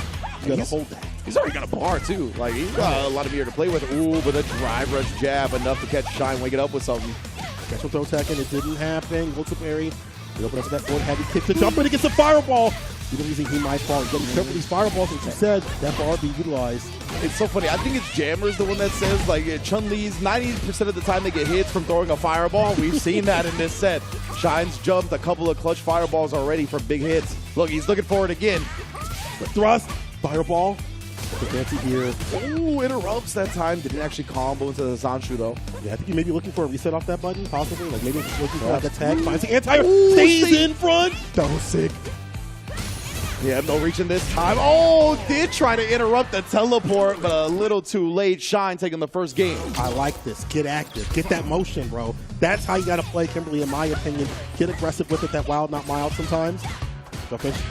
You got to hold that. He's already got a bar too. Like he's got a lot of gear to play with. Ooh, but a drive rush jab enough to catch Shine, wake it up with something. Catch him throw attacking. It didn't happen. Go to parry. He opened up to that forward heavy kick to jump in against a fireball. You know, he might fall. You got to be careful with these fireballs. As you said, that bar be utilized. It's so funny. I think it's Jammer's the one that says, like, Chun-Li's 90% of the time they get hits from throwing a fireball. We've seen that in this set. Shine's jumped a couple of clutch fireballs already from big hits. Look, he's looking for it again. The thrust, fireball. The fancy here. Ooh, interrupts that time. Didn't actually combo into the Zanshu, though. Yeah, I think you may be looking for a reset off that button, possibly. Like, maybe looking for like a tag. Finds the anti-air. Stays in front. That was sick. Yeah, no reaching this time. Oh, did try to interrupt the teleport, but a little too late. Shine taking the first game. I like this. Get active. Get that motion, bro. That's how you got to play Kimberly, in my opinion. Get aggressive with it. That wild, not mild sometimes.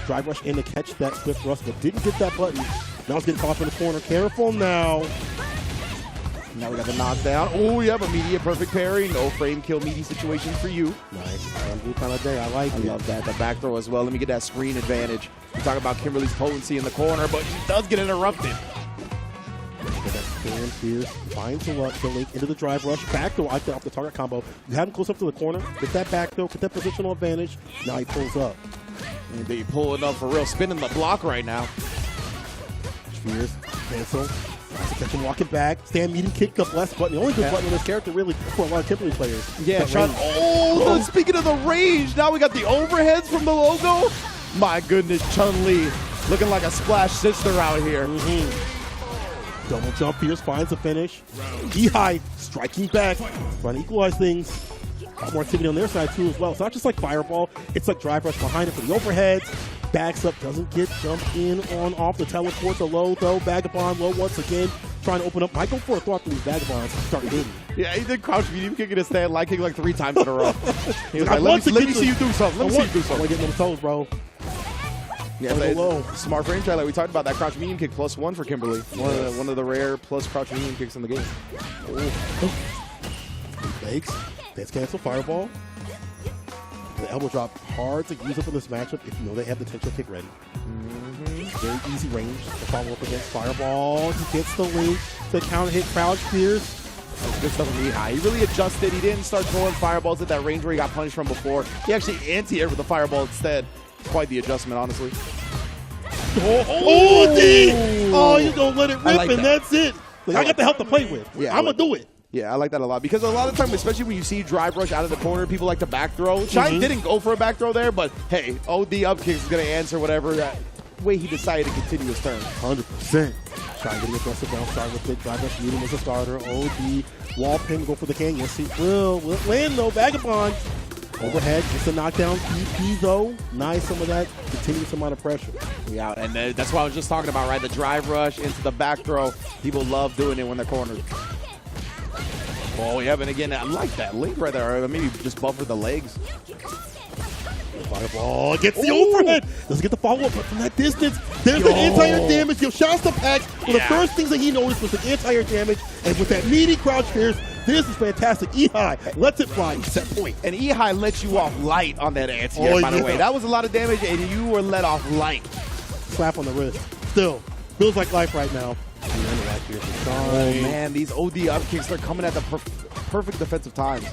Drive rush in to catch that swift rush, but didn't get that button. Now it's getting caught up in the corner. Careful now. Now we got the knockdown. Oh, you have a immediate perfect parry. No frame kill meaty situation for you. Nice. Blue kind of day. I like it. I love that. The back throw as well. Let me get that screen advantage. We talk about Kimberly's potency in the corner, but she does get interrupted. Get that stand fierce. Finds the link into the drive rush. Back throw off the target combo. You have him close up to the corner. Get that back throw. Get that positional advantage. Now he pulls up. And they pulling up for real. Spinning the block right now. Fierce. Cancel. Catch him walking back. Stand medium kick up less button. The only good button in this character really for a lot of Kimberly players. Yeah, shot. Oh, speaking of the range, now we got the overheads from the logo. My goodness, Chun-Li looking like a Splash sister out here. Double jump, Fierce finds the finish. Ehai striking back, trying to equalize things. A lot more activity on their side too as well. It's not just like fireball, it's like drive rush behind it for the overheads. Backs up, doesn't get jumped in on off the teleport. The low though, Vagabond low once again, trying to open up. Might go for a thought through these Vagabonds and start hitting. Yeah, he did crouch medium kick in his stand, light kick like 3 times in a row. He was like, let me see you do something. Let me see you do something. I want to get them toes, bro. Yeah, low. Smart frame try like we talked about. That crouch medium kick +1 for Kimberly. One of the rare plus crouch medium kicks in the game. Fakes. That's cancel fireball. The elbow drop hard to use up in this matchup if you know they have the tension kick ready. Very easy range to follow up against fireball. He gets the link. The counter hit crouch Fierce. That's good stuff from Ehai. He really adjusted. He didn't start throwing fireballs at that range where he got punished from before. He actually anti-aired with the fireball instead. Quite the adjustment, honestly. Oh, D! Oh, you gonna let it rip, like and that. that's it. Like, I got the help to play with. Yeah, I'm gonna do it. Yeah, I like that a lot because a lot of the time, especially when you see drive rush out of the corner, people like to back throw. Shine didn't go for a back throw there, but hey, OD up kicks is going to answer whatever that way he decided to continue his turn. 100%. Shine getting aggressive down, starting with big drive rush, meeting as a starter. OD, wall pin, go for the can. Yes, he will. Will win, though. Vagabond. Overhead, just a knockdown. PP, though. Nice, some of that continuous amount of pressure. Yeah, and that's what I was just talking about, right? The drive rush into the back throw. People love doing it when they're cornered. Oh, yeah, and again, I like that link right there. Maybe just buffer the legs. Fireball gets the overhead. Doesn't get the follow-up, but from that distance, there's the anti-air damage. Yo, shouts to Pax. One of the first things that he noticed was the anti-air damage, and with that meaty crouch pierce, this is fantastic. Ehai lets it fly. Set point. And Ehai lets you off light on that anti-air, by the way. That was a lot of damage, and you were let off light. Slap on the wrist. Still, feels like life right now. Oh, man, these OD up kicks, they're coming at the perfect defensive times.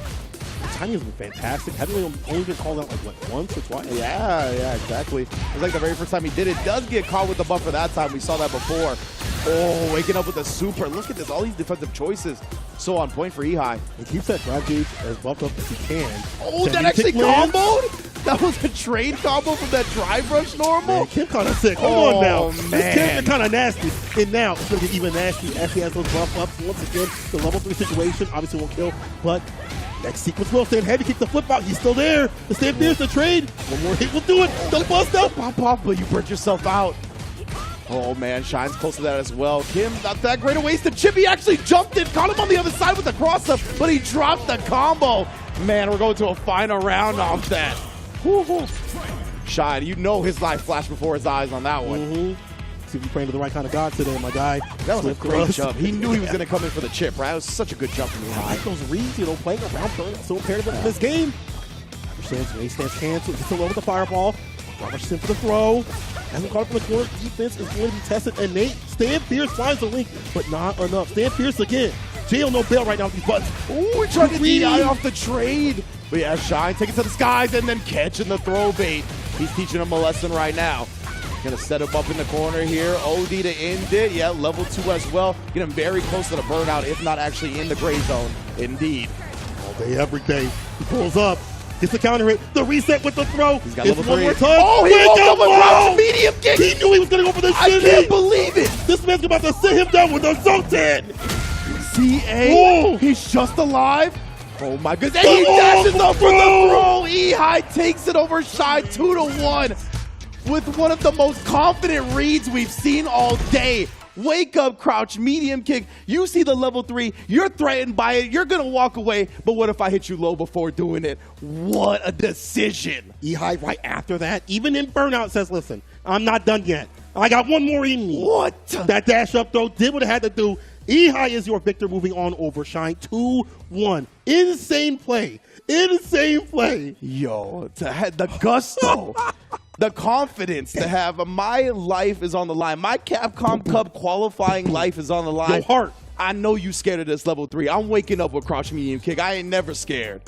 Timing has been fantastic. Haven't we only been called out like, what, once or twice? Yeah, exactly. It's like the very first time he did it. Does get caught with the buffer that time. We saw that before. Oh, waking up with a super. Look at this. All these defensive choices. So on point for Ehai. He keeps that drive gauge as buffed up as he can. Oh, that actually comboed? That was a trade combo from that drive rush normal? Man, Kim kind of sick. Hold on now. Man. This character kind of nasty. And now it's going to get even nasty as he has those buff ups. Once again, the level 3 situation obviously won't kill, but next sequence will stand heavy, keep the flip out. He's still there. The stand there's the trade. One more hit will do it. The bust out. Pop, but you burnt yourself out. Oh, man, Shine's close to that as well. Kim, not that great a waste. The Chippy actually jumped in, caught him on the other side with the cross-up, but he dropped the combo. Man, we're going to a final round off that. Woo-hoo. Shine, you know his life flashed before his eyes on that one. See if you're praying to the right kind of God today, my guy. That was a great jump. He knew he was going to come in for the chip, right? It was such a good jump from Ehai. Those reads, playing around, so imperative in this game. Understands when he stands cancel, gets alone with the fireball. Robert in for the throw. Hasn't caught up in the corner. Defense is going to be tested. And Nate, Stand Fierce finds the link, but not enough. Stand Fierce again. Jail no bail right now with these buttons. Ooh, we tried to get Ehai off the trade. But yeah, Shine taking to the skies and then catching the throw bait. He's teaching him a lesson right now. Gonna set him up in the corner here. OD to end it. Yeah, level 2 as well. Get him very close to the burnout, if not actually in the gray zone. Indeed. All day, every day. He pulls up. Gets the counter hit. The reset with the throw. He's got level 3. One more time. Oh, he woke up with Rob's medium kick. He knew he was gonna go for the I shimmy. can't believe it. This man's about to sit him down with a Zoltan. CA. He's just alive. Oh my goodness. And he dashes up for the throw. Ehai takes it over Shine 2-1 with one of the most confident reads we've seen all day. Wake up, crouch, medium kick. You see the level 3. You're threatened by it. You're going to walk away. But what if I hit you low before doing it? What a decision. Ehai right after that, even in burnout, says, listen, I'm not done yet. I got one more in me. What? That dash up throw did what it had to do. Ehai is your victor, moving on over Shine 2-1. Insane play. Insane play. Yo, to have the gusto. The confidence to have my life is on the line. My Capcom Cup qualifying life is on the line. Your heart. I know you scared of this level 3. I'm waking up with crouch medium kick. I ain't never scared.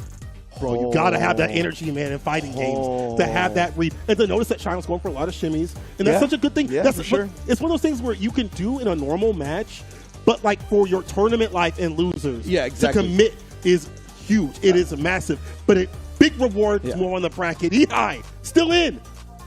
Bro, you gotta have that energy, man, in fighting games to have that read. And to notice that Shine was going for a lot of shimmies. And that's such a good thing. Yeah, that's for sure. It's one of those things where you can do in a normal match, but like for your tournament life and losers, to commit is huge. It is massive. But it big reward more on the bracket. Ehai, still in.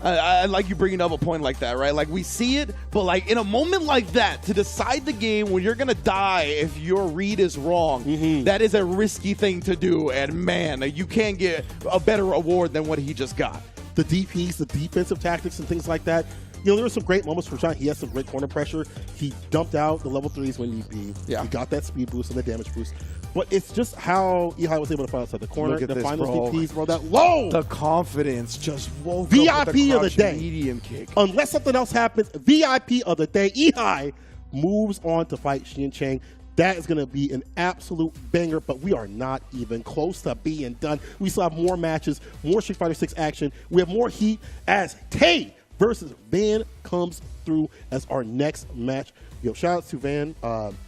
I like you bringing up a point like that, right? Like, we see it, but like in a moment like that, to decide the game when you're going to die if your read is wrong, that is a risky thing to do. And man, you can't get a better award than what he just got. The DPs, the defensive tactics and things like that. There were some great moments for Chang. He has some great corner pressure. He dumped out the level 3s when need be. Yeah. He got that speed boost and the damage boost. But it's just how Ehai was able to find outside the corner, Look at to this, find those bro. DPs, bro. That low! The confidence just woke VIP up with the of the day. medium kick. Unless something else happens, VIP of the day. Ehai moves on to fight Chang. That is going to be an absolute banger, but we are not even close to being done. We still have more matches, more Street Fighter 6 action. We have more heat as Tay versus Van comes through as our next match. Yo, shout out to Van.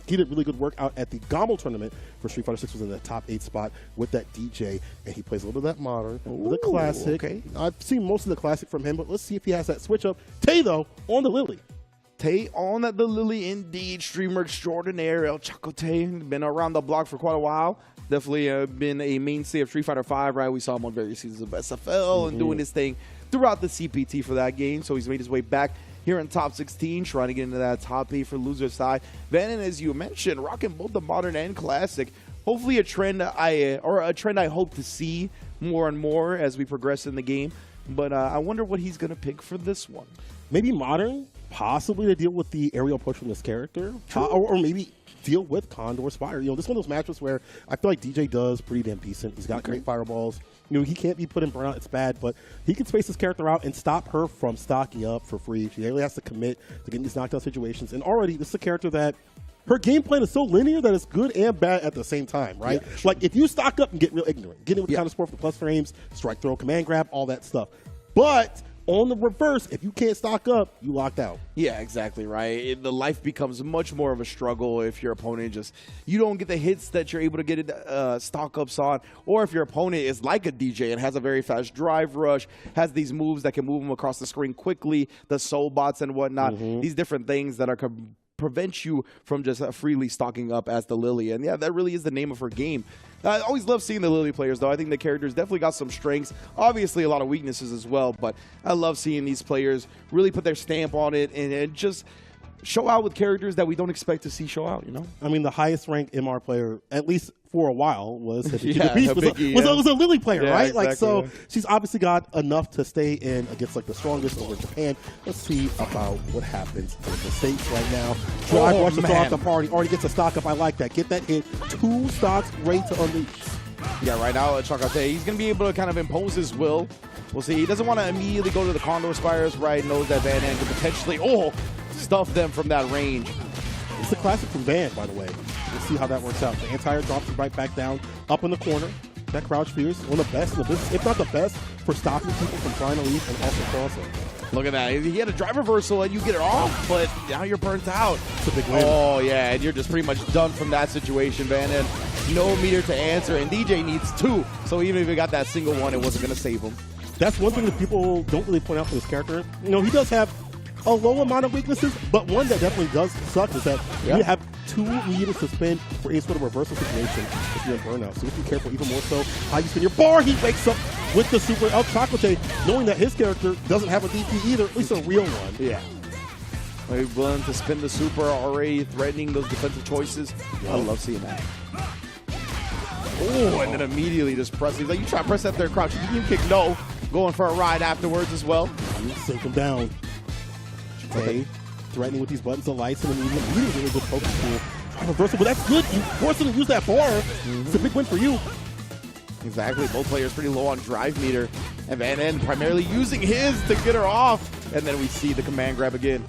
He did really good work out at the Gommel tournament for Street Fighter 6, was in the top 8 spot with that DJ, and he plays a little bit of that modern, the classic. Okay. I've seen most of the classic from him, but let's see if he has that switch up. Tay, though, on the Lily. Tay on the Lily, indeed. Streamer extraordinaire, El Chacote. Been around the block for quite a while. Definitely been a mainstay of Street Fighter 5, right? We saw him on various seasons of SFL and doing his thing throughout the CPT for that game. So he's made his way back here in top 16, trying to get into that top 8 for loser side. Van, as you mentioned, rocking both the modern and classic. Hopefully a trend I hope to see more and more as we progress in the game. But I wonder what he's going to pick for this one. Maybe modern, possibly to deal with the aerial push from this character, or maybe deal with Condor Spire. You know, this is one of those matches where I feel like DJ does pretty damn decent. He's got great fireballs. You know, he can't be put in burnout. It's bad, but he can space his character out and stop her from stocking up for free. She really has to commit to getting these knockdown situations. And already, this is a character that her game plan is so linear that it's good and bad at the same time, right? Yeah, sure. Like, if you stock up and get real ignorant, get in with counter support for the plus frames, strike throw, command grab, all that stuff. But on the reverse, if you can't stock up, you locked out. Yeah, exactly, right? The life becomes much more of a struggle if your opponent you don't get the hits that you're able to get stock ups on, or if your opponent is like a DJ and has a very fast drive rush, has these moves that can move them across the screen quickly, the soul bots and whatnot, these different things that are prevent you from just freely stocking up as the Lily. And yeah, that really is the name of her game. I always love seeing the Lily players, though. I think the character's definitely got some strengths, obviously a lot of weaknesses as well, but I love seeing these players really put their stamp on it and just show out with characters that we don't expect to see show out, you know? I mean, the highest ranked MR player, at least for a while, was was a Lily player, right? Exactly, like, so she's obviously got enough to stay in against like the strongest over Japan. Let's see about what happens in the States right now. Drive rush to throw out the party. Already gets a stock up. I like that. Get that hit. 2 stocks ready to unleash. Yeah, right now, Chakate, he's going to be able to kind of impose his will. We'll see. He doesn't want to immediately go to the Condor Spires, right? Knows that Van could potentially, stuff them from that range. It's a classic from Van, by the way. We'll see how that works out. The anti-air drops him right back down, up in the corner. That crouch fierce, one of the best in the business, if not the best, for stopping people from trying to leave and also crossing. Look at that. He had a drive reversal and you get it off, but now you're burnt out. It's a big win. Oh, yeah, and you're just pretty much done from that situation, Van. And no meter to answer, and DJ needs 2. So even if he got that single one, it wasn't going to save him. That's one thing that people don't really point out for this character. You know, he does have a low amount of weaknesses, but one that definitely does suck is that you have 2 meters to spend for any sort of reversal situation if you're in burnout. So you have to be careful even more so how you spend your bar. He wakes up with the super El Chocote, knowing that his character doesn't have a DP either, at least a real one. Yeah. He's willing to spin the super, already threatening those defensive choices. I love seeing that. Oh, and then immediately just press. He's like, you try to press that there crouch. You kick no. Going for a ride afterwards as well. Sink him down. Okay. Threatening with these buttons and lights, and then immediately a good focus tool. Try reversal, but that's good. You forced him to use that bar. It's a big win for you. Exactly. Both players pretty low on drive meter. And Van N primarily using his to get her off. And then we see the command grab again.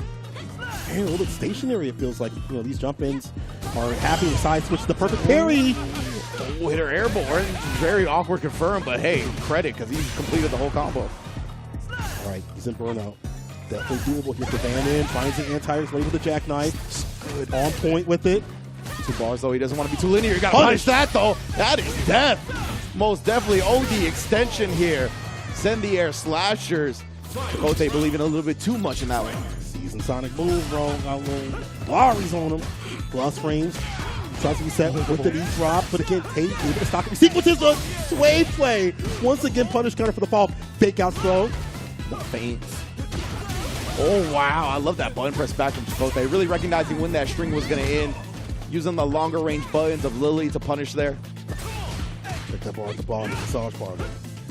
Man, a little bit stationary, it feels like. You know, these jump-ins are happening. Side switch, the perfect parry. Oh, hit her airborne. Very awkward confirm, but hey, credit, because he's completed the whole combo. All right, he's in burnout. Definitely doable here for Van N. Finds the anti-airs late with the jackknife. Good. On point with it. 2 bars, though. He doesn't want to be too linear. You got to punish that, though. That is death. Most definitely OD extension here. Send the air slashers. Chakotay believing a little bit too much in that one. Season Sonic move, bro. Got a little Larry's on him. Plus frames. Tries to be set with the drop, but again, Tate able to stop it. Sequences a sway play. Once again, punish counter for the fall. Fake out throw. Feints. Oh, wow. I love that button press back from Chakotay. Really recognizing when that string was going to end. Using the longer range buttons of Lily to punish there. Check that bar at the bottom. Massage bar.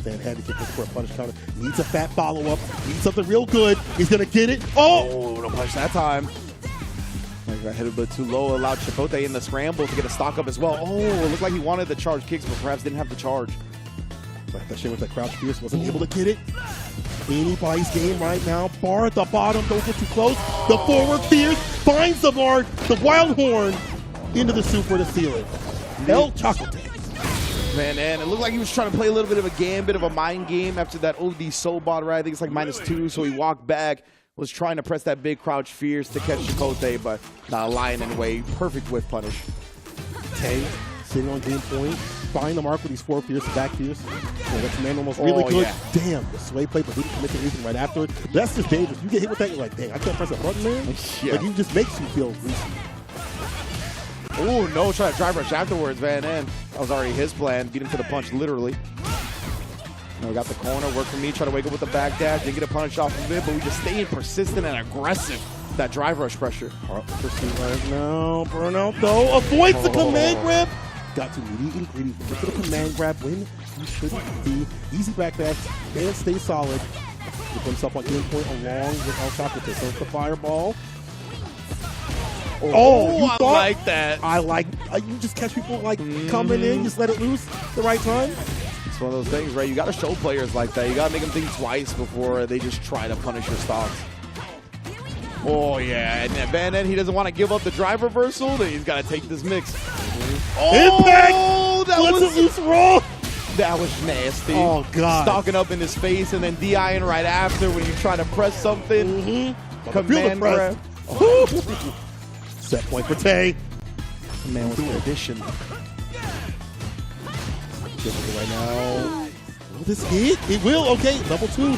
Van had to get this for a punish counter. Needs a fat follow-up. Needs something real good. He's going to get it. Oh, no punish that time. Got hit a bit too low. Allowed Chakotay in the scramble to get a stock up as well. Oh, it looked like he wanted the charge kicks, but perhaps didn't have the charge. But that shit with that crouch fierce wasn't able to get it. Anybody's game right now. Bar at the bottom. Don't get too close. The forward fierce finds the bar. The wild horn into the super to seal it. El Chocote. Man, and it looked like he was trying to play a little bit of a game, bit of a mind game after that OD soul bot, right? I think it's like -2, so he walked back, was trying to press that big crouch fierce to catch Chakotay, but not lying in the way. Perfect whiff punish. Tay sitting on game point, find the mark with these 4 fierce, back fierce. Yeah, that command almost really good. Yeah. Damn, the sway play, but didn't commit to anything right after it. That's just dangerous. You get hit with that, you're like, dang, I can't press a button, man. Yeah. Like, it just makes you feel greasy. Oh, no, try to drive rush afterwards, man. And that was already his plan. Beat him to the punch, literally. Now we got the corner, work for me, try to wake up with the back dash, didn't get a punish off of it, but we just staying persistent and aggressive. That drive rush pressure. Pursuit right now. Burnout, though, avoids the command grab. Got to meet ingredient. Get to the command grab when you shouldn't be. Easy back dash, and stay solid. Get himself on game point along with El Socrates. So it's the fireball. Oh, you I thought? like that. I like, you just catch people like coming in, just let it loose the right time. It's one of those things, right? You got to show players like that. You got to make them think twice before they just try to punish your stocks. Oh, yeah. And then Van he doesn't want to give up the drive reversal. Then he's got to take this mix. Oh, Impact! That Let's was loose roll. That was nasty. Oh, God. Stalking up in his face and then DIing right after when you try to press something. Command grab. Set point for Tay. Man with the addition. Right now. Will this hit? It will. Okay, level 2.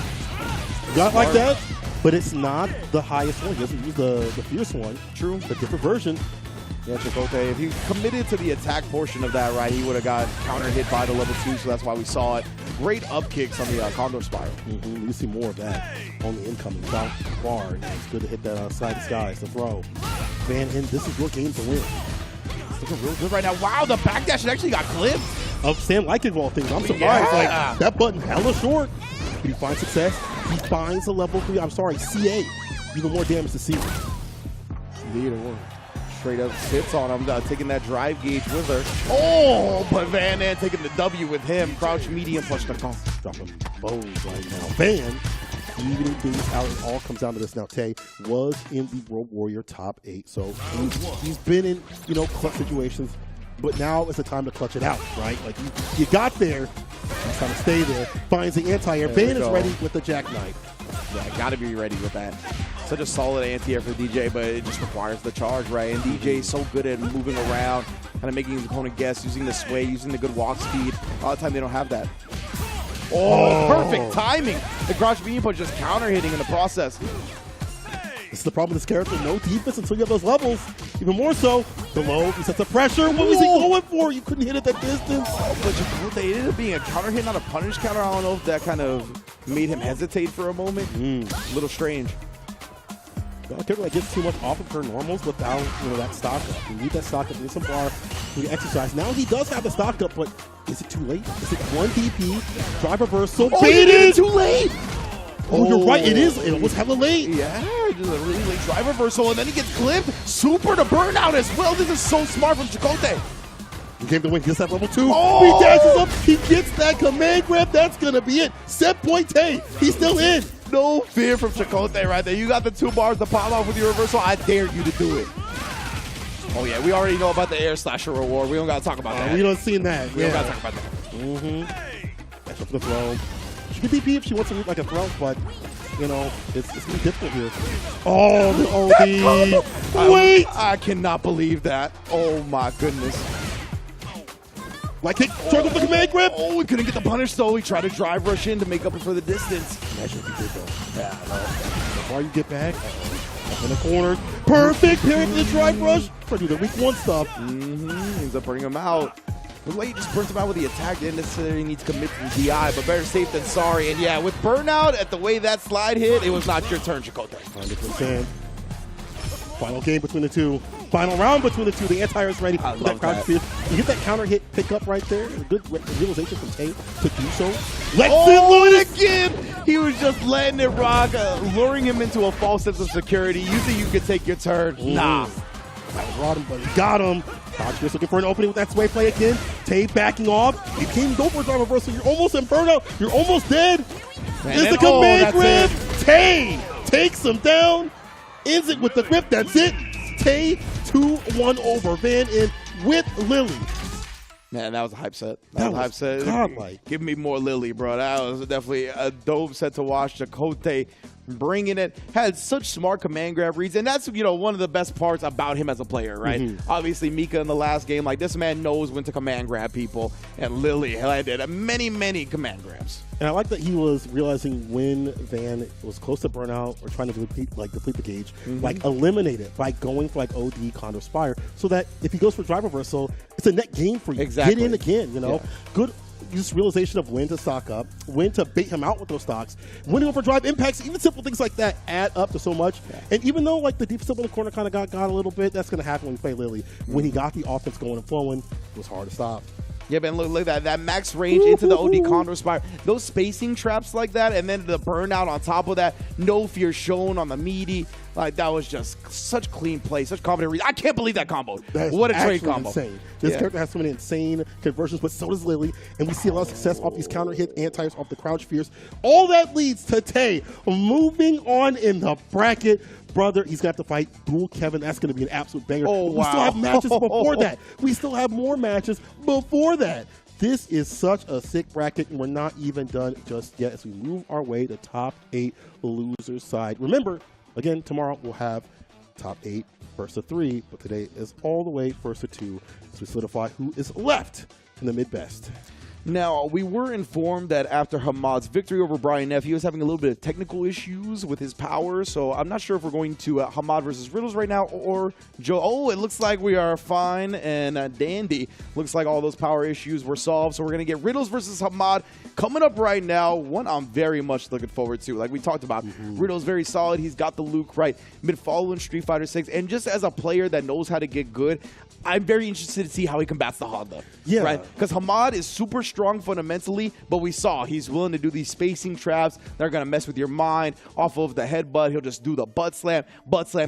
Got like that, but it's not the highest one. He doesn't use the fierce one. True. The different version. Yeah, Chakotay, if he committed to the attack portion of that, right, he would have got counter hit by the level 2, so that's why we saw it. Great up kicks on the Condor Spiral. You see more of that on the incoming bounce bar. It's good to hit that side skies to throw. Van Hen, this is your game to win. It's looking real good right now. Wow, the backdash actually got clipped. Of Sam liking all things. I'm surprised. Like, that button hella short. Did he find success? He finds a level 3. I'm sorry, CA. Even more damage to C. Neither one. Straight up sits on him, taking that drive gauge with her. Oh, but Van Hen taking the W with him. Crouch medium punch the call. Dropping bows right now. Van evening things out. It all comes down to this now. Tay was in the World Warrior top 8, so he's been in clutch situations, but now it's the time to clutch it out, right? Like you got there, he's trying to stay there. Finds the anti-air. Van is ready with the jackknife. Yeah, got to be ready with that. Such a solid anti-air for DJ, but it just requires the charge, right? And DJ is so good at moving around, kind of making his opponent guess, using the sway, using the good walk speed. A lot of time they don't have that. Oh, perfect timing. The crouch medium punch just counter hitting in the process. This is the problem with this character. No defense until you have those levels. Even more so, the low, he sets the pressure. What was he going for? You couldn't hit it that distance. But Chakotay, it ended up being a counter hit, not a punish counter. I don't know if that kind of made him hesitate for a moment. A little strange. A character that gets too much off of her normals without that stock up. You need that stock up. You need some bar for your exercise. Now he does have the stock up, but is it too late? Is it 1 DP? Drive reversal. Baited! Too late! Oh, you're right. It is. It was hella late. Yeah, just a really late drive reversal, and then he gets clipped. Super to burnout as well. This is so smart from Chakotay. He came to win. He gets that level 2. Oh! He dashes up. He gets that command grab. That's going to be it. Set point Tay. He's still in. No fear from Chakotay right there. You got the 2 bars to pop off with your reversal. I dare you to do it. Oh, yeah. We already know about the air slasher reward. We don't got to talk about that. We don't see that. We don't got to talk about that. That's up for the throw. She can DP if she wants to look like a throw, but, it's going to be difficult here. Oh, the OD. Wait. I cannot believe that. Oh, my goodness. Like kick, turn with the command grip. Oh, we couldn't get the punish, though. He tried to drive rush in to make up for the distance. Imagine if he did, though. Yeah, no. Before you get back, up in the corner. Perfect parry for the drive rush. For the week 1 stuff. Ends up burning him out. The way he just burns him out with the attack, didn't necessarily need to commit to DI, but better safe than sorry. And yeah, with burnout, at the way that slide hit, it was not your turn, Chakotay. 100%. Final game between the two. Final round between the two. The anti-air is ready. I love that. You get that counter hit pick up right there. A good realization from Tate to do so. Let's it again. He was just letting it rock, luring him into a false sense of security. You think you could take your turn? Nah. That was Rodham, but he got him. Hodgkiss looking for an opening with that sway play again. Tay backing off. You can't go for a drive reversal. You're almost in burnout. You're almost dead. There's the command grip. Tay takes him down. Ends it with the grip. That's it. Tay 2-1 over Van in with Lily. Man, that was a hype set. That was a hype set. Godlike. Give me more Lily, bro. That was definitely a dope set to watch. Chakotay bringing it. Had such smart command grab reads. And that's, one of the best parts about him as a player, right? Obviously, Mika in the last game, like, this man knows when to command grab people. And Lily did many, many command grabs. And I like that he was realizing when Van was close to burnout or trying to deplete the gauge, eliminate it by going for OD Condor Spire, so that if he goes for drive reversal, it's a net gain for you. Exactly. Get in again, Good just realization of when to stock up, when to bait him out with those stocks, when to overdrive impacts, even simple things like that add up to so much. And even though the defense up in the corner kind of got a little bit, that's going to happen when you play Lily. When he got the offense going and flowing, it was hard to stop. Yeah, man, look at that max range into the OD Condor Spire. Those spacing traps like that, and then the burnout on top of that. No fear shown on the meaty. Like, that was just such clean play, such confident read. I can't believe that combo. What a trade combo. Insane. This character has so many insane conversions, but so does Lily. And we see a lot of success off these counter hit anti-airs, off the crouch fears. All that leads to Tay moving on in the bracket. Brother, he's going to have to fight Dual Kevin. That's going to be an absolute banger. We still have matches before that. We still have more matches before that. This is such a sick bracket, and we're not even done just yet as we move our way to top 8 losers side. Remember, again, tomorrow we'll have top 8 first to 3, but today is all the way first to 2 as we solidify who is left in the mid-best. Now, we were informed that after Hamad's victory over Brian F., he was having a little bit of technical issues with his power, so I'm not sure if we're going to Hamad versus Riddles right now or Joe. Oh, it looks like we are fine and dandy. Looks like all those power issues were solved, so we're going to get Riddles versus Hamad coming up right now. One I'm very much looking forward to. Like we talked about, Riddles very solid. He's got the Luke right. Been following Street Fighter 6, and just as a player that knows how to get good, I'm very interested to see how he combats the Honda. Yeah. Right? Because Hamad is super strong fundamentally, but we saw he's willing to do these spacing traps that are going to mess with your mind. Off of the headbutt, he'll just do the butt slam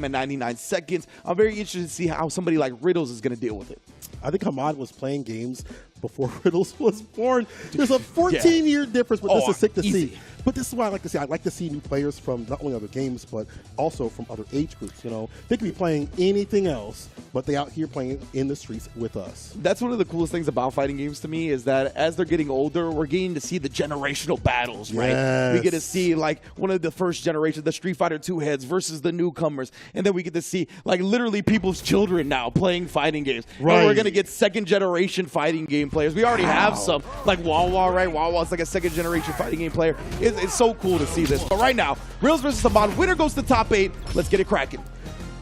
in 99 seconds. I'm very interested to see how somebody like Riddles is going to deal with it. I think Hamad was playing games before Riddles was born. There's a 14-year difference, but this is sick to see. But this is what I like to see. I like to see new players from not only other games, but also from other age groups. They could be playing anything else, but they out here playing in the streets with us. That's one of the coolest things about fighting games to me is that as they're getting older, we're getting to see the generational battles, right? Yes. We get to see one of the first generation, the Street Fighter 2 heads versus the newcomers, and then we get to see literally people's children now playing fighting games. Right. And we're gonna get second generation fighting game players. We already have some, like Wawa, right? Wawa's like a second generation fighting game player. It's so cool to see this. But right now, Riddles versus Hamad, winner goes to top 8. Let's get it cracking.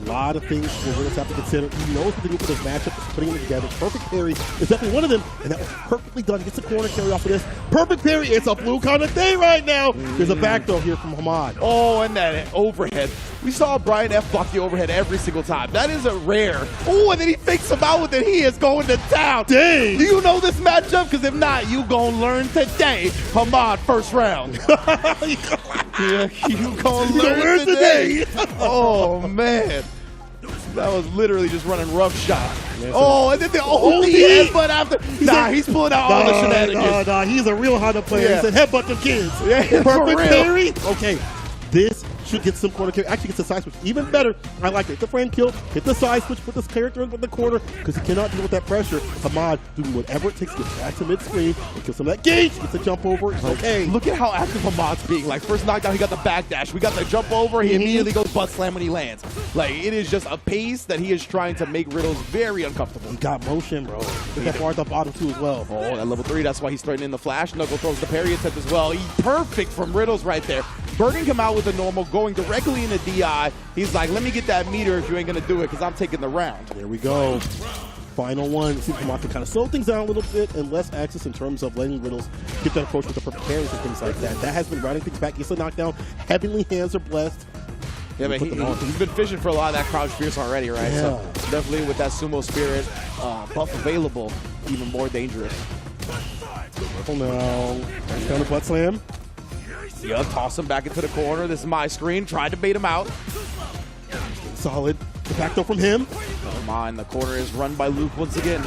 A lot of things we're going to have to consider. He knows what to do for this matchup. He's putting them together. Perfect parry is definitely one of them, and that was perfectly done. He gets a corner carry off of this. Perfect parry. It's a blue kind of day right now. There's a back throw here from Hamad. Oh, and that overhead. We saw Brian F. block the overhead every single time. That is a rare. Oh, and then he fakes him out with it. He is going to town. Dang. Do you know this matchup? Because if not, you going to learn today. Hamad, first round. You going to learn today. Oh, man. That was literally just running rough shot. Oh, and then the only headbutt after. He's pulling out all the shenanigans. No, he's a real Honda player. Yeah. He said headbutt them kids. Yeah, Perfect parry. Okay, this should get some corner kill. Actually gets a side switch. Even better. I like it. The frame kill. Hit the side switch. Put this character in the corner because he cannot deal with that pressure. Hamad doing whatever it takes to get back to mid-screen and kill some of that gauge. Gets a jump over. It's okay. Look at how active Hamad's being. First knockdown, he got the backdash. We got the jump over. He immediately goes butt slam when he lands. It is just a pace that he is trying to make Riddles very uncomfortable. He got motion, bro. Look that far at the bottom, too, as well. Oh, that level 3. That's why he's threatening the flash. Knuckle throws the parry attempt as well. He's perfect from Riddles right there. Burning him out with a normal, going directly into DI. He's like, let me get that meter if you ain't going to do it because I'm taking the round. There we go. Final one. See if Hamad can kind of slow things down a little bit and less access in terms of letting Riddles get that approach with the perfect parries and things like that. That has been routing things back. Gets a knockdown. Heavenly hands are blessed. Yeah, but he's been fishing for a lot of that crouch fierce already, right? Yeah. So definitely with that sumo spirit buff available, even more dangerous. Careful now. Nice down the butt slam. Yeah, toss him back into the corner. This is my screen. Tried to bait him out. Solid. The back throw from him. Come on, the corner is run by Luke once again.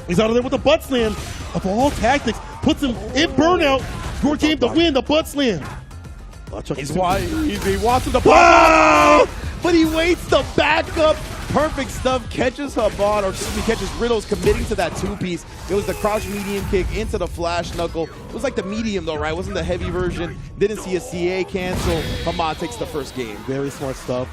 He's out of there with the butt slam. Of all tactics, puts him in burnout. Your game to win the butt slam. He wants him to pop out, but he waits the backup perfect stuff. Catches Hamad, or excuse me, catches Riddles committing to that two-piece. It was the crouch medium kick into the flash knuckle. It was like the medium though, right? It wasn't the heavy version. Didn't see a CA cancel. Hamad takes the first game. Very smart stuff.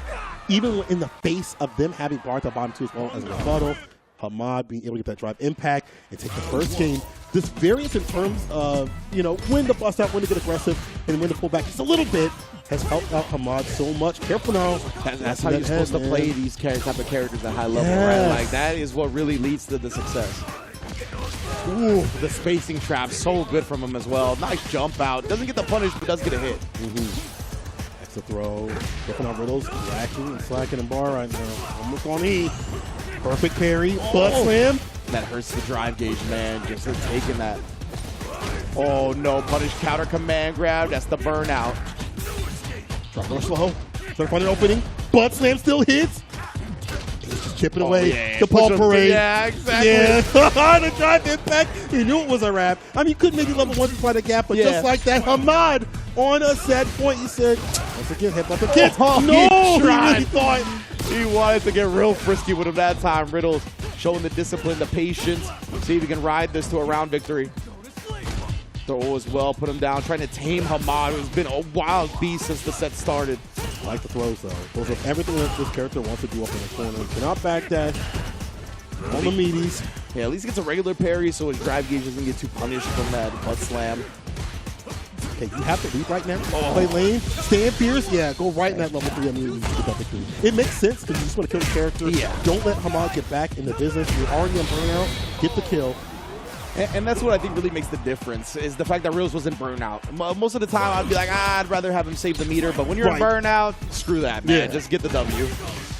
Even in the face of them having bar to bottom two as well as a rebuttal, Hamad being able to get that drive impact and take the first game. This variance in terms of, you know, when to bust out, when to get aggressive, and when to pull back just a little bit has helped out Hamad so much. Careful now. That's how you're supposed to play these type of characters at high level, right? Like, that is what really leads to the success. Ooh, the spacing trap, so good from him as well. Nice jump out. Doesn't get the punish, but does get a hit. Extra throw. Careful now, Riddles. Lacking and slacking and bar right now. Almost on E. Perfect parry. Butt slam. That hurts the drive gauge, man. Just taking that. Oh, no. Punish counter command grab. That's the burnout. Drop more slow. Trying to find an opening. Butt slam still hits. He's just chipping away. Yeah. The Paul Parade. Yeah, exactly. Yeah. The drive impact. He knew it was a wrap. I mean, you couldn't maybe level 1 to fight a gap, but just like that, Hamad on a set point, he said, once again, hit by the kids. Oh, no, he really thought. He wanted to get real frisky with him that time. Riddles showing the discipline, the patience. See if he can ride this to a round victory. Throw as well, put him down, trying to tame Hamad, who's been a wild beast since the set started. I like the throws, though. Those are everything that this character wants to do up in the corner. Cannot backdash. On the meaties. Yeah, at least he gets a regular parry so his drive gauge doesn't get too punished from that butt slam. Okay, you have to lead right now. Play lane, stand fierce. Yeah, go right in that level 3 immunity to get that victory. It makes sense because you just want to kill the character. Yeah. Don't let Hamad get back in the business. You're already on burnout. Get the kill. And that's what I think really makes the difference, is the fact that Riddles wasn't burnout. Most of the time, I'd be like, I'd rather have him save the meter. But when you're in burnout, screw that, man. Yeah. Just get the W.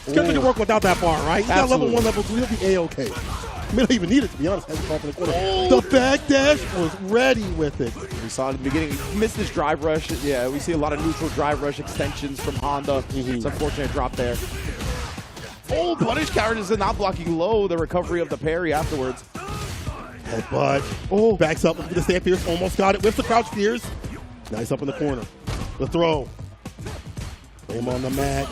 Because can work without that bar, right? You got level Absolutely. 1, level 2, he'll be A-okay. I mean, I don't even need it, to be honest. Has in the corner. The backdash was ready with it. We saw it in the beginning. He missed his drive rush. Yeah, we see a lot of neutral drive rush extensions from Honda. It's unfortunate drop there. Oh, punish counter is not blocking low. The recovery of the parry afterwards. Headbutt. Oh, backs up with the stand fierce. Almost got it. Whips the crouch fierce. Nice up in the corner. The throw. Put him on the mat.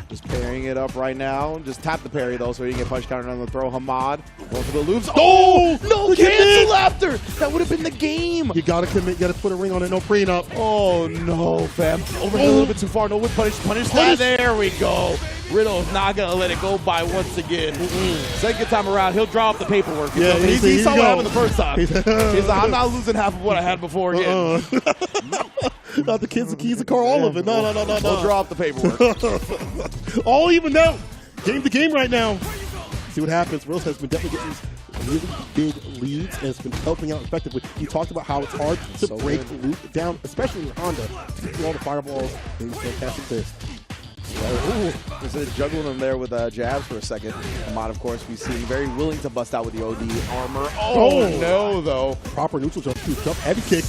Just parrying it up right now. Just tap the parry, though, so he can get punch counter on the throw. Hamad going for the loops. Oh! No cancel after! That would have been the game. You got to commit. You got to put a ring on it. No prenup. Oh, no, fam. Overhead a little bit too far. No, punish that. There we go. Riddle's not going to let it go by once again. Second time around, he'll draw up the paperwork. Yeah, he saw what happened the first time. He's like, I'm not losing half of what I had before again. Not the kids, the keys, the car, all of it. No. We'll draw up the paperwork. All even now. Game to game right now. See what happens. Riddles has been definitely getting these really big leads and has been helping out effectively. You talked about how it's hard to break loop down, especially in Honda, to get through all the fireballs and these fantastic fists. Instead of juggling him there with jabs for a second. Hamad, of course, we see very willing to bust out with the OD armor. Oh, no, though. Proper neutral jump, jump, heavy kick.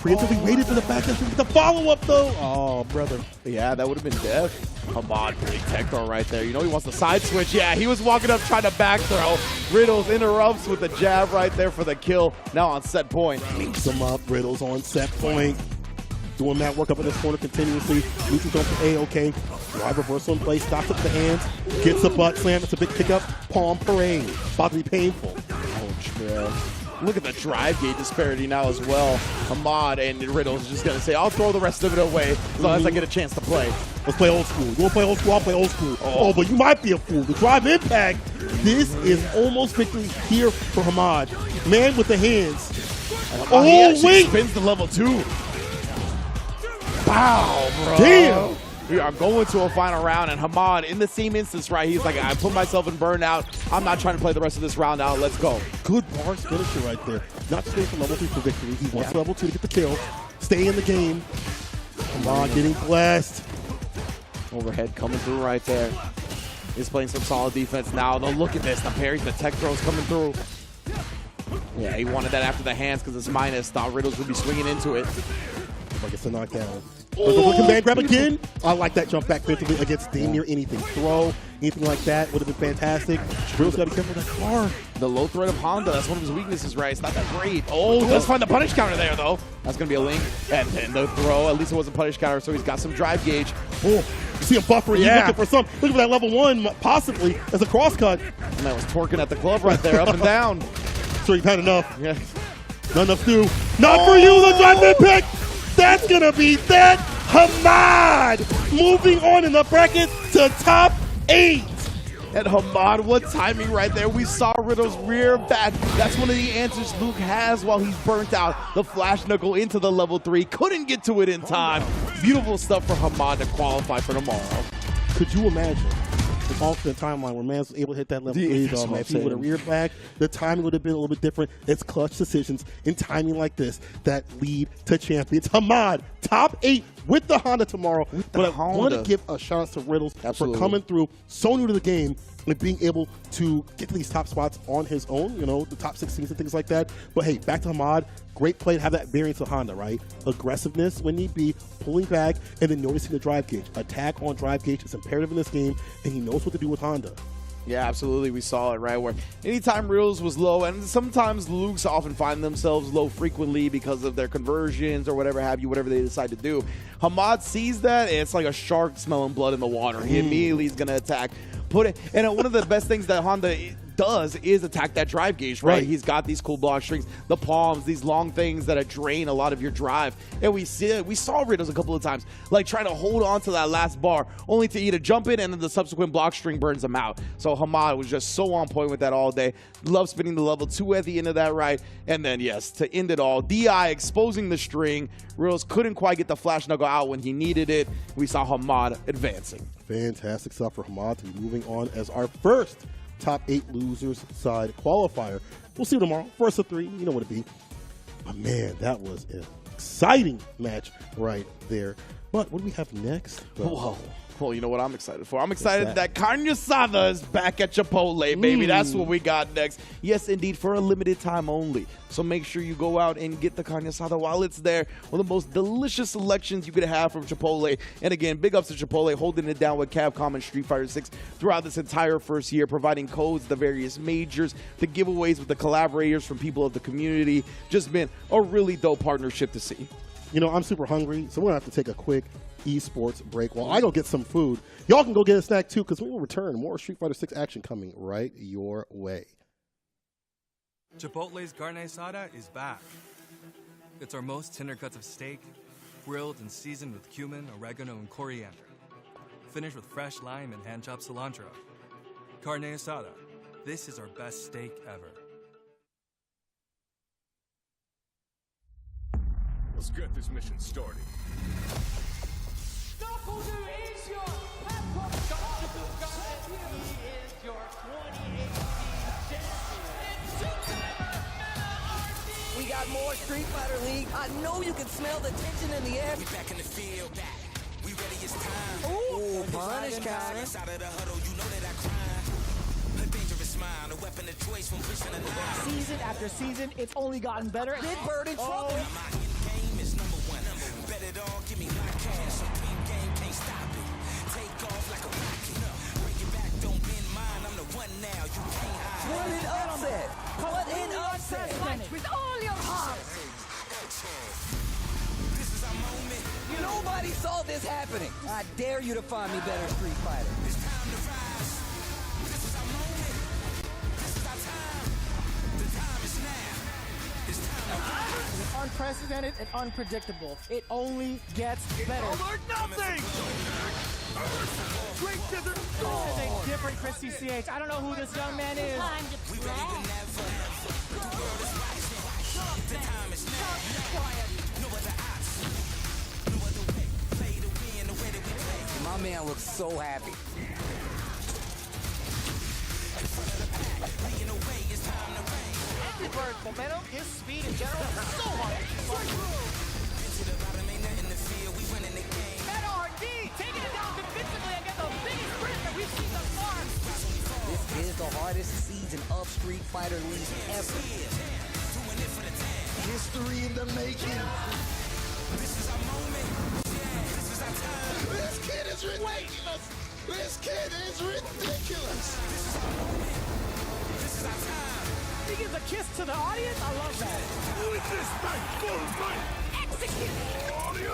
Preemptively waited for the back end to get the follow-up, though. Oh, brother. Yeah, that would have been death. Hamad, great tech throw right there. You know he wants the side switch. Yeah, he was walking up trying to back throw. Riddles interrupts with the jab right there for the kill. Now on set point. Links him up. Riddles on set point. Doing that work up in this corner continuously. Neutral jump for A-OK. Drive reversal in place. Stops up the hands. Gets a butt slam. It's a big pickup. Palm parade. About to be painful. Ouch, man. Look at the drive gate disparity now as well. Hamad and Riddles is just going to say, I'll throw the rest of it away as long as I get a chance to play. Let's play old school. You want to play old school? I'll play old school. Oh, but you might be a fool. The drive impact. This is almost victory here for Hamad. Man with the hands. He actually spins the level 2. Wow, bro. Damn. We are going to a final round, and Hamad, in the same instance, right, he's like, I put myself in burnout. I'm not trying to play the rest of this round out. Let's go. Good bars finisher right there. Not just going for level 3 for victory. He wants level 2 to get the kill. Stay in the game. Hamad getting blessed. Overhead coming through right there. He's playing some solid defense now. No, look at this. The parries, the tech throws coming through. Yeah, he wanted that after the hands because it's minus. Thought Riddles would be swinging into it. Like it's a knockdown. Command grab again. I like that jump back defensively against damn near anything. Throw, anything like that would have been fantastic. Riddles got to be careful with that car. The low threat of Honda, that's one of his weaknesses, right? It's not that great. Oh, does find the punish counter there, though. That's going to be a link. And the throw, at least it wasn't punish counter, so he's got some drive gauge. Oh, See him buffering. Yeah. He's looking for that level 1, possibly, as a crosscut. And that was twerking at the glove right there, up and down. Sure, you've had enough. Yeah. Not enough stew. Not for you, the DapVip pick. That's going to be that. Hamad moving on in the bracket to top 8. And Hamad, what timing right there. We saw Riddles rear back. That's one of the answers Luke has while he's burnt out. The flash knuckle into the level 3. Couldn't get to it in time. Beautiful stuff for Hamad to qualify for tomorrow. Could you imagine the alternate timeline where Mans was able to hit that level 3 though, man? If he would have reared back, the timing would have been a little bit different. It's clutch decisions in timing like this that lead to champions. Hamad, top 8 with the Honda tomorrow. But I want to give a shout out to Riddles for coming through so new to the game and being able to get to these top spots on his own, you know, the top 16s and things like that. But hey, back to Hamad. Great play to have that variance of Honda, right? Aggressiveness when need be, pulling back, and then noticing the drive gauge. Attack on drive gauge is imperative in this game, and he knows what to do with Honda. Yeah, absolutely. We saw it, right? Where anytime Riddles was low, and sometimes Lukes often find themselves low frequently because of their conversions or whatever have you, whatever they decide to do. Hamad sees that, and it's like a shark smelling blood in the water. He immediately is going to attack. And one of the best things that Honda does is attack that drive gauge, right? He's got these cool block strings, the palms, these long things that drain a lot of your drive. And we saw Riddles a couple of times, like trying to hold on to that last bar, only to either jump in and then the subsequent block string burns them out. So Hamad was just so on point with that all day. Love spinning the level 2 at the end of that, right? And then, yes, to end it all, DI exposing the string. Riddles couldn't quite get the flash knuckle out when he needed it. We saw Hamad advancing. Fantastic stuff for Hamad to be moving on as our first top 8 losers side qualifier. We'll see you tomorrow. First of 3, you know what it be. But man, that was an exciting match right there. But what do we have next? Whoa. Well, you know what I'm excited for? I'm excited that carne asada is back at Chipotle, baby. That's what we got next. Yes, indeed, for a limited time only. So make sure you go out and get the carne asada while it's there. One of the most delicious selections you could have from Chipotle. And again, big ups to Chipotle, holding it down with Capcom and Street Fighter 6 throughout this entire first year, providing codes, the various majors, the giveaways with the collaborators from people of the community. Just been a really dope partnership to see. You know, I'm super hungry, so we're going to have to take a quick esports break while I go get some food. Y'all can go get a snack too, because we will return. More Street Fighter 6 action coming right your way. Chipotle's carne asada is back. It's our most tender cuts of steak, grilled and seasoned with cumin, oregano, and coriander. Finished with fresh lime and hand-chopped cilantro. Carne asada. This is our best steak ever. Let's get this mission started. Is your Capcom He is your 2018 champion. We got more Street Fighter League. I know you can smell the tension in the air. We back in the field, back. We ready, it's time. Ooh, punish counter. Out of the huddle, you know that I cry. A dangerous smile, a weapon of choice from pushing the line. Season after season, it's only gotten better. Big Bird in trouble. My game is number one. Bet it all, give me my cash. Supreme game, can't stop it. Take off like a rocket. Bring it back, don't bend mine. I'm the one now, you can't hide. What an upset. What an upset. Fight with all your heart. This is our moment. Nobody saw this happening. I dare you to find me better Street Fighter. It's time to rise. This is our moment. This is our time. The time is now. It's time to rise. It's unprecedented and unpredictable. It only gets better. Over nothing. This is a different Chris CCH. I don't know who this young man is. Time to play. The world is rising. The time is now. No other option. No other way. Play to win the way that we play. My man looks so happy. In front of the pack. Leading the way. It's time to reign. Bird momentum, his speed in general is so hard. Into the bottom, ain't nothing to fear. We running the game. NRD taking it down defensively and get the biggest sprint that we've seen thus far. This is the hardest season of Street Fighter League ever. Doing it for the time. History in the making. This is our moment. Yeah, this is our time. This kid is ridiculous. This kid is ridiculous. This is our moment. This is our time. He gives a kiss to the audience. I love that. Who is this thing? Full fight. Execute. Audio.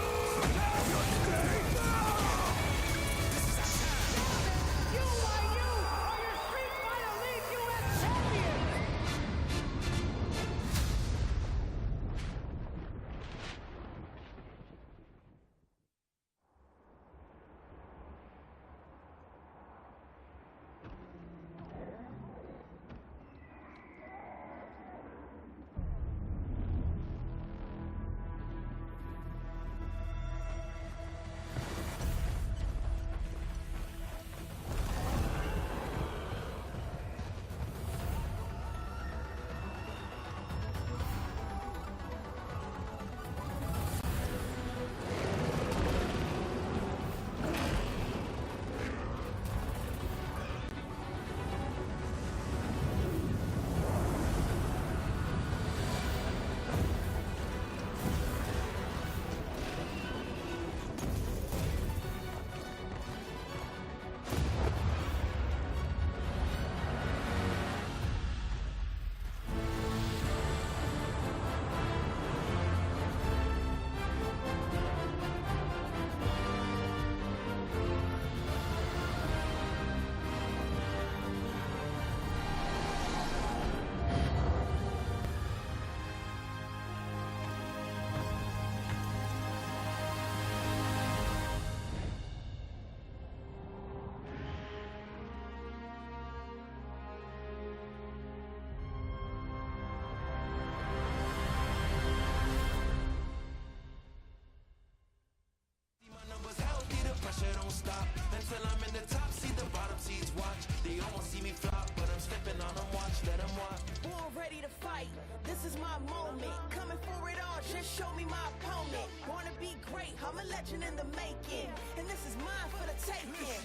ready to fight. This is my moment. Coming for it all, just show me my opponent. Wanna be great, I'm a legend in the making. And this is mine for the taking.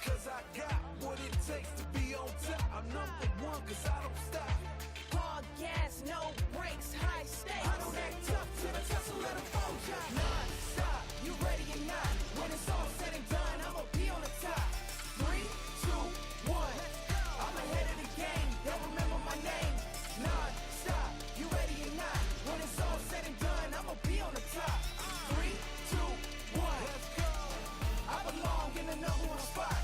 Cause I got what it takes to be on top. I'm #1 cause I don't stop. Hard gas, no brakes, high stakes. I don't act tough to the tussle, let them phone ya. Non-stop, you ready or not? When it's all said and done, I'ma be on the top. 3, 2, 1. I'm ahead of the game, they'll remember my name. Non-stop, you ready or not? When it's all said and done, I'ma be on the top. 3, 2, 1. Let's go. I belong in the #1 spot.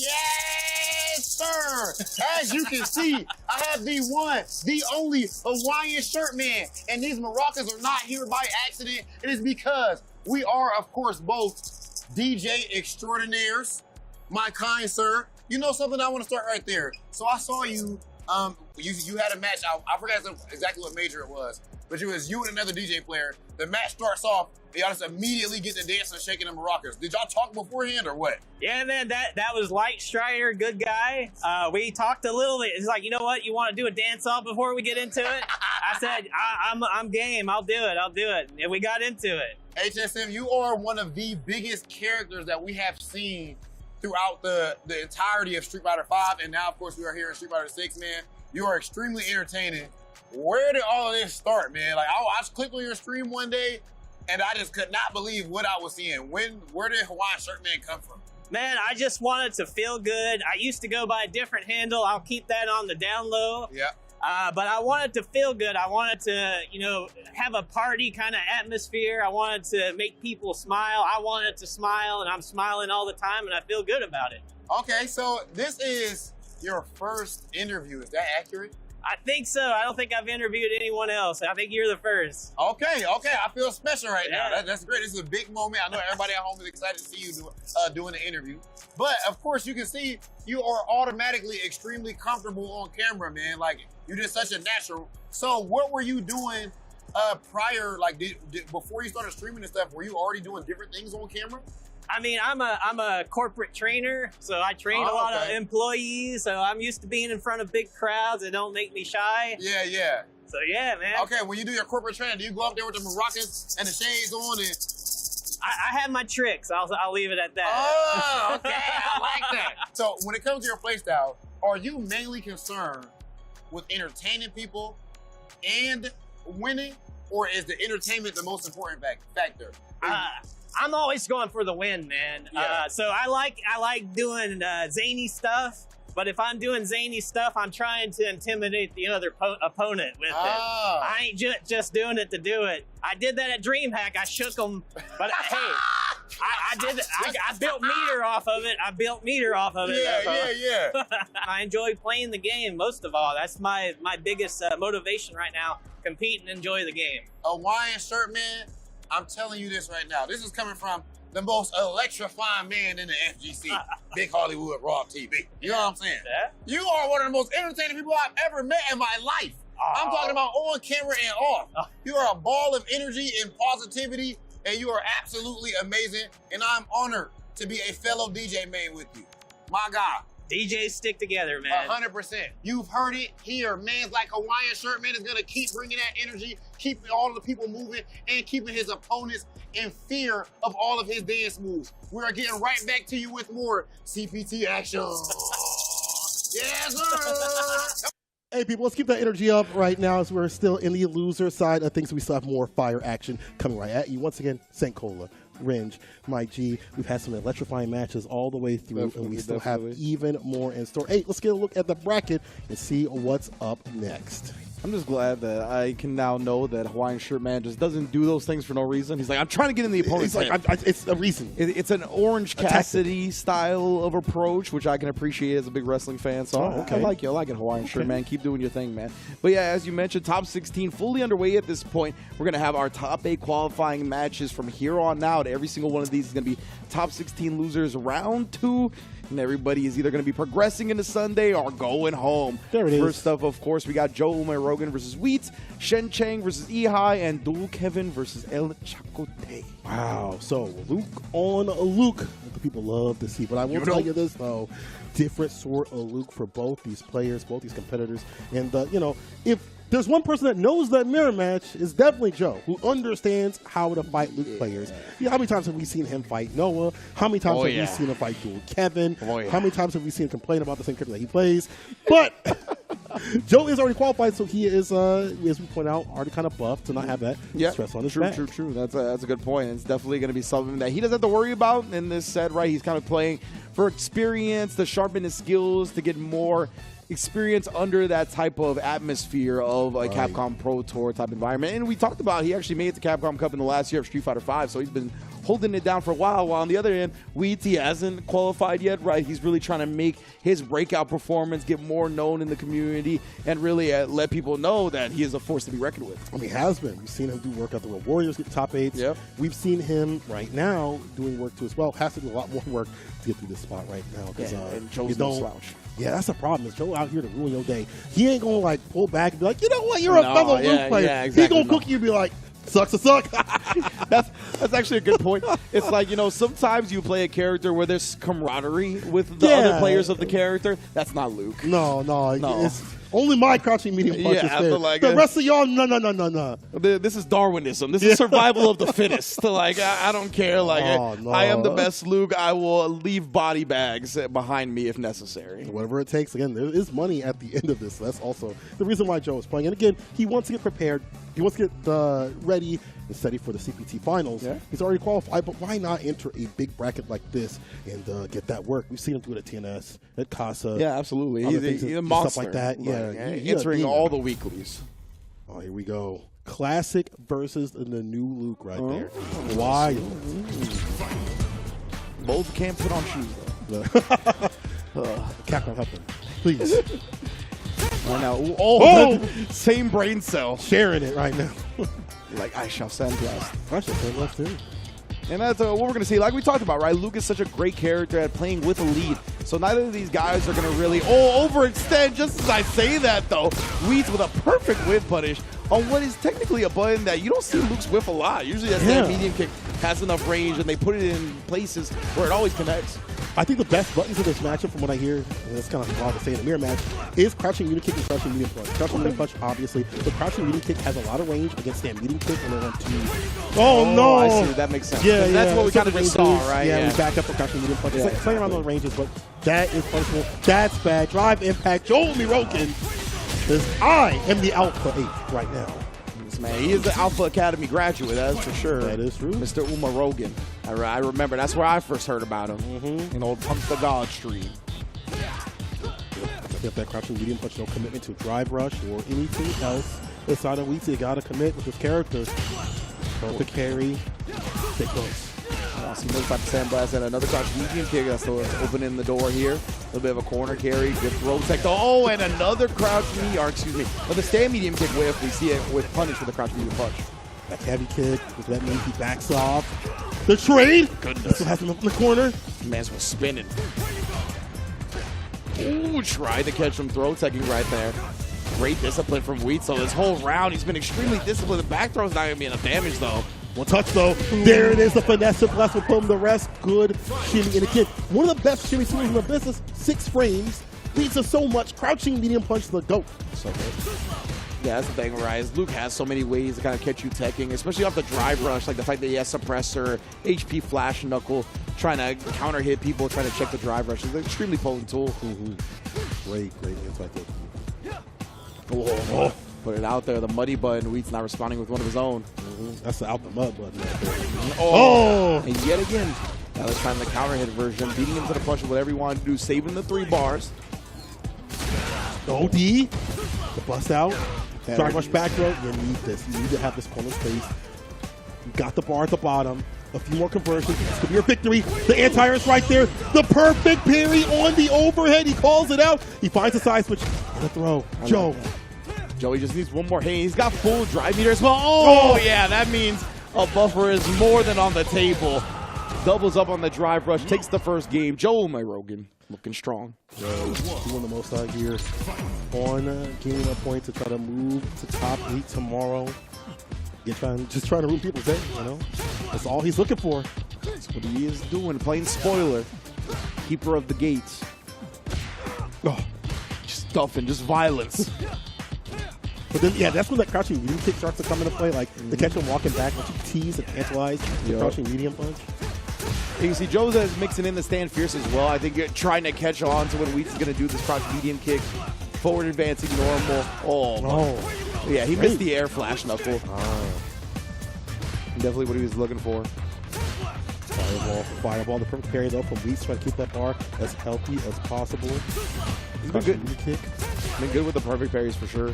Yes, sir. As you can see, I have the one, the only Hawaiian shirt man. And these maracas are not here by accident. It is because we are, of course, both DJ extraordinaires. My kind sir. You know something, I want to start right there. So I saw you, you had a match. I forgot exactly what major it was, but it was you and another DJ player. The match starts off, y'all just immediately get to dance and shaking the maracas. Did y'all talk beforehand or what? Yeah, man, that was Light Strider, good guy. We talked a little bit. It's like, you know what? You want to do a dance off before we get into it? I said, I'm game. I'll do it. And we got into it. HSM, you are one of the biggest characters that we have seen throughout the entirety of Street Fighter V, and now, of course, we are here in Street Fighter 6, man. You are extremely entertaining. Where did all of this start, man? Like, I clicked on your stream one day, and I just could not believe what I was seeing. Where did Hawaiian Shirt Man come from? Man, I just wanted to feel good. I used to go by a different handle. I'll keep that on the down low. Yeah. But I wanted to feel good. I wanted to, have a party kind of atmosphere. I wanted to make people smile. I wanted to smile, and I'm smiling all the time, and I feel good about it. Okay, so this is your first interview. Is that accurate? I think so. I don't think I've interviewed anyone else. I think you're the first. Okay. I feel special right now. That's great. This is a big moment. I know everybody at home is excited to see you doing the interview. But, of course, you can see you are automatically extremely comfortable on camera, man. Like, you're just such a natural. So what were you doing prior, like, before you started streaming and stuff? Were you already doing different things on camera? I mean, I'm a corporate trainer, so I train a lot of employees, so I'm used to being in front of big crowds. It don't make me shy. Yeah. So, yeah, man. Okay, when you do your corporate training, do you go up there with the maracas and the shades on? And I have my tricks. I'll leave it at that. Oh, okay. I like that. So, when it comes to your playstyle, are you mainly concerned with entertaining people and winning, or is the entertainment the most important factor? I'm always going for the win, man. Yeah. So I like doing zany stuff, but if I'm doing zany stuff, I'm trying to intimidate the other opponent with it. I ain't just doing it to do it. I did that at DreamHack. I shook them, but hey, I did it. I built meter off of it. Yeah. I enjoy playing the game most of all. That's my biggest motivation right now. Compete and enjoy the game. Hawaiian Shirt Man, I'm telling you this right now. This is coming from the most electrifying man in the FGC, Big Hollywood Raw TV. You know what I'm saying? Yeah. You are one of the most entertaining people I've ever met in my life. I'm talking about on camera and off. You are a ball of energy and positivity, and you are absolutely amazing. And I'm honored to be a fellow DJ man with you. My God. DJs stick together, man. 100%. You've heard it here. Man's like Hawaiian Shirt Man is going to keep bringing that energy, keeping all of the people moving, and keeping his opponents in fear of all of his dance moves. We're getting right back to you with more CPT action. Yes, sir. Hey, people, let's keep that energy up right now as we're still in the loser side of things. We still have more fire action coming right at you. Once again, Sankola, Ringe, my G. We've had some electrifying matches all the way through, and we still have even more in store. Hey, let's get a look at the bracket and see what's up next. I'm just glad that I can now know that Hawaiian Shirt Man just doesn't do those things for no reason. He's like, I'm trying to get in the opponent's He's like, it's a reason. It's an Orange Cassidy style of approach, which I can appreciate as a big wrestling fan. So I like it, Hawaiian Shirt Man. Keep doing your thing, man. But yeah, as you mentioned, top 16 fully underway at this point. We're going to have our top 8 qualifying matches from here on out. Every single one of these is going to be top 16 losers round 2. And everybody is either going to be progressing into Sunday or going home. There it is. First up, of course, we got Joe Rogan versus Wheat, Shen Chang versus Ehai, and Dual Kevin versus El Chacote. Wow. So Luke on Luke. The people love to see. But I will tell you this, though. Different sort of Luke for both these players, both these competitors. And, if there's one person that knows that mirror match, is definitely Joe, who understands how to fight Luke players. Yeah, how many times have we seen him fight Noah? How many times have we seen him fight Dual Kevin? How many times have we seen him complain about the same character that he plays? But Joe is already qualified, so he is, as we point out, already kind of buffed to not have that stress on his back. True. That's a good point. It's definitely going to be something that he doesn't have to worry about in this set, right? He's kind of playing for experience, to sharpen his skills, to get more experience under that type of atmosphere of a Capcom Pro Tour type environment. And we talked about he actually made it to Capcom Cup in the last year of Street Fighter V, so he's been holding it down for a while on the other end, Wheat, he hasn't qualified yet, right? He's really trying to make his breakout performance get more known in the community and really let people know that he is a force to be reckoned with. I mean, he has been. We've seen him do work at the World Warriors, get top 8s. Yep. We've seen him right now doing work too as well. Has to do a lot more work to get through this spot right now. And Joe's no slouch. Yeah, that's the problem. Is Joe out here to ruin your day. He ain't going to pull back and be like, you know what, you're a fellow Luke player. Yeah, exactly. He going to cook you and be like, sucks to suck. That's actually a good point. It's like, sometimes you play a character where there's camaraderie with the other players of the character. That's not Luke. No. It's only my crouching medium punch is there. The rest of y'all, no. This is Darwinism. This is survival of the fittest. I don't care. I am the best Luke. I will leave body bags behind me if necessary. Whatever it takes. Again, there is money at the end of this. That's also the reason why Joe is playing. And again, he wants to get prepared. He wants to get ready and steady for the CPT finals. Yeah. He's already qualified, but why not enter a big bracket like this and get that work? We've seen him do it at TNS, at Casa. Yeah, absolutely. He's a monster. Stuff like that. Yeah, entering all the weeklies. Oh, here we go. Classic versus the new Luke right there. Wild. Both can't put on shoes, though. Capcom, help him. Please. Right now. Same brain cell. Sharing it right now. I shall sandblast. I shall sandblast too. And that's what we're going to see. Like we talked about, right? Luke is such a great character at playing with a lead. So neither of these guys are going to really overextend. Just as I say that, though, Wheat with a perfect whip punish on what is technically a button that you don't see Luke's whip a lot. Usually that medium kick has enough range, and they put it in places where it always connects. I think the best buttons of this matchup, from what I hear, and it's kind of wild to say in a mirror match, is crouching medium kick and crouching medium punch. Crouching medium punch, obviously, but crouching medium kick has a lot of range against that medium kick when they want to. Oh no! I see. That makes sense. Yeah, that's what we kind of just saw, right? Yeah, we back up for crouching medium punch. It's playing around those ranges, but that is punishable. That's bad. Drive impact. Joe Rogan. I am the Alpha 8 right now. Man, he is the Alpha Academy graduate, that's for sure. That is true. Mr. Rogan. I remember. That's where I first heard about him. Pump the God stream. Get that crouching medium punch, no commitment to drive rush or anything else. It's not a weak, you gotta commit with this character. Perfect carry. Stay close. See Luke about to sandblast and another crouching medium kick. That's opening the door here. A little bit of a corner carry. Good throw tech. Oh, and another crouching another stand medium kick whiff. We see it with punish with a crouching medium punch. That heavy kick. Does that mean he backs off? The trade. Goodness. Still has him up in the corner. Man's was spinning. Ooh, tried to catch him throw teching right there. Great discipline from Wheat. So this whole round, he's been extremely disciplined. The back throw's not going to be enough damage, though. One touch, though. There it is. The finesse of bless will put him the rest. Good shimmy in the kick. One of the best shimmy series in the business. 6 frames. Beats us so much. Crouching medium punch the GOAT. So good. Yeah, that's the thing, right? Luke has so many ways to kind of catch you teching, especially off the drive rush, like the fact that he has suppressor, HP flash knuckle, trying to counter hit people, trying to check the drive rush. It's an extremely potent tool. Great insight there. Oh. Put it out there. The muddy button. Wheat's not responding with one of his own. That's the out the mud button right there. Oh! And yet again, now this time the counter hit version, beating him to the punch with whatever you want to do, saving the 3 bars. OD. The bust out. Drive rush back row. You need this. You need to have this corner space. You got the bar at the bottom. A few more conversions. This could be your victory. The anti-air is right there. The perfect parry on the overhead. He calls it out. He finds the side switch. The throw. Joe. Joey just needs one more hit. He's got full drive meter as well. Oh, yeah, that means a buffer is more than on the table. Doubles up on the drive rush, takes the first game. Joel Rogan. Looking strong. Doing the most out here on gaining a point to try to move to top 8 tomorrow. Just trying to ruin people's day, you know? That's all he's looking for. That's what he is doing. Playing spoiler. Keeper of the gates. Oh, just stuffing, just violence. But then, yeah, that's when that crouching medium kick starts to come into play. Like, the catch him walking back, once you tease and tantalize the crouching medium punch. You see, Joza is mixing in the stand fierce as well. I think you're trying to catch on to when Wheats is going to do this crouch medium kick. Forward advancing normal. Oh. Yeah, he missed the air flash knuckle. Definitely what he was looking for. Fireball. The perfect parry, though, from Wheats, trying to keep that bar as healthy as possible. He's been good. Been good with the perfect parries for sure.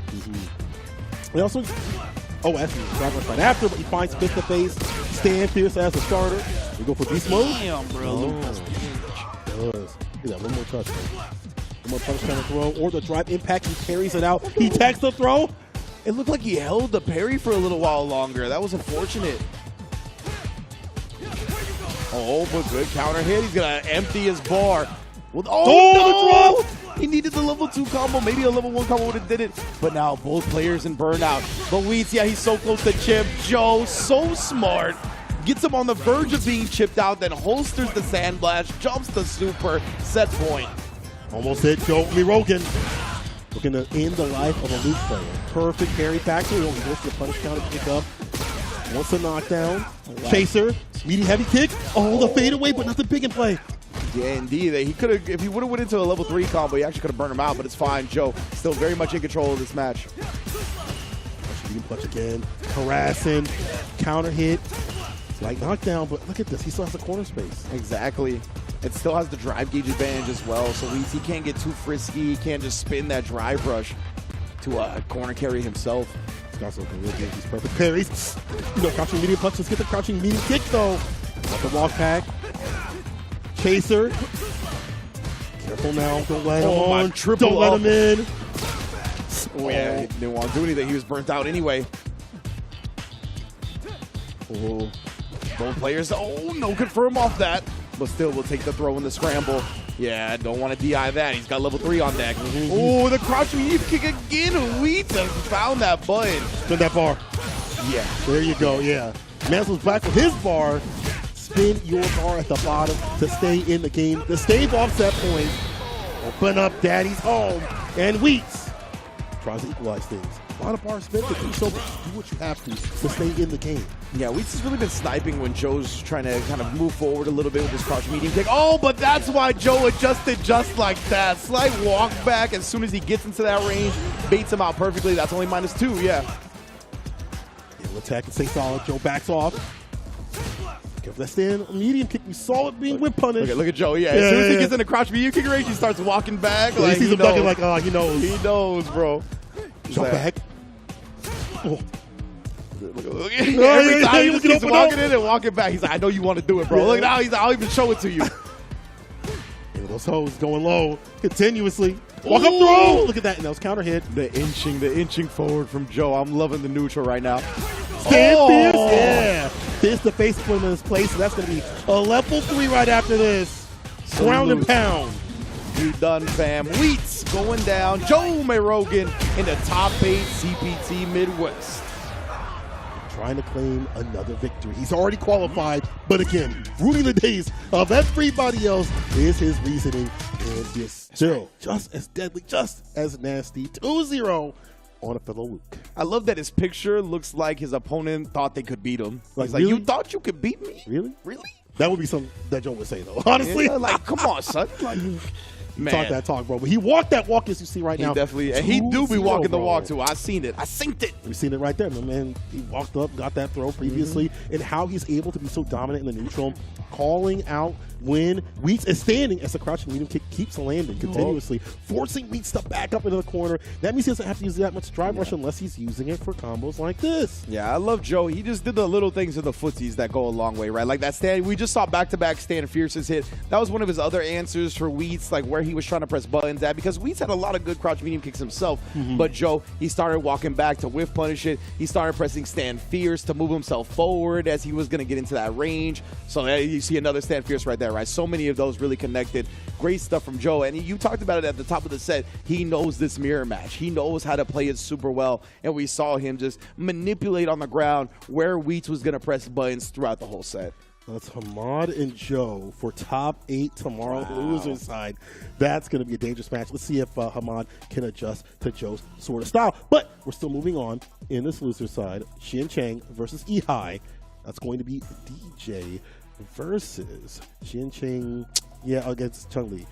He also, actually, right after, but he finds face to face, stand fierce as a starter. We go for beast mode. Damn, bro. Does. He got one more touch. One more punch kind of throw, or the drive impact. He carries it out. He tags the throw. It looked like he held the parry for a little while longer. That was unfortunate. Oh, but good counter hit. He's going to empty his bar. Well, no! He needed the level 2 combo. Maybe a level 1 combo would have did it. But now both players in burnout. But Wheats, yeah, he's so close to chip. Joe, so smart. Gets him on the verge of being chipped out, then holsters the sandblast, jumps the super, set point. Almost hit Joe Rogan. Looking to end the life of a loop player. Perfect parry factor. He goes to the punish counter pick up. Wants a knockdown. Chaser. Medium heavy kick. Oh, the fade away, but nothing big in play. Yeah, indeed. He could have, if he would have went into a level 3 combo, he actually could have burned him out, but it's fine. Joe still very much in control of this match. Medium punch again. Harassing. Counter hit. Light knockdown, but look at this. He still has the corner space. Exactly. It still has the drive gauge advantage as well, so he can't get too frisky. He can't just spin that drive rush to corner carry himself. He's also looking really good. These perfect parries. Crouching medium punches. Get the crouching medium kick, though. Got the walk pack. Chaser. Careful now. Don't let him on. Don't let him in. Oh, yeah. He didn't want to do anything. He was burnt out anyway. Oh. Both players, no confirm off that. But still, we'll take the throw in the scramble. Yeah, don't want to DI that. He's got level 3 on deck. Oh, the crouch medium kick again. Wheats found that button. Spin that bar. Yeah. There you go, yeah. Mansel's back with his bar. Spin your bar at the bottom to stay in the game. The stave offset point. Open up Daddy's home. And Wheats tries to equalize things. A lot of bars spin, but do what you have to stay in the game. Yeah, Wheats has really been sniping when Joe's trying to kind of move forward a little bit with his crouch medium kick. Oh, but that's why Joe adjusted just like that. Slight walk back as soon as he gets into that range. Baits him out perfectly. That's only -2, yeah. He'll attack and stay solid. Joe backs off. Careful that stand medium kick. We saw it being whip punished. Look at Joe, yeah. As soon as he gets in the crouch medium kick range, he starts walking back. He sees him ducking like, he knows. He knows, bro. Jump back. Oh. Every time he just keeps walking in and walking back. He's like, I know you want to do it, bro. Look now, he's like, I'll even show it to you. And those hoes going low continuously. Walk up throw. Look at that. And those counter hit. The inching forward from Joe. I'm loving the neutral right now. Stand fierce. Yeah. Fist to face put him in his place. So that's going to be a level 3 right after this. Ground and pound. You done, fam. Wheats going down. Joe Rogan in the top 8 CPT Midwest. Trying to claim another victory. He's already qualified, but again, ruining the days of everybody else is his reasoning, and is still just as deadly, just as nasty. 2-0 on a fellow Luke. I love that his picture looks like his opponent thought they could beat him. Like, he's like, you thought you could beat me? Really? Really? That would be something that Joe would say, though, honestly. Yeah, like, come on, son. Like, man. Talk that talk, bro. But he walked that walk, as you see right now. He definitely, and he do be walking the walk, too. I seen it. I synced it. We've seen it right there, man. He walked up, got that throw previously, and how he's able to be so dominant in the neutral, calling out when Wheats is standing as the crouching medium kick keeps landing continuously, forcing Wheats to back up into the corner. That means he doesn't have to use that much drive rush unless he's using it for combos like this. Yeah, I love Joe. He just did the little things in the footsies that go a long way, right? Like that stand, we just saw back-to-back stand fierce's hit. That was one of his other answers for Wheats, like where he was trying to press buttons at, because Wheats had a lot of good crouch medium kicks himself, but Joe, he started walking back to whiff punish it. He started pressing stand fierce to move himself forward as he was going to get into that range. So you see another stand fierce right there, right? So many of those really connected. Great stuff from Joe. And you talked about it at the top of the set. He knows this mirror match. He knows how to play it super well. And we saw him just manipulate on the ground where Wheats was going to press buttons throughout the whole set. That's Hamad and Joe for top 8 tomorrow, the loser side. That's going to be a dangerous match. Let's see if Hamad can adjust to Joe's sort of style. But we're still moving on in this loser side. Shen Chang versus Ehai. That's going to be DJ versus Shen Chang. Yeah, against Chun-Li.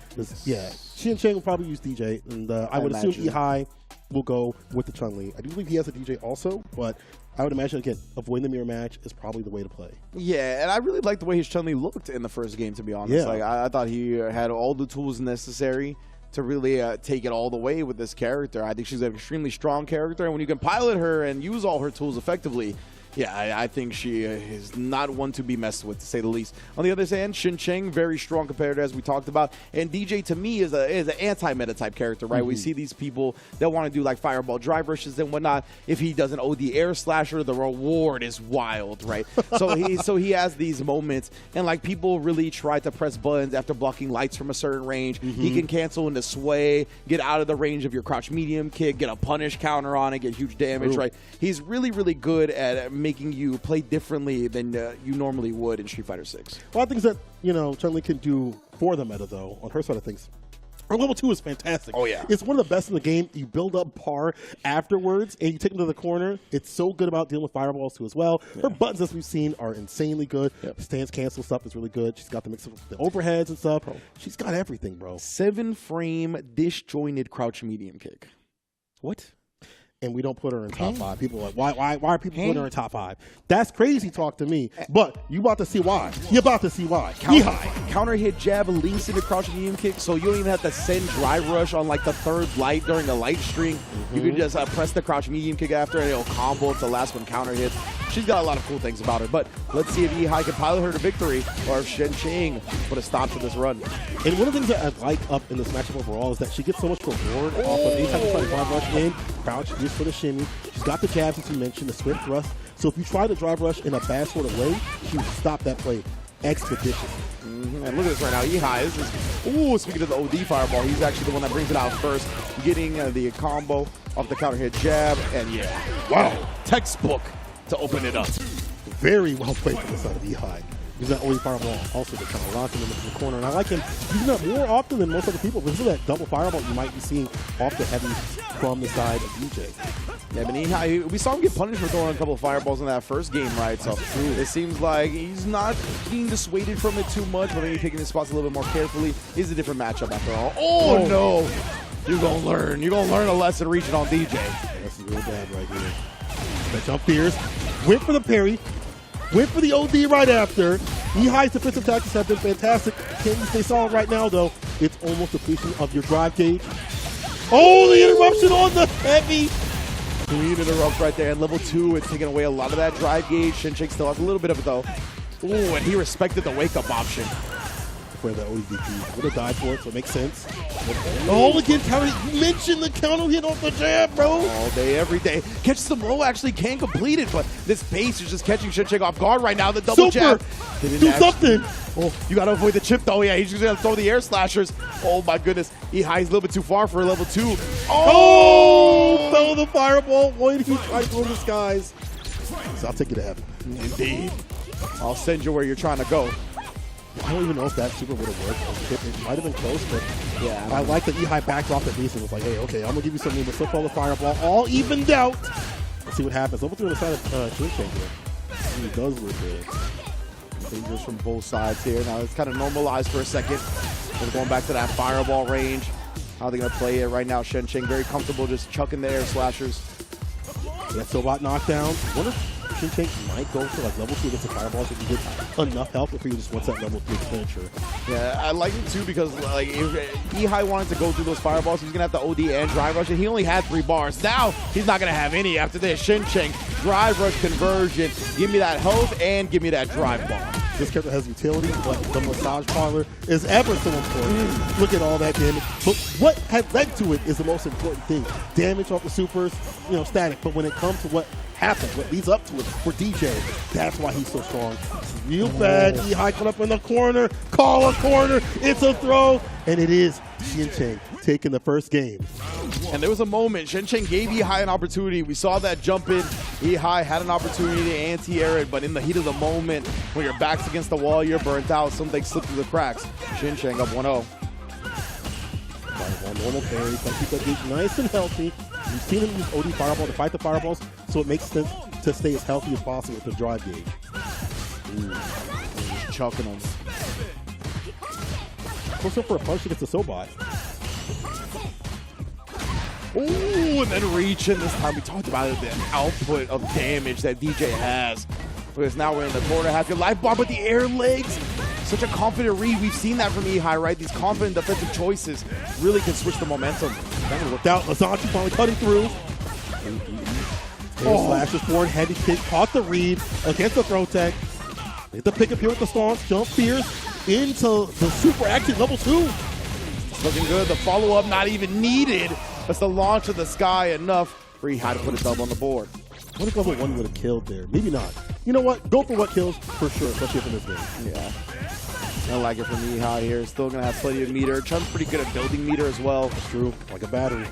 Yeah, Shen Chang will probably use DJ, and I would assume Ehai will go with the Chun-Li. I do believe he has a DJ also, but I would imagine, again, avoiding the mirror match is probably the way to play. Yeah, and I really liked the way his Chun-Li looked in the first game, to be honest. Yeah. Like, I thought he had all the tools necessary to really take it all the way with this character. I think she's an extremely strong character, and when you can pilot her and use all her tools effectively, yeah, I think she is not one to be messed with, to say the least. On the other hand, Shen Chang, very strong competitor, as we talked about. And DJ, to me, is an anti-meta type character, right? We see these people that want to do, like, fireball drive rushes and whatnot. If he does an OD air slasher, the reward is wild, right? So he has these moments. And, like, people really try to press buttons after blocking lights from a certain range. He can cancel into sway, get out of the range of your crouch medium kick, get a punish counter on it, get huge damage, right? He's really, really good at making you play differently than you normally would in Street Fighter 6. A lot of things that, Chun-Li can do for the meta, though, on her side of things. Her level 2 is fantastic. Oh, yeah. It's one of the best in the game. You build up par afterwards, and you take them to the corner. It's so good about dealing with fireballs, too, as well. Her buttons, as we've seen, are insanely good. Stance cancel stuff is really good. She's got the mix of the overheads and stuff. She's got everything, bro. 7-frame disjointed crouch medium kick. What? And we don't put her in top 5. People are like, why are people putting her in top 5? That's crazy talk to me. But you about to see why. You're about to see why. Counter hit jab links into crouch medium kick, so you don't even have to send drive rush on like the third light during a light string. You can just press the crouch medium kick after, and it'll combo if the last one counter hits. She's got a lot of cool things about her. But let's see if Ehai can pilot her to victory, or if Shen Chang put a stop to this run. And one of the things that I like up in this matchup overall is that she gets so much reward off of anytime you try to drive rush in, crouch, just for the shimmy. She's got the jabs, as you mentioned, the swift thrust. So if you try to drive rush in a bad sort of way, she will stop that play expeditiously. And look at this right now. Ehai, speaking of the OD fireball, he's actually the one that brings it out first, getting the combo off the counter hit jab. And wow, textbook to open it up. Very well played from the side of Ehai. He's that OD fireball also to kind of launch him into the corner. And I like him using that more often than most other people. This is that double fireball you might be seeing off the heavy from the side of DJ. Yeah, but Ehai, we saw him get punished for throwing a couple of fireballs in that first game, right? So it seems like he's not being dissuaded from it too much, but maybe picking his spots a little bit more carefully. Is a different matchup after all. Oh, no! You're going to learn. You're going to learn a lesson reaching on DJ. That's real bad right here. That jump fierce. Went for the parry. Went for the OD right after. Ehai's defensive tactics have been fantastic. Can you stay solid right now, though? It's almost depletion of your drive gauge. Oh, the interruption on the heavy. Clean interrupt right there. And level 2, it's taking away a lot of that drive gauge. Shen Chang still has a little bit of it, though. Ooh, and he respected the wake-up option. For the ODVP. Would have died for it, so it makes sense. Oh, again, counter. You mentioned the counter hit off the jab, bro. All day, every day. Catch some low actually can complete it, but this base is just catching Shen Chang off guard right now. The double jab. Do something. Oh, you got to avoid the chip, though. Yeah, he's just going to throw the air slashers. Oh, my goodness. Ehai's a little bit too far for a level 2. Oh! Fell the fireball. Why did he try to throw the skies? So I'll take you to heaven. Indeed. I'll send you where you're trying to go. I don't even know if that super would have worked. It might have been close, but yeah, I like that Ehai backed off at least and was like, hey, okay, I'm going to give you something, but still follow the fireball. All evened out. Let's see what happens. Level 3 on the side of Shen Chang here. He does look good. Dangerous from both sides here. Now it's kind of normalized for a second. We're going back to that fireball range. How are they going to play it right now? Shen Chang very comfortable just chucking the air slashers. That Sobot knockdown. Wonder if Shen Chang might go for like level 2 against the fireballs if you get enough health if he just wants that level 3 finisher. Yeah, I like it too because like if Ehai wanted to go through those fireballs, he's gonna have to OD and drive rush, and he only had 3 bars. Now he's not gonna have any after this. Shen Chang drive rush conversion. Give me that health and give me that drive bar. This character has utility, but the massage parlor is ever so important. Look at all that damage. But what has led to it is the most important thing. Damage off the supers, static. But when it comes to what happens, what leads up to it for DJ. That's why he's so strong. It's real bad. Ehai caught up in the corner. Call a corner. It's a throw. And it is Chang taking the first game. And there was a moment, Chang gave Ehai an opportunity. We saw that jump in. Ehai had an opportunity to anti-air it, but in the heat of the moment, when your back's against the wall, you're burnt out, something slipped through the cracks. Chang up 1-0. Fireball, normal parry, but keep that dude nice and healthy. We've seen him use OD Fireball to fight the Fireballs, so it makes sense to stay as healthy as possible with the drive gauge. Just chucking him. Close up for a punch against the Sobot. Ooh, and then reaching this time. We talked about it, the output of damage that DJ has. Because now we're in the corner, have your life bomb with the air legs. Such a confident read. We've seen that from Ehai, right? These confident defensive choices really can switch the momentum. That worked out. Lazanchi finally cutting through. Slashes forward, heavy kick, caught the read against the throw tech. Get the pick up here with the stomp, jump fierce into the super action level 2. It's looking good. The follow-up not even needed. That's the launch of the sky enough for Ehai to put himself on the board. What if level 1 would have killed there? Maybe not. You know what? Go for what kills for sure, especially if in this game. Yeah. I like it from Ehai here. Still going to have plenty of meter. Chung's pretty good at building meter as well. That's true. Like a battery.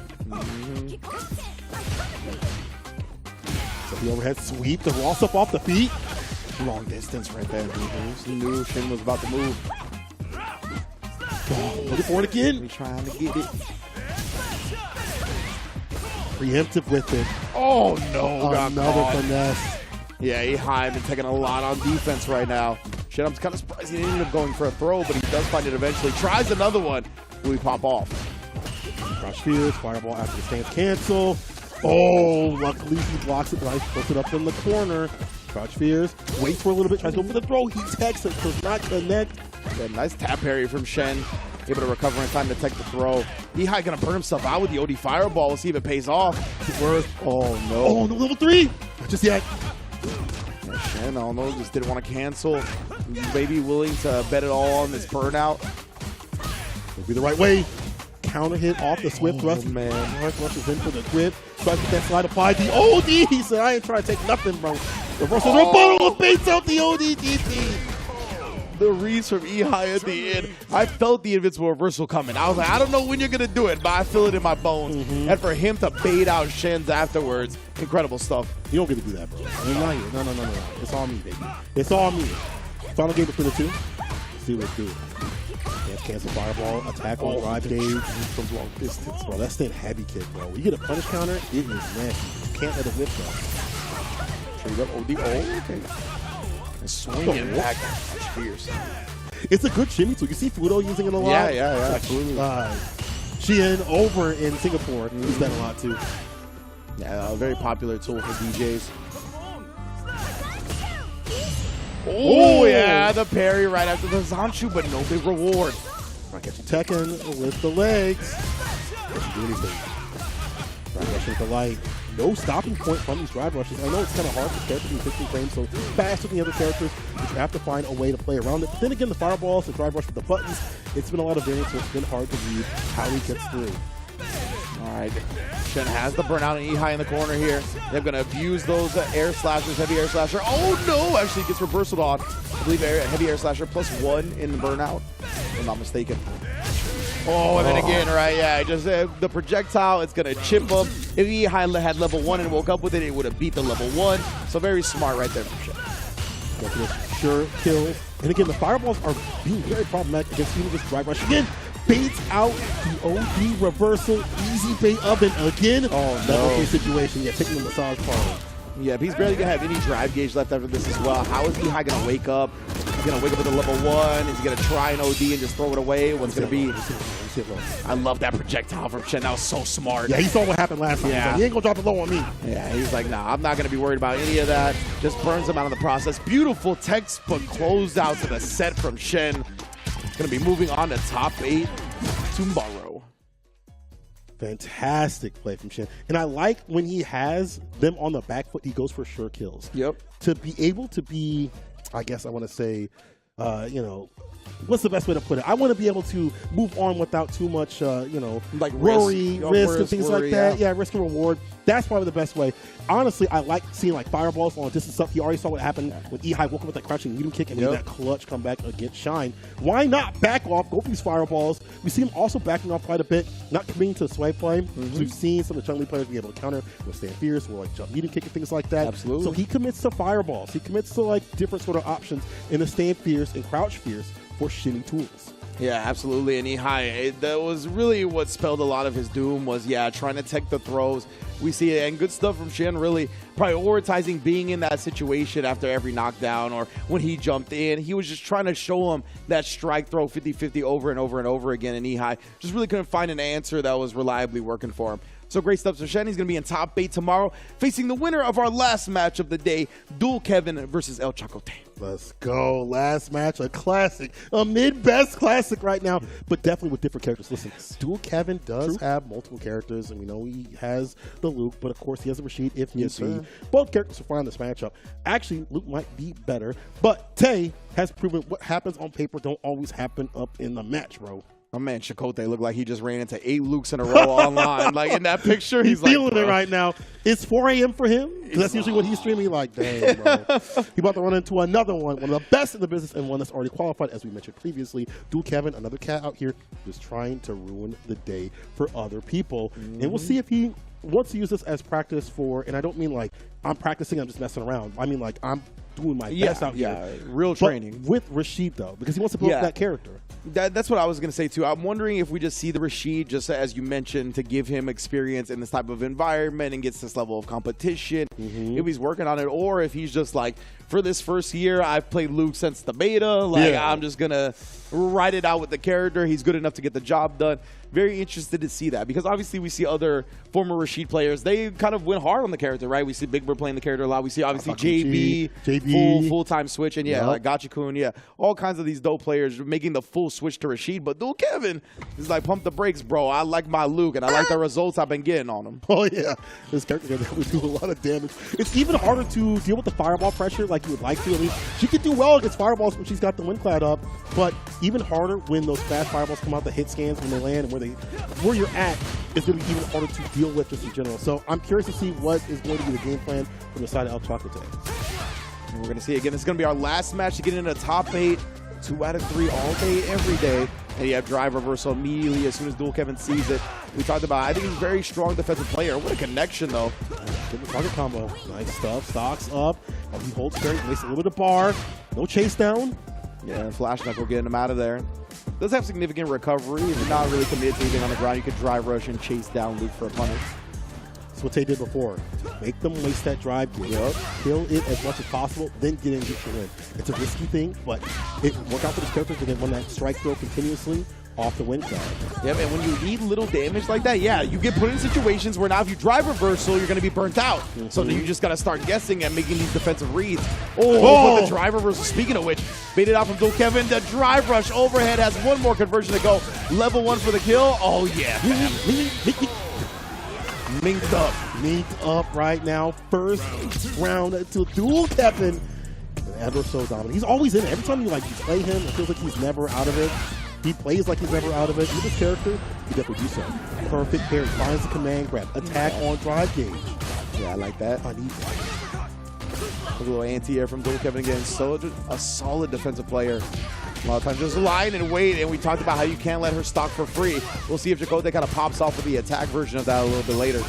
So the overhead sweep. The raw stuff off the feet. Long distance right there. Knew Shen was about to move. Looking for it again. He's trying to get it. Preemptive with it. Oh, no. Another finesse. Yeah, Ehai been taking a lot on defense right now. Shit, I'm kind of surprised he didn't end up going for a throw, but he does find it eventually. Tries another one. Will he pop off? Crush Fierce, Fireball after the stance cancel. Oh, luckily he blocks it, but I puts it up in the corner. Crouch Fierce, waits for a little bit, tries to go for the throw. He techs it, does not connect. Yeah, nice tap parry from Shen. Able to recover in time to take the throw. Ehai gonna burn himself out with the OD Fireball. We'll see if it pays off. Oh, no. Oh, no, level 3. Not just yet. Yeah, Shen, I don't know, just didn't want to cancel. Maybe willing to bet it all on this burnout. Would be the right way. Counter hit off the Swift thrust. Man. Rushes in for the grip. Tries to get that slide applied. The OD. He said, I ain't trying to take nothing, bro. Reversal rebuttal baits out the OD DT. The reads from Ehai at the end. I felt the invincible reversal coming. I was like, I don't know when you're going to do it, but I feel it in my bones. And for him to bait out Shen's afterwards, incredible stuff. You don't get to do that, bro. You're not here. No. It's all me, baby. It's all me. Final game between the two. Let's see what's good. Cancel Fireball, attack on drive gauge from long distance, bro. That's that heavy kick, bro. When you get a punish counter, it is nasty. You can't let it whip, though. Trade up OD. Oh, okay. And swinging back. That's fierce. It's a good shimmy, too. You see Fudo using it a lot. Yeah, absolutely. Shen over in Singapore use that a lot, too. Yeah, a very popular tool for DJs. Oh, yeah, the parry right after the Zanshu, but no big reward. Might get you Tekken with the legs. Doesn't do anything. Drive rush with the light. No stopping point from these drive rushes. I know it's kind of hard for characters in 15 frames, so faster than the other characters, but you have to find a way to play around it. But then again, the fireballs, the drive rush with the buttons, it's been a lot of variance, so it's been hard to read how he gets through. All right, Shen has the burnout and Ehai in the corner here. They're going to abuse those air slashers, heavy air slasher. Oh no, actually gets reversal on. I believe heavy air slasher +1 in the burnout, if I'm not mistaken. Oh, and then again, right, yeah, just the projectile, it's going to chip him. If Ehai had level 1 and woke up with it, it would have beat the level 1. So very smart right there from Shen. Sure kills. And again, the fireballs are being very problematic against even this drive rush. Again, baits out the OD reversal, easy bait oven again. Oh, no. Okay situation, yeah, taking the massage parlor. Yeah, but he's barely going to have any drive gauge left after this as well. How is Ehai going to wake up? He's going to wake up with a level 1. Is he going to try an OD and just throw it away? What's going to be? I love that projectile from Shen. That was so smart. Yeah, he saw what happened last time. Yeah. He ain't going to drop it low on me. Yeah, he's like, nah, I'm not going to be worried about any of that. Just burns him out of the process. Beautiful textbook closed out to the set from Shen. Going to be moving on to top 8 tomorrow. Fantastic play from Shen. And I like when he has them on the back foot, he goes for sure kills. Yep. To be able to be, I guess I want to say, what's the best way to put it? I want to be able to move on without too much, you know, like worry, risk, and things worry, like that. Yeah, risk and reward. That's probably the best way. Honestly, I like seeing like fireballs on distance stuff. He already saw what happened when Ehai woke up with that crouching medium kick and made that clutch comeback against Shen. Why not back off, go for these fireballs? We see him also backing off quite a bit, not committing to the swipe play. So we've seen some of the Chun-Li players be able to counter with stand fierce or like jump medium kick and things like that. Absolutely. So he commits to fireballs. He commits to like different sort of options in the stand fierce and crouch fierce for shitty tools. Yeah, absolutely. And Ehai, that was really what spelled a lot of his doom was, trying to take the throws. We see it, and good stuff from Shen, really prioritizing being in that situation after every knockdown or when he jumped in. He was just trying to show him that strike throw 50-50 over and over and over again, and Ehai just really couldn't find an answer that was reliably working for him. So great stuff. So Shen, he's going to be in top 8 tomorrow, facing the winner of our last match of the day, Dual Kevin versus El Chacote. Let's go. Last match, a classic, a mid-best classic right now, but definitely with different characters. Listen, Dual Kevin does have multiple characters, and we know he has the Luke, but of course he has the Rashid if need be. Both characters are fine in this matchup. Actually, Luke might be better, but Tay has proven what happens on paper don't always happen up in the match, bro. My man Chacote looked like he just ran into 8 Lukes in a row online. Like in that picture, he's like, feeling it right now. It's 4 a.m. for him. That's usually what he's streaming. Like, dang, bro. He about to run into another one of the best in the business and one that's already qualified, as we mentioned previously. Dual Kevin, another cat out here, just trying to ruin the day for other people. And we'll see if he wants to use this as practice for, and I don't mean like I'm practicing, I'm just messing around. I mean like I'm doing my best out here. Real training. With Rashid, though, because he wants to build up that character. That's what I was going to say, too. I'm wondering if we just see the Rashid, just as you mentioned, to give him experience in this type of environment and gets this level of competition, if he's working on it, or if he's just like, for this first year, I've played Luke since the beta. Like, I'm just going to ride it out with the character. He's good enough to get the job done. Very interested to see that, because obviously we see other former Rashid players. They kind of went hard on the character, right? We see Big Bird playing the character a lot. We see obviously JB, full-time switch, and like Gachikun, all kinds of these dope players making the full switch to Rashid. But Dual Kevin is like, pump the brakes, bro. I like my Luke, and I like the results I've been getting on him. Oh, yeah. This character can definitely do a lot of damage. It's even harder to deal with the fireball pressure like you would like to. I mean, she could do well against fireballs when she's got the wind cloud up, but even harder when those fast fireballs come out, the hit scans when they land, and where you're at is going to be even harder to deal with just in general. So I'm curious to see what is going to be the game plan from the side of El Chacote. And we're going to see again, this is going to be our last match to get into the top 8. 2 out of 3 all day, every day. And you have drive reversal immediately as soon as Dual Kevin sees it. We talked about, I think he's a very strong defensive player. What a connection, though. Good target combo. Nice stuff. Stocks up. He holds straight, makes a little bit of bar. No chase down. Yeah, flash knuckle getting him out of there. Does have significant recovery. If you're not really committed to anything on the ground, you could drive rush and chase down Luke for a punish. That's what Tay did before. Make them waste that drive, kill it as much as possible, then get in and get your win. It's a risky thing, but it worked out for these characters to get one that strike throw continuously off the wind cloud. Yeah, man, when you need little damage like that, you get put in situations where now if you drive reversal, you're going to be burnt out. So then you just got to start guessing and making these defensive reads. But the drive reversal, speaking of which, baited out from Dual Kevin. The drive rush overhead has one more conversion to go. Level 1 for the kill. Oh, yeah. Minked up right now. First round to Dual Kevin. Ever so dominant. He's always in it. Every time you play him, it feels like he's never out of it. He plays like he's never out of it. With his character, he definitely do so. Perfect parry. Finds the command grab. Attack on drive gauge. Yeah, I like that. I need that. A little anti-air from Dual Kevin again. So a solid defensive player. A lot of times just line and wait, and we talked about how you can't let her stock for free. We'll see if Chacote kind of pops off with the attack version of that a little bit later.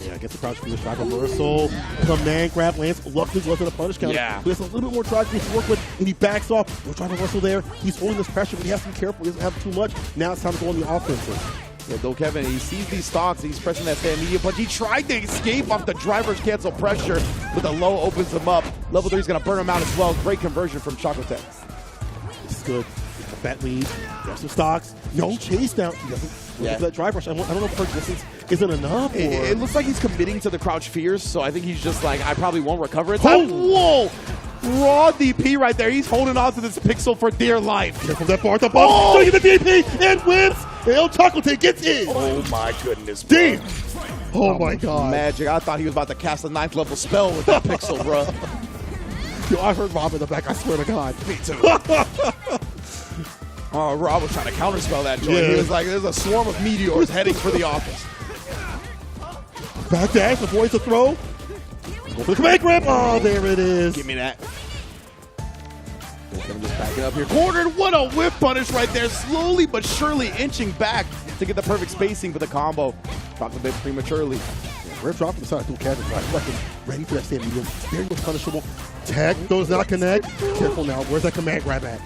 Yeah, gets the crouch for the drive reversal. Command grab lands. Luckily wasn't a punish counter. Yeah. He has a little bit more drive to work with, and he backs off. No drive reversal there. He's holding this pressure, but he has to be careful. He doesn't have too much. Now it's time to go on the offensive. Yeah, Dual Kevin, he sees these stocks, he's pressing that stand media punch. He tried to escape off the driver's cancel pressure, but the low opens him up. Level 3 is going to burn him out as well. Great conversion from Chacote. This is good. Fat lead. There's some stocks. No chase down. He doesn't look at that drive rush. I don't know if her distance isn't enough. It looks like he's committing to the crouch fierce, so I think he's just like, I probably won't recover it. Whoa! Raw DP right there. He's holding on to this pixel for dear life. Careful that bar at the bottom. So the DP and wins. El Chacote gets in. Oh my goodness. Damn. Oh my god. Magic. I thought he was about to cast a 9th level spell with that pixel, bro. Yo, I heard Rob in the back. I swear to God. Me too. Oh, Rob was trying to counterspell that joint. Yeah. He was like, there's a swarm of meteors heading for the office. Back dash, avoids the throw. Go for the command grab. Oh, there it is. Give me that. Kevin just backing up here. Cornered. What a whip punish right there. Slowly but surely inching back to get the perfect spacing for the combo. Dropped a bit prematurely. We're dropping the side to Kevin. Ready for that stand medium. Very much punishable. Tag does not connect. Careful now. Where's that command grab at?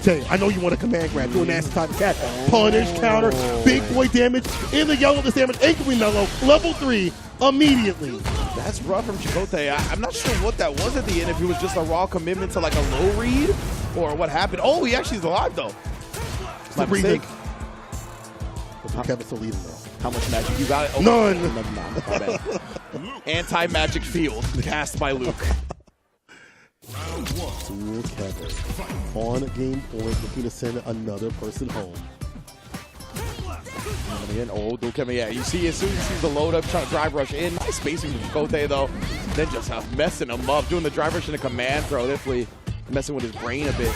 Tay, I know you want a command grab. Do a nasty type of cat. Punish, counter, big boy damage. In the yellow, this damage. Incoming mellow. Level 3 immediately. That's rough from Chakotay. I'm not sure what that was at the end, if it was just a raw commitment to like a low read or what happened. Oh, he actually is alive though. Still breathing. Kevin's still leading though. How much magic you got? Oh, None. Anti-magic field cast by Luke. Dual Kevin on game point, looking to send another person home. Oh, Dual Kevin, yeah. You see, as soon as he sees the load up, trying to drive rush in. Nice spacing from Chakotay though. Then just messing him up, doing the drive rush in a command throw. Definitely messing with his brain a bit.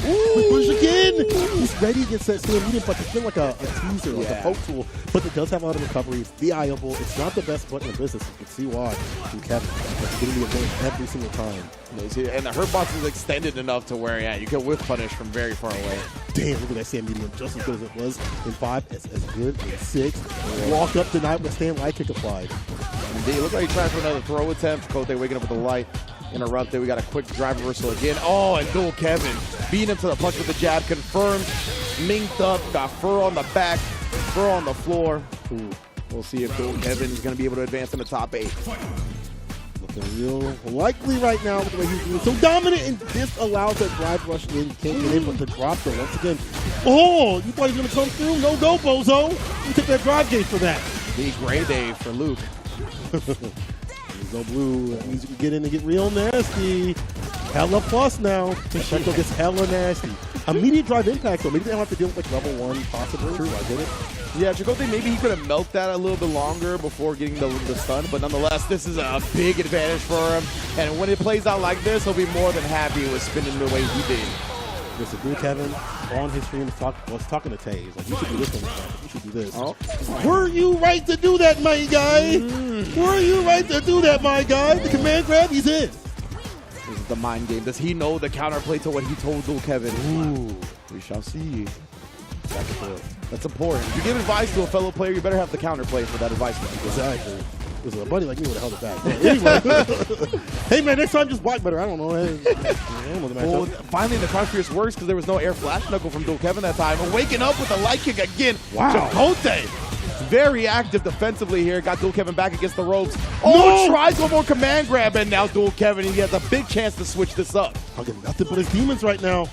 Ooh, push again! He's ready against that stand medium, but it's been like a teaser, like a poke tool. But it does have a lot of recovery. It's viable. It's not the best button in business. You can see why. From Kevin, that's getting the advantage every single time. And the hurt box is extended enough to where, yeah, you can whip punish from very far away. Damn, look at that stand medium. Just as good as it was in 5. It's as good in 6. Walk up tonight with stand light kick applied. Indeed, look like he tried for another throw attempt. Chakotay waking up with the light. Interrupted. We got a quick drive reversal again. Oh, and Dual Kevin beating him to the punch with the jab. Confirmed. Minked up. Got fur on the back. Fur on the floor. Ooh. We'll see if Dual Kevin is going to be able to advance in the top 8. Looking real likely right now with the way he's doing. So dominant, and this allows that drive rush in. Can't get in, but the drop though, once again. Oh, you thought he was going to come through? No go, bozo. You took that drive gate for that. The gray day for Luke. Go blue. That means you can get in and get real nasty. Hella plus now. Pacheco gets hella nasty. Immediate drive impact, though. Maybe they don't have to deal with like level 1 possibly. True, I get it. Yeah, Chakotay, maybe he could have milked that a little bit longer before getting the stun, but nonetheless, this is a big advantage for him. And when it plays out like this, he'll be more than happy with spinning the way he did. Listen, Dual Kevin on his stream was talking to Tay. He's like, you should do this one. You should do this. Oh. Were you right to do that, my guy? Were you right to do that, my guy? The command grab, he's in. This is the mind game. Does he know the counterplay to what he told Dual Kevin? Ooh, we shall see. That's important. If you give advice to a fellow player, you better have the counterplay for that advice. Exactly. Listen, a buddy like me would have held it back. Anyway. Hey, man, next time just block better. I don't know. Well, finally, the cross pierce works because there was no air flash knuckle from Dual Kevin that time. And waking up with a light kick again. Wow. Chakotay, very active defensively here. Got Dual Kevin back against the ropes. Oh, tries one more command grab, and now Dual Kevin, he has a big chance to switch this up. I'll get nothing but his demons right now.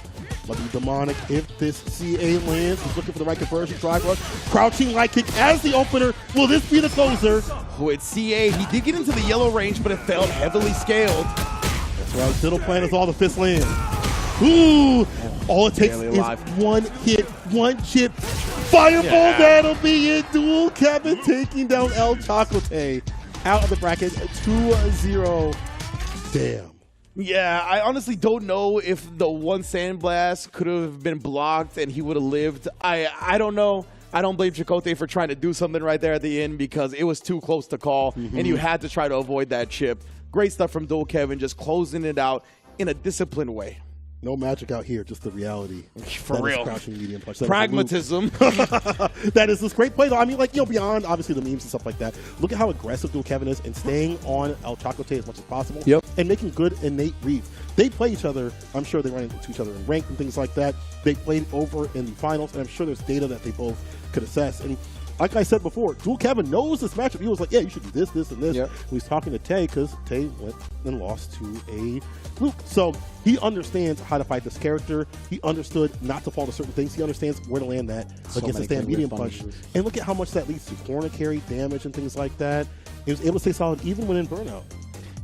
But the demonic, if this CA lands, he's looking for the right conversion, drive rush, crouching light kick as the opener. Will this be the closer? With CA, he did get into the yellow range, but it felt heavily scaled. That's right, Fiddle plan is all the fifth land. Ooh, all it takes is one hit, one chip. Fireball, that'll be it. Dual Kevin taking down El Chakotay out of the bracket, 2-0. Damn. Yeah, I honestly don't know if the one sandblast could have been blocked and he would have lived. I don't know. I don't blame Chakotay for trying to do something right there at the end because it was too close to call, and you had to try to avoid that chip. Great stuff from Dual Kevin, just closing it out in a disciplined way. No magic out here, just the reality. For real. Crouching medium punch. Pragmatism. That is this great play, though. I mean, like, beyond, obviously, the memes and stuff like that, look at how aggressive Dual Kevin is and staying on El Chakotay as much as possible and making good innate reads. They play each other. I'm sure they run into each other in ranked and things like that. They played over in the finals, and I'm sure there's data that they both could assess. And like I said before, Dual Kevin knows this matchup. He was like, yeah, you should do this, this, and this. When he's talking to Tay because Tay went and lost to a Luke. So he understands how to fight this character. He understood not to fall to certain things. He understands where to land that against a stand medium punch. And look at how much that leads to corner carry, damage, and things like that. He was able to stay solid even when in burnout.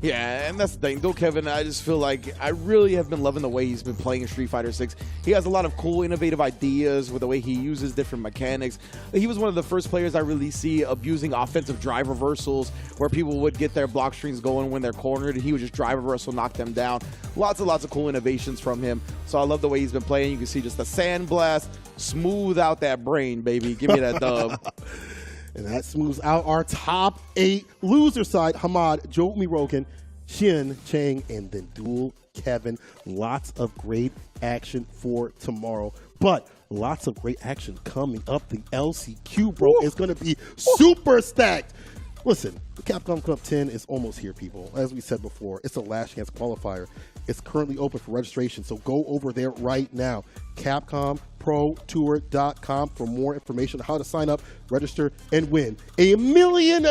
Yeah, and that's the thing. Dual Kevin, I just feel like I really have been loving the way he's been playing in Street Fighter 6. He has a lot of cool, innovative ideas with the way he uses different mechanics. He was one of the first players I really see abusing offensive drive reversals where people would get their block strings going when they're cornered, and he would just drive reversal, knock them down. Lots of cool innovations from him. So I love the way he's been playing. You can see just the sand blast, smooth out that brain, baby. Give me that dub. And that smooths out our top 8 loser side. Hamad, Joe Rogan, Shen, Chang, and then Dual Kevin. Lots of great action for tomorrow. But lots of great action coming up. The LCQ, bro, is going to be super stacked. Listen, the Capcom Cup 10 is almost here, people. As we said before, it's a last chance qualifier. It's currently open for registration, so go over there right now. CapcomProTour.com for more information on how to sign up, register, and win $1 million.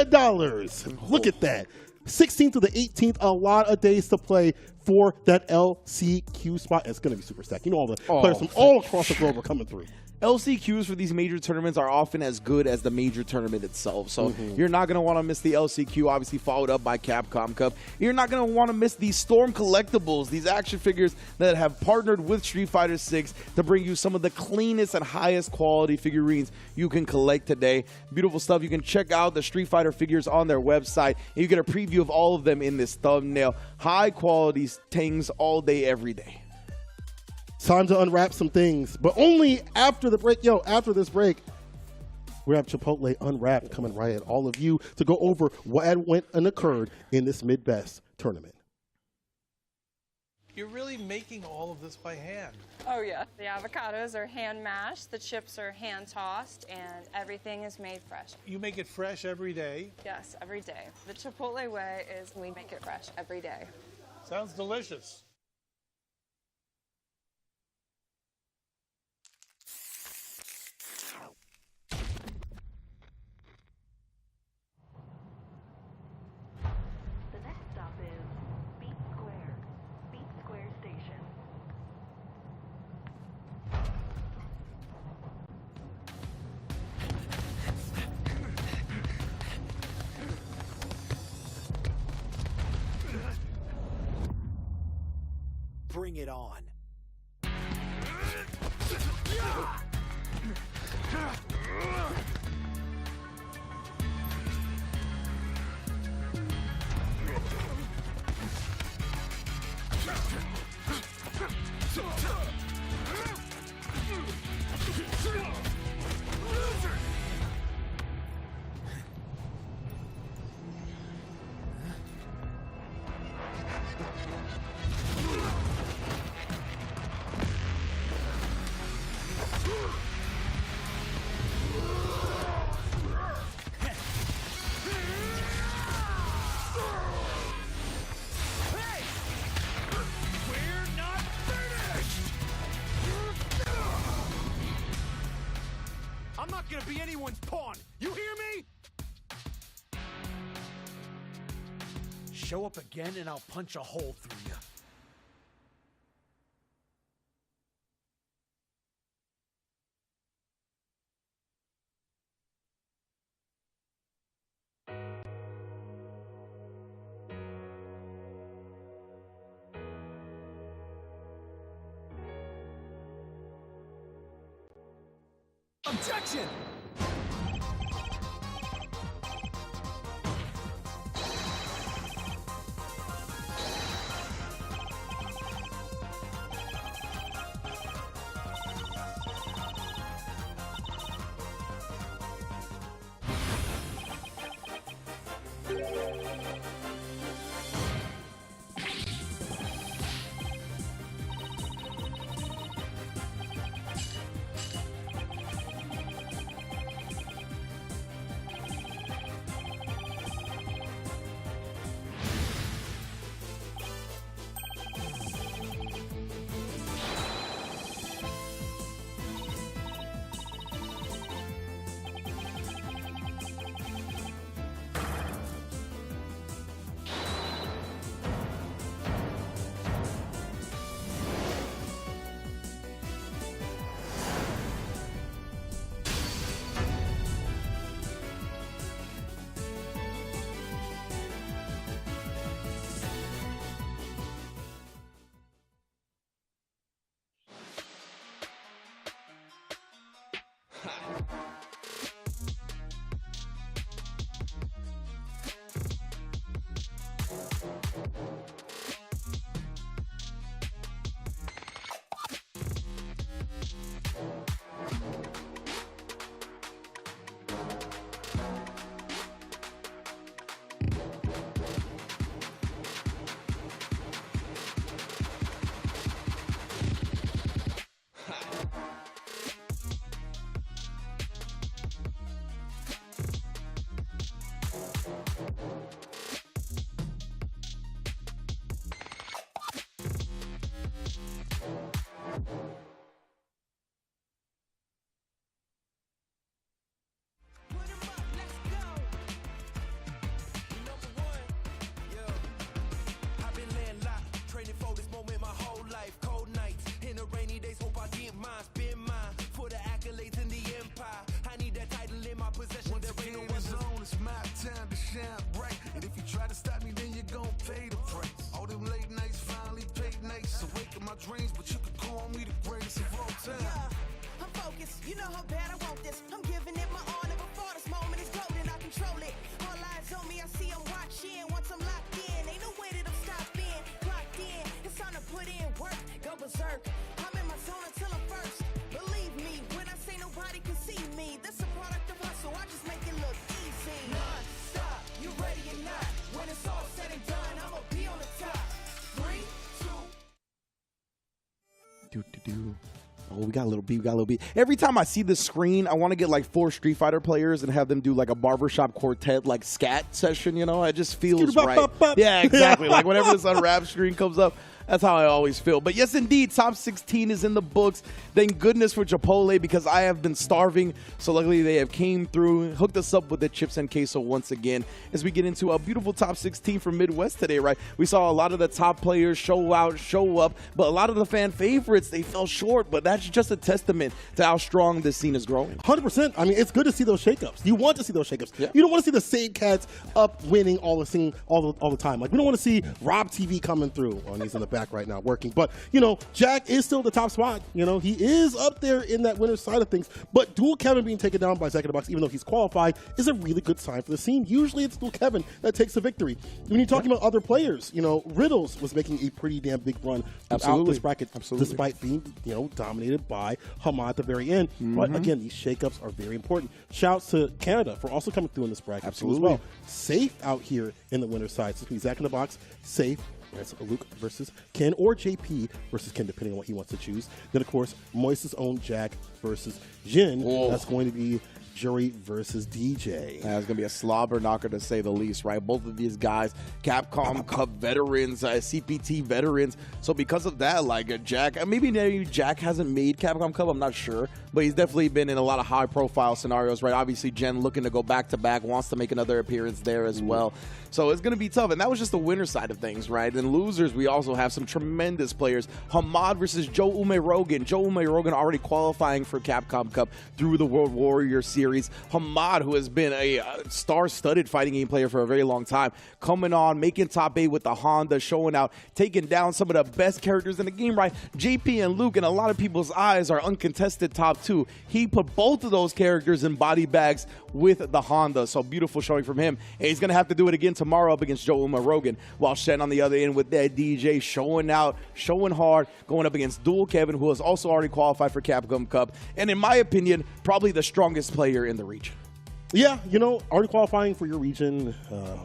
Look at that. 16th to the 18th, a lot of days to play for that LCQ spot. It's going to be super stacked. You know, all the players from all across the globe are coming through. LCQs for these major tournaments are often as good as the major tournament itself. So you're not going to want to miss the LCQ, obviously followed up by Capcom Cup. You're not going to want to miss these Storm collectibles, these action figures that have partnered with Street Fighter 6 to bring you some of the cleanest and highest quality figurines you can collect today. Beautiful stuff. You can check out the Street Fighter figures on their website, and you get a preview of all of them in this thumbnail. High quality things all day, every day. Time to unwrap some things, but only after the break. After this break, we have Chipotle Unwrapped coming right at all of you to go over what went and occurred in this mid-best tournament. You're really making all of this by hand. Oh yeah. The avocados are hand mashed, the chips are hand tossed, and everything is made fresh. You make it fresh every day. Yes, every day. The Chipotle way is we make it fresh every day. Sounds delicious. Bring it on. I'm not gonna be anyone's pawn. You hear me? Show up again and I'll punch a hole through you. Objection! work, go berserk. I'm in my zone until I'm first. Believe me when I say nobody can see me. This a product of hustle, I just make it look easy. Non-stop, you ready or not? When it's all said and done, I'ma be on the top. 3, 2. Oh, we got a little beat. We got a little beat. Every time I see this screen, I want to get like 4 Street Fighter players and have them do like a barbershop quartet, like scat session. You know, it just feels right. Yeah, exactly. Like whenever this unwrapped screen comes up, that's how I always feel. But yes, indeed, top 16 is in the books. Thank goodness for Chipotle because I have been starving. So luckily they have came through, hooked us up with the chips and queso once again as we get into a beautiful top 16 from Midwest today, right? We saw a lot of the top players show out, show up, but a lot of the fan favorites, they fell short. But that's just a testament to how strong this scene is growing. 100%. I mean, it's good to see those shakeups. You want to see those shakeups. Yeah. You don't want to see the same cats up winning all the time. Like we don't want to see Rob TV coming through. Oh, he's in the back right now working. But, you know, Jack is still the top spot. You know, he is up there in that winner's side of things. But Dual Kevin being taken down by Zack in the Box, even though he's qualified, is a really good sign for the scene. Usually it's Dual Kevin that takes the victory. When you're talking about other players, you know, Riddles was making a pretty damn big run throughout this bracket, despite being, you know, dominated by Hamad at the very end. But again, these shakeups are very important. Shouts to Canada for also coming through in this bracket as well. Sayff out here in the winner's side. So between Zack in the Box, Sayff, that's Luke versus Ken, or JP versus Ken, depending on what he wants to choose. Then, of course, Moise's own Jack versus Zhen. That's going to be Jury versus DJ. That's going to be a slobber knocker to say the least, right? Both of these guys, Capcom Cup veterans, CPT veterans. So because of that, like Jack, maybe Jack hasn't made Capcom Cup, I'm not sure, but he's definitely been in a lot of high-profile scenarios, right? Obviously, Jen looking to go back-to-back, wants to make another appearance there as well. So it's going to be tough, and that was just the winner side of things, right? And losers, we also have some tremendous players. Hamad versus Joe Ume Rogan. Joe Ume Rogan already qualifying for Capcom Cup through the World Warrior Series. Hamad, who has been a star-studded fighting game player for a very long time, coming on, making top 8 with the Honda, showing out, taking down some of the best characters in the game, right? JP and Luke, in a lot of people's eyes, are uncontested top 2. He put both of those characters in body bags with the Honda, so beautiful showing from him. And he's going to have to do it again tomorrow up against Joe Ume Rogan, while Shen on the other end with that DJ showing out, showing hard, going up against Dual Kevin, who has also already qualified for Capcom Cup, and in my opinion, probably the strongest player in the region. Yeah, you know, already qualifying for your region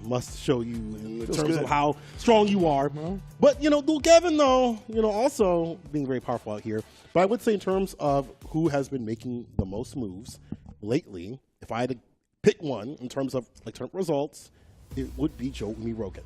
must show you in terms of how strong you are. But, you know, Dual Kevin, though, you know, also being very powerful out here. But I would say in terms of who has been making the most moves lately, if I had to pick one in terms of like current results, it would be Joe Ume Rogan.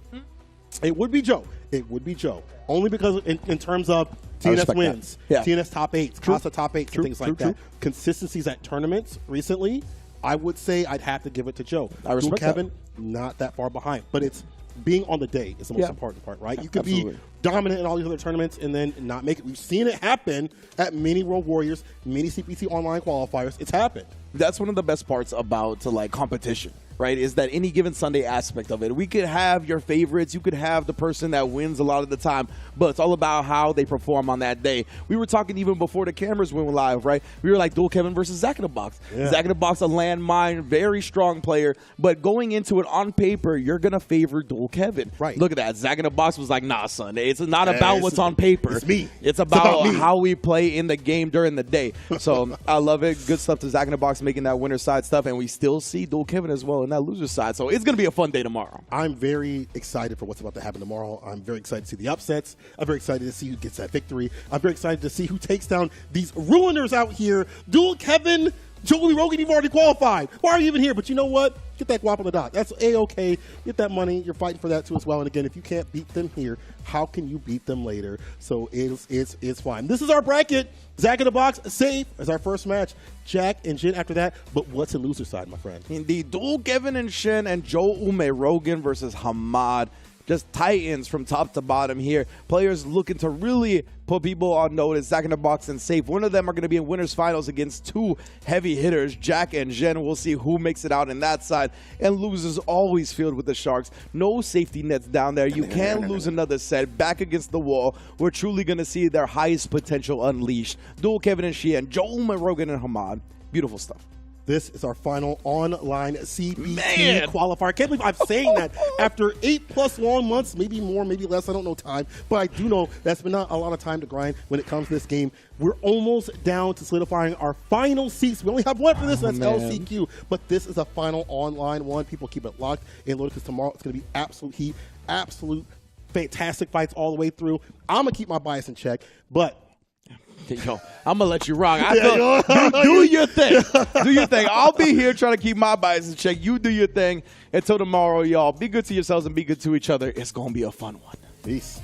It would be Joe. It would be Joe. Only because in terms of TNS wins, TNS top 8s, Casa top 8s, and things like that. Consistencies at tournaments recently, I would say I'd have to give it to Joe. I respect Kevin, not that far behind. But it's being on the day is the most important part, right? You could be dominant in all these other tournaments and then not make it. We've seen it happen at many World Warriors, many CPT online qualifiers. It's happened. That's one of the best parts about like competition, right? Is that any given Sunday aspect of it. We could have your favorites. You could have the person that wins a lot of the time, but it's all about how they perform on that day. We were talking even before the cameras went live, right? We were like Dual Kevin versus Zack in the Box. Zack in the Box, a landmine, very strong player, but going into it on paper, you're going to favor Dual Kevin. Right. Look at that. Zack in the Box was like, nah, son. It's not about what's on paper. It's me. It's about how we play in the game during the day. So I love it. Good stuff to Zack in the Box making that winner side stuff, and we still see Dual Kevin as well in that loser side. So it's going to be a fun day tomorrow. I'm very excited for what's about to happen tomorrow. I'm very excited to see the upsets. I'm very excited to see who gets that victory. I'm very excited to see who takes down these ruiners out here. Dual Kevin, Joe Ume Rogan, you've already qualified. Why are you even here? But you know what? Get that guap on the dock. That's A-okay. Get that money. You're fighting for that too as well. And again, if you can't beat them here, how can you beat them later? So it's fine. This is our bracket. Zack in the Box, Sayff as our first match. Jack and Zhen after that. But what's in loser side, my friend? Indeed. Dual Kevin and Shen and Joe Ume Rogan versus Hamad. Just titans from top to bottom here. Players looking to really put people on notice. Zack in the Box and Sayff. One of them are going to be in winners finals against two heavy hitters, Jack and Zhen. We'll see who makes it out in that side. And losers always filled with the Sharks. No safety nets down there. You can't lose another set. Back against the wall. We're truly going to see their highest potential unleashed. Dual Kevin and Shen, Joe Ume Rogan and Hamad. Beautiful stuff. This is our final online CBT qualifier. I can't believe I'm saying that after 8+ long months, maybe more, maybe less. I don't know time, but I do know that's been not a lot of time to grind when it comes to this game. We're almost down to solidifying our final seats. We only have one for this, and that's LCQ, but this is a final online one. People keep it locked and loaded because tomorrow it's going to be absolute heat, absolute fantastic fights all the way through. I'm going to keep my bias in check, but yo, I'm gonna let you rock. Do your thing. Do your thing. I'll be here trying to keep my bias in check. You do your thing. Until tomorrow, y'all. Be good to yourselves and be good to each other. It's gonna be a fun one. Peace.